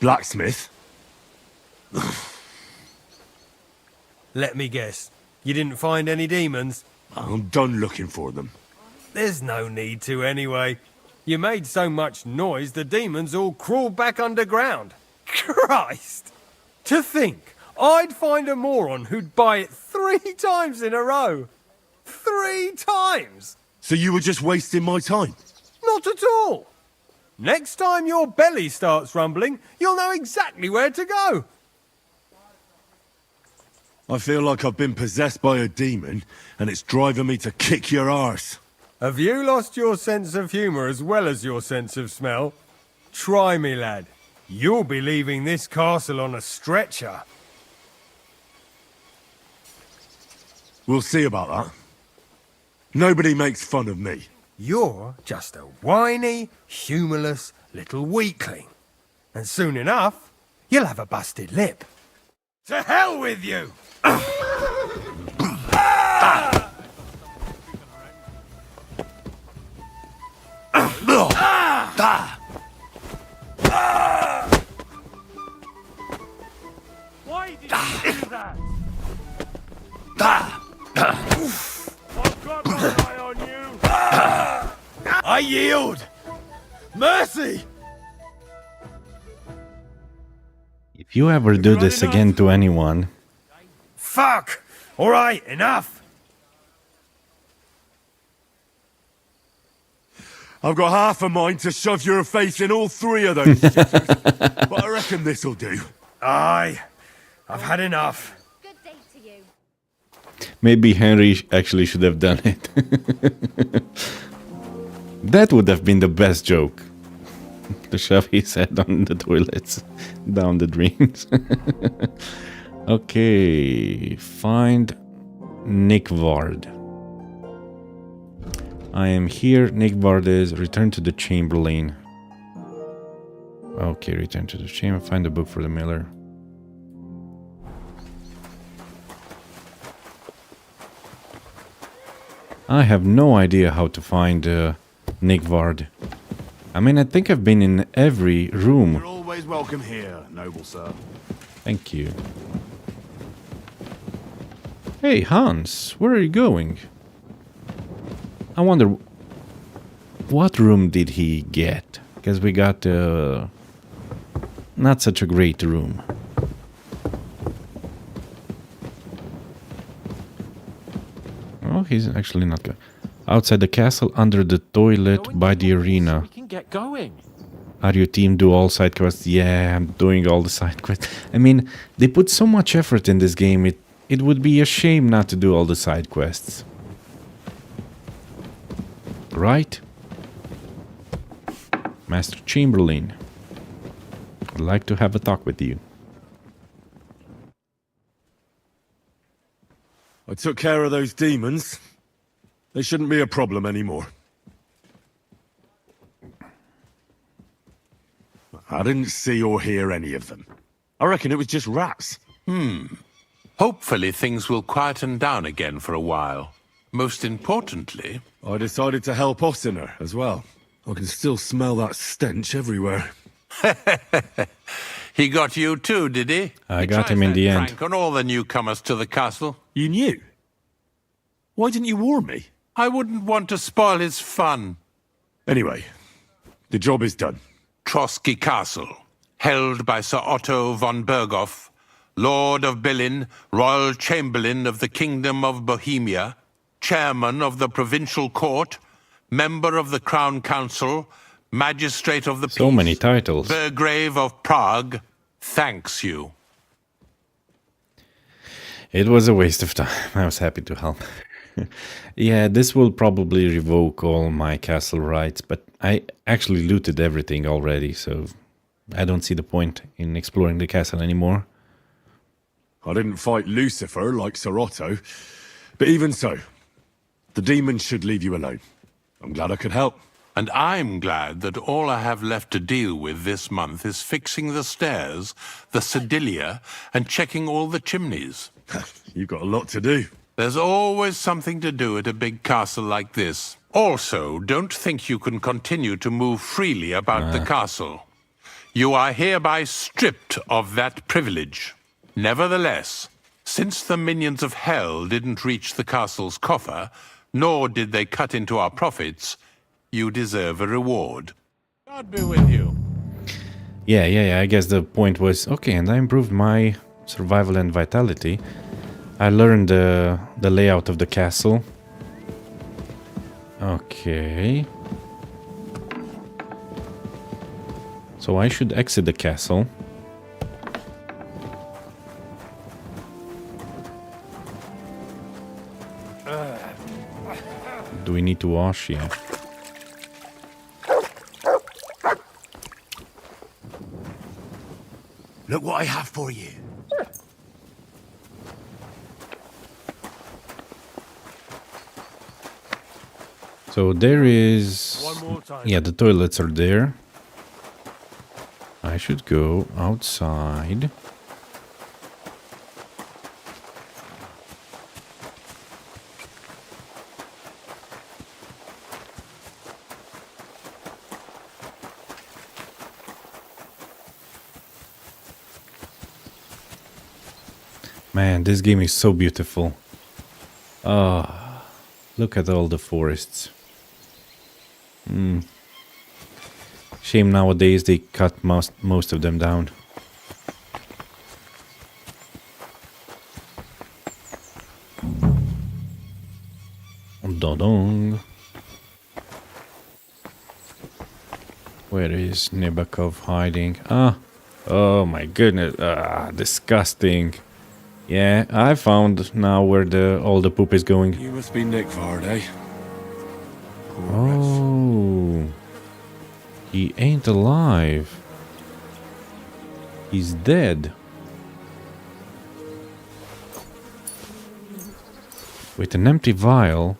Blacksmith? Let me guess. You didn't find any demons? I'm done looking for them. There's no need to anyway. You made so much noise the demons all crawled back underground. Christ! To think I'd find a moron who'd buy it 3 times in a row. 3 times! So you were just wasting my time? Not at all. Next time your belly starts rumbling, you'll know exactly where to go. I feel like I've been possessed by a demon, and it's driving me to kick your arse. Have you lost your sense of humour as well as your sense of smell? Try me, lad. You'll be leaving this castle on a stretcher. We'll see about that. Nobody makes fun of me. You're just a whiny, humourless little weakling. And soon enough, you'll have a busted lip. To hell with you! Why did you do that? I've got my eye on you. I yield! Mercy! If you ever do this again to anyone... Fuck! Alright, enough! I've got half a mind to shove your face in all 3 of those stickers, but I reckon this'll do. Aye, I've had enough. Maybe Henry actually should have done it. That would have been the best joke. To shove his head on the toilets, down the drains. Okay, find Nick Vard. I am here. Nick Vard is return to the Chamberlain. Okay, return to the chamber. Find the book for the miller. I have no idea how to find Nick Vard. I mean, I think I've been in every room. You're always welcome here, noble sir. Thank you. Hey, Hans, where are you going? I wonder, what room did he get? Because we got not such a great room. Oh, he's actually not good. Outside the castle, under the toilet, by the arena. We can get going. Are you team do all side quests? Yeah, I'm doing all the side quests. I mean, they put so much effort in this game, it would be a shame not to do all the side quests. Right? Master Chamberlain, I'd like to have a talk with you. I took care of those demons. They shouldn't be a problem anymore. I didn't see or hear any of them. I reckon it was just rats. Hopefully things will quieten down again for a while. Most importantly... I decided to help Ossiner as well. I can still smell that stench everywhere. He got you too, did he? I got him in the end. Prank on all the newcomers to the castle. You knew? Why didn't you warn me? I wouldn't want to spoil his fun. Anyway, the job is done. Trotsky Castle, held by Sir Otto von Berghoff, Lord of Billin, Royal Chamberlain of the Kingdom of Bohemia, Chairman of the Provincial Court, Member of the Crown Council, Magistrate of the Peace, so many titles. Burgrave of Prague, thanks you. It was a waste of time. I was happy to help. Yeah, this will probably revoke all my castle rights, but I actually looted everything already, so I don't see the point in exploring the castle anymore. I didn't fight Lucifer like Sir Otto, but even so, the demons should leave you alone. I'm glad I could help. And I'm glad that all I have left to deal with this month is fixing the stairs, the sedilia, and checking all the chimneys. You've got a lot to do. There's always something to do at a big castle like this. Also, don't think you can continue to move freely about the castle. You are hereby stripped of that privilege. Nevertheless, since the minions of hell didn't reach the castle's coffer, nor did they cut into our profits, you deserve a reward. God be with you. Yeah, I guess the point was, okay, and I improved my survival and vitality. I learned the layout of the castle. Okay. So I should exit the castle. Do we need to wash? Yeah. Look what I have for you. So there is... Yeah, the toilets are there. I should go outside. Man, this game is so beautiful. Ah, look at all the forests. Shame nowadays they cut most of them down. Dodong. Where is Nebakov hiding? Ah, oh my goodness! Ah, disgusting. Yeah, I found now where all the poop is going. You must be Nick Vard, eh? Oh, he ain't alive. He's dead. With an empty vial.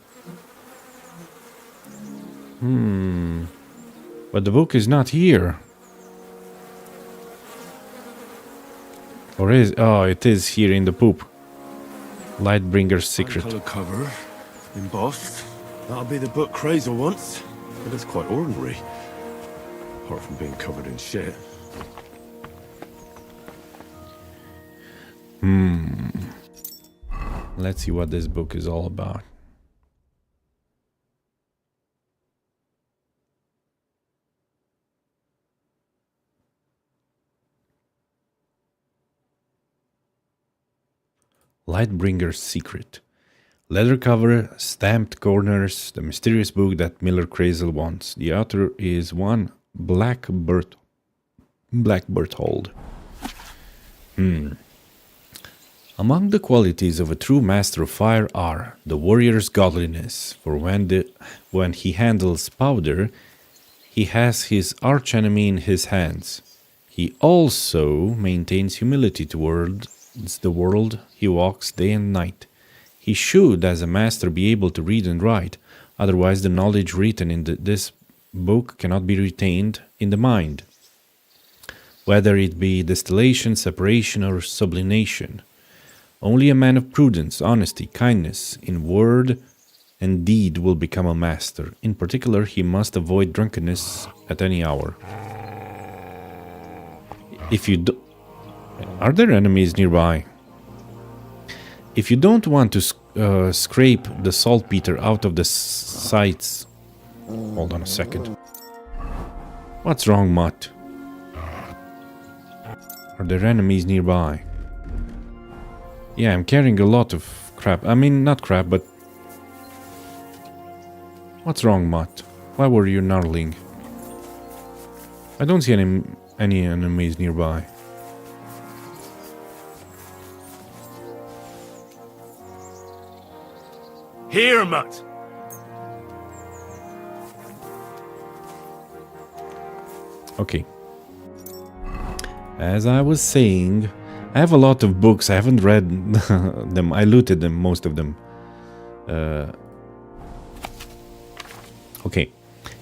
But the book is not here. Or is... Oh, it is here in the poop. Lightbringer's Secret. Color cover, embossed. That'll be the book Crazel wants. But it's quite ordinary. Apart from being covered in shit. Let's see what this book is all about. Lightbringer's Secret. Leather cover, stamped corners, the mysterious book that Miller Crazel wants. The author is one Black Berthold. Among the qualities of a true master of fire are the warrior's godliness, for when he handles powder, he has his archenemy in his hands. He also maintains humility towards the world he walks day and night. He should, as a master, be able to read and write, otherwise the knowledge written in this book cannot be retained in the mind. whether it be distillation, separation, or sublimation. Only a man of prudence, honesty, kindness, in word and deed will become a master. In particular, he must avoid drunkenness at any hour. If you do... Are there enemies nearby? If you don't want to scrape the saltpeter out of the sights... Hold on a second. What's wrong, Mutt? Are there enemies nearby? Yeah, I'm carrying a lot of crap. I mean, not crap, but... What's wrong, Mutt? Why were you gnarling? I don't see any enemies nearby. Here, Mutt! Okay. As I was saying, I have a lot of books. I haven't read them. I looted them, most of them. Okay.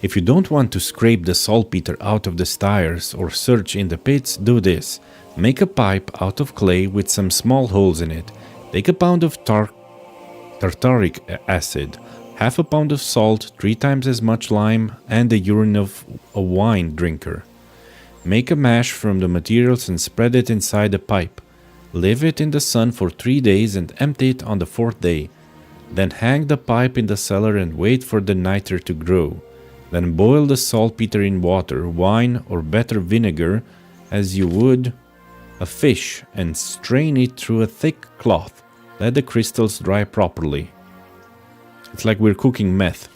If you don't want to scrape the saltpeter out of the styres or search in the pits, do this. Make a pipe out of clay with some small holes in it. Take a pound of tartaric acid, half a pound of salt, 3 times as much lime, and the urine of a wine drinker. Make a mash from the materials and spread it inside the pipe. Leave it in the sun for 3 days and empty it on the 4th day. Then hang the pipe in the cellar and wait for the niter to grow. Then boil the saltpeter in water, wine, or better vinegar, as you would a fish, and strain it through a thick cloth. Let the crystals dry properly. It's like we're cooking meth.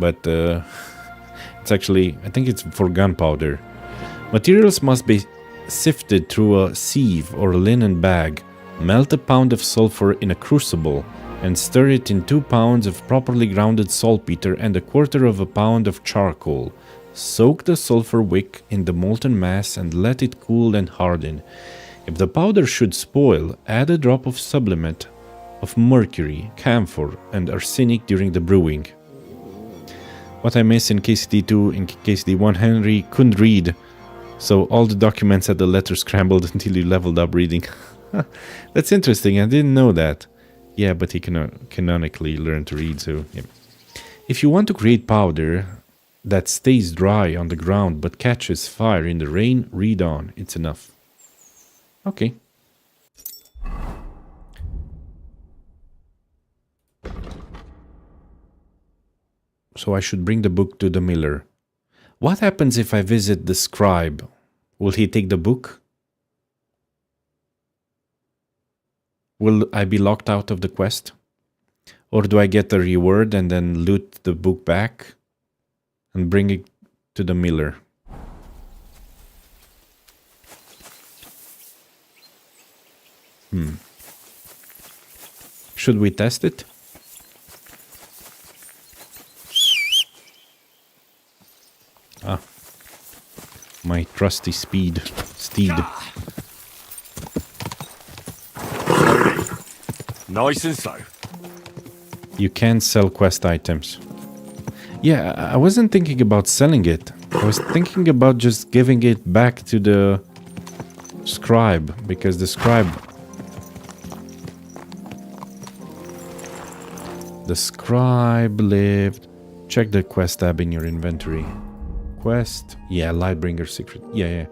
But it's actually, I think it's for gunpowder. Materials must be sifted through a sieve or linen bag. Melt a pound of sulfur in a crucible and stir it in 2 pounds of properly grounded saltpeter and a 1/4 of a pound of charcoal. Soak the sulfur wick in the molten mass and let it cool and harden. If the powder should spoil, add a drop of sublimate of mercury, camphor, and arsenic during the brewing. What I missed in KCD2, in KCD1, Henry couldn't read, so all the documents had the letters scrambled until he leveled up reading. That's interesting, I didn't know that. Yeah, but he canonically learned to read, so yeah. If you want to create powder that stays dry on the ground but catches fire in the rain, read on, it's enough. Okay. So I should bring the book to the miller. What happens if I visit the scribe? Will he take the book? Will I be locked out of the quest? Or do I get the reward and then loot the book back and bring it to the miller? Should we test it? Ah, my trusty steed. Nice and slow. You can't sell quest items. Yeah, I wasn't thinking about selling it. I was thinking about just giving it back to the scribe, because the scribe lived. Check the quest tab in your inventory. Quest, yeah, Lightbringer secret. Yeah.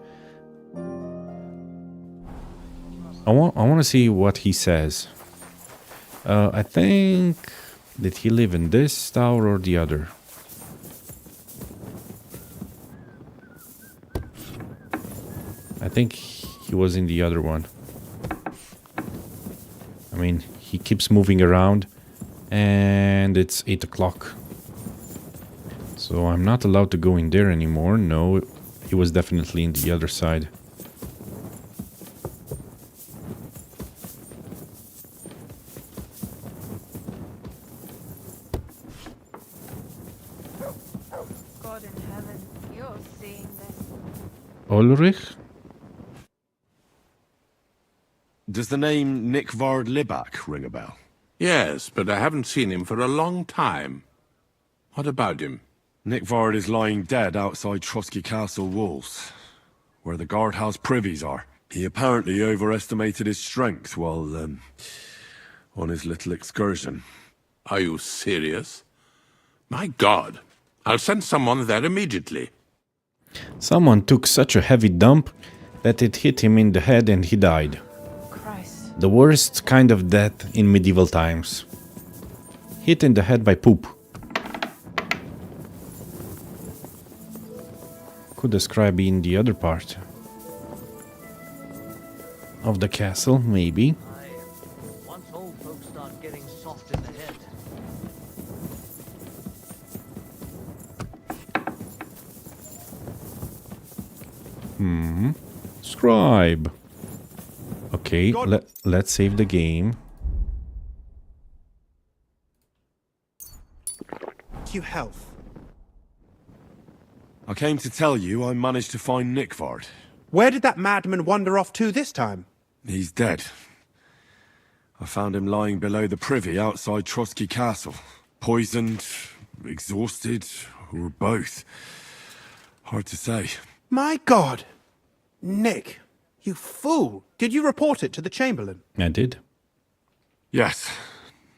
I want to see what he says. I think, did he live in this tower or the other? I think he was in the other one. I mean, he keeps moving around and it's 8 o'clock. So I'm not allowed to go in there anymore. No, he was definitely in the other side. God in heaven, you're seeing this. Ulrich? Does the name Nick Vard Libak ring a bell? Yes, but I haven't seen him for a long time. What about him? Nick Vard is lying dead outside Trotsky Castle walls. where the guardhouse privies are. He apparently overestimated his strength while, on his little excursion. Are you serious? My God. I'll send someone there immediately. Someone took such a heavy dump that it hit him in the head and he died. Christ. The worst kind of death in medieval times. Hit in the head by poop. Could the scribe be in the other part of the castle? Maybe. Once old folks start getting soft in the head. Scribe. Okay, let's save the game. You health. I came to tell you I managed to find Nickvard. Where did that madman wander off to this time? He's dead. I found him lying below the privy outside Trotsky Castle. Poisoned, exhausted, or both. Hard to say. My God! Nick, you fool! Did you report it to the Chamberlain? I did. Yes,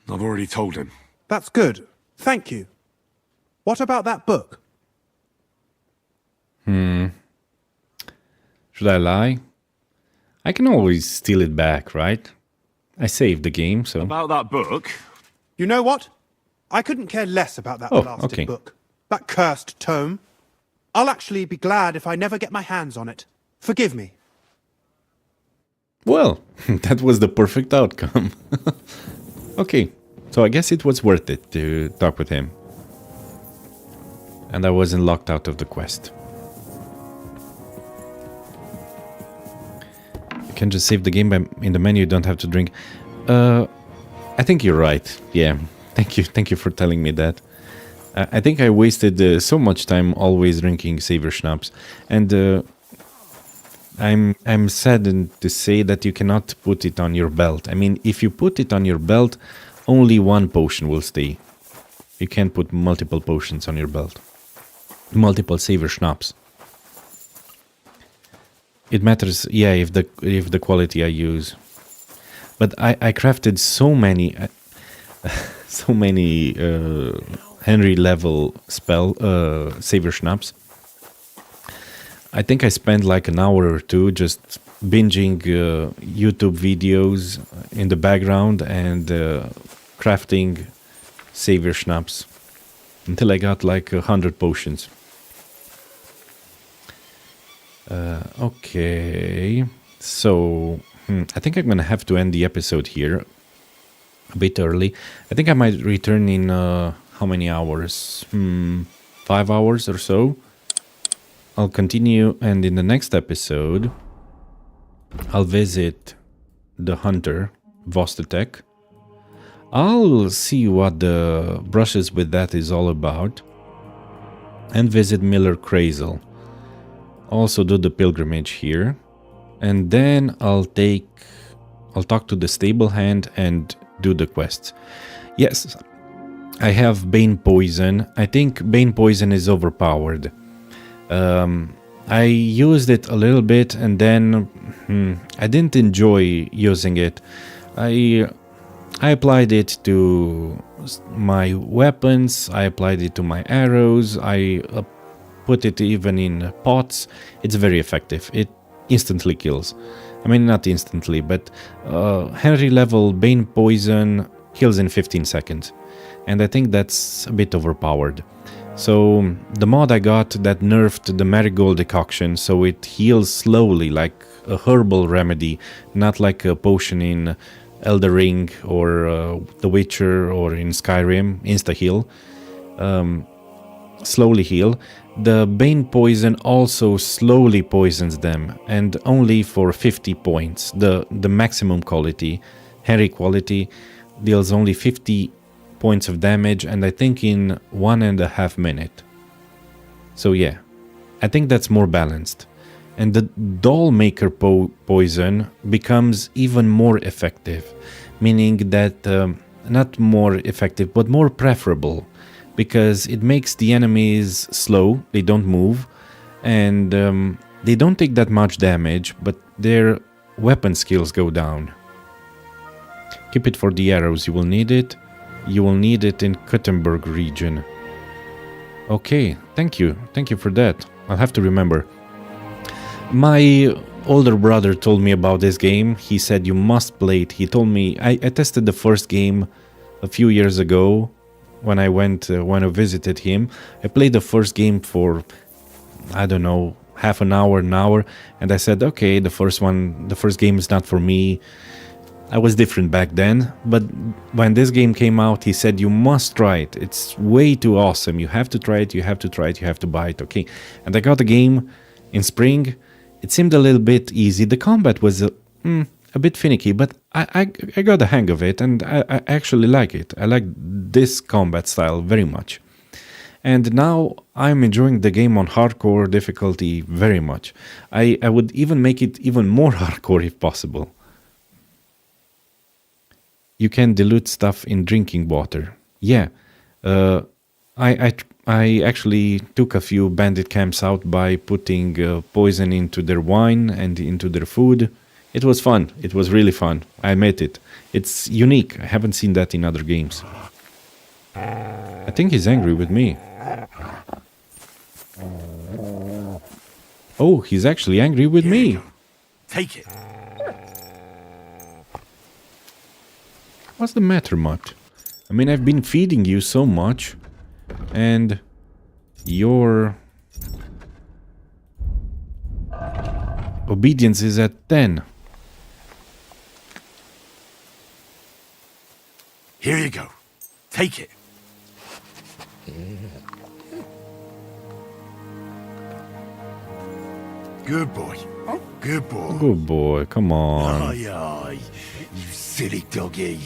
I've already told him. That's good. Thank you. What about that book? Should I lie? I can always steal it back, right? I saved the game, so... About that book? You know what? I couldn't care less about that blasted book. That cursed tome. I'll actually be glad if I never get my hands on it. Forgive me. Well, that was the perfect outcome. Okay, so I guess it was worth it to talk with him. And I wasn't locked out of the quest. You can just save the game in the menu, you don't have to drink. I think you're right. Yeah, thank you for telling me that. I think I wasted so much time always drinking saver schnapps. And I'm saddened to say that you cannot put it on your belt. I mean, if you put it on your belt, only one potion will stay. You can't put multiple potions on your belt. Multiple saver schnapps. It matters, yeah, if the quality I use. But I crafted so many Henry level spell saver schnapps. I think I spent like an hour or two just binging YouTube videos in the background and crafting saver schnapps until I got like 100 potions. Okay, so I think I'm gonna have to end the episode here a bit early. I think I might return in how many hours? 5 hours or so. I'll continue, and in the next episode I'll visit the hunter Vostatek. I'll see what the brushes with that is all about, and visit Miller Crazel. Also do the pilgrimage here, and then I'll talk to the stable hand and do the quests. Yes, I have Bane Poison. I think Bane Poison is overpowered. I used it a little bit and then I didn't enjoy using it. I applied it to my weapons, I applied it to my arrows, I put it even in pots. It's very effective. It instantly kills. I mean, not instantly, but Henry level Bane Poison kills in 15 seconds. And I think that's a bit overpowered. So the mod I got that nerfed the marigold decoction, so it heals slowly like a herbal remedy, not like a potion in Elder Ring or The Witcher or in Skyrim, insta-heal. Slowly heal. The Bane Poison also slowly poisons them, and only for 50 points. The maximum quality, Henry quality, deals only 50 points of damage, and I think in 1.5 minutes. So yeah, I think that's more balanced. And the Doll Maker poison becomes even more effective, meaning that not more effective, but more preferable, because it makes the enemies slow, they don't move, and They don't take that much damage, but their weapon skills go down. Keep it for the arrows, you will need it. You will need it in Kuttenberg region. Okay, thank you for that. I'll have to remember. My older brother told me about this game. He said you must play it. He told me, I tested the first game a few years ago when I visited him. I played the first game for, I don't know, half an hour, and I said, okay, the first game is not for me. I was different back then, but when this game came out, he said, you must try it. It's way too awesome. You have to try it, you have to buy it, okay? And I got the game in spring. It seemed a little bit easy. The combat was a bit finicky, but I got the hang of it, and I actually like it. I like this combat style very much. And now I'm enjoying the game on hardcore difficulty very much. I would even make it even more hardcore if possible. You can dilute stuff in drinking water. Yeah, I actually took a few bandit camps out by putting poison into their wine and into their food. It was fun. It was really fun. I admit it. It's unique. I haven't seen that in other games. I think he's angry with me. Oh, he's actually angry with me. Take it. What's the matter, Mutt? I mean, I've been feeding you so much, and your obedience is at 10. Here you go. Take it. Good boy. Good boy. Good boy, come on. Aye, aye. You silly doggy.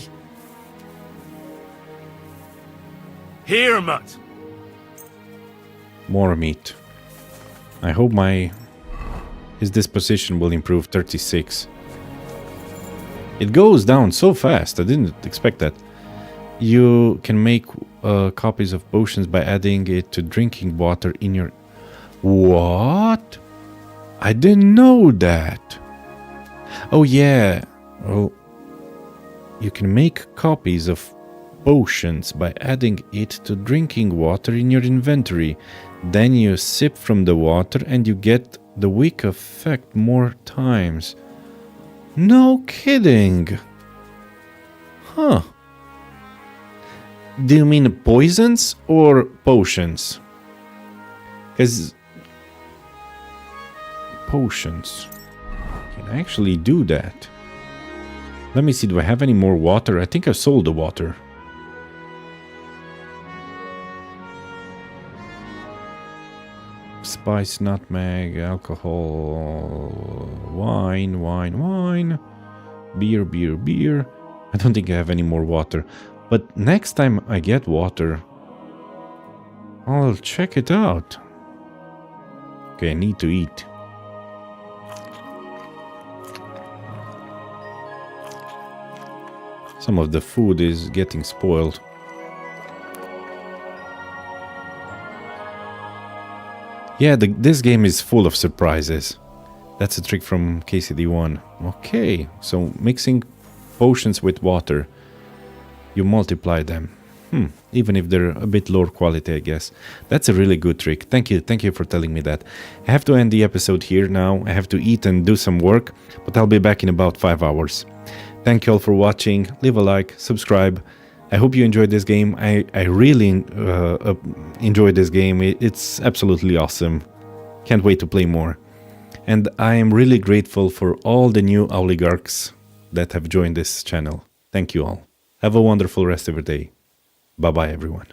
Here, Mutt. More meat. I hope his disposition will improve. 36. It goes down so fast. I didn't expect that. You can make copies of potions by adding it to drinking water in your... What? I didn't know that. Oh yeah. Oh, you can make copies of potions by adding it to drinking water in your inventory. Then you sip from the water and you get the weak effect more times. No kidding. Huh. Do you mean poisons or potions? Because potions can actually do that. Let me see, do I have any more water? I think I sold the water. Spice, nutmeg, alcohol, wine, beer. I don't think I have any more water. But next time I get water, I'll check it out. Okay, I need to eat. Some of the food is getting spoiled. Yeah, this game is full of surprises. That's a trick from KCD1. Okay, so mixing potions with water, you multiply them. Even if they're a bit lower quality, I guess. That's a really good trick. Thank you for telling me that. I have to end the episode here now. I have to eat and do some work, but I'll be back in about 5 hours. Thank you all for watching. Leave a like, subscribe. I hope you enjoyed this game. I really enjoyed this game. It's absolutely awesome. Can't wait to play more. And I am really grateful for all the new Owlygarchs that have joined this channel. Thank you all. Have a wonderful rest of your day. Bye-bye, everyone.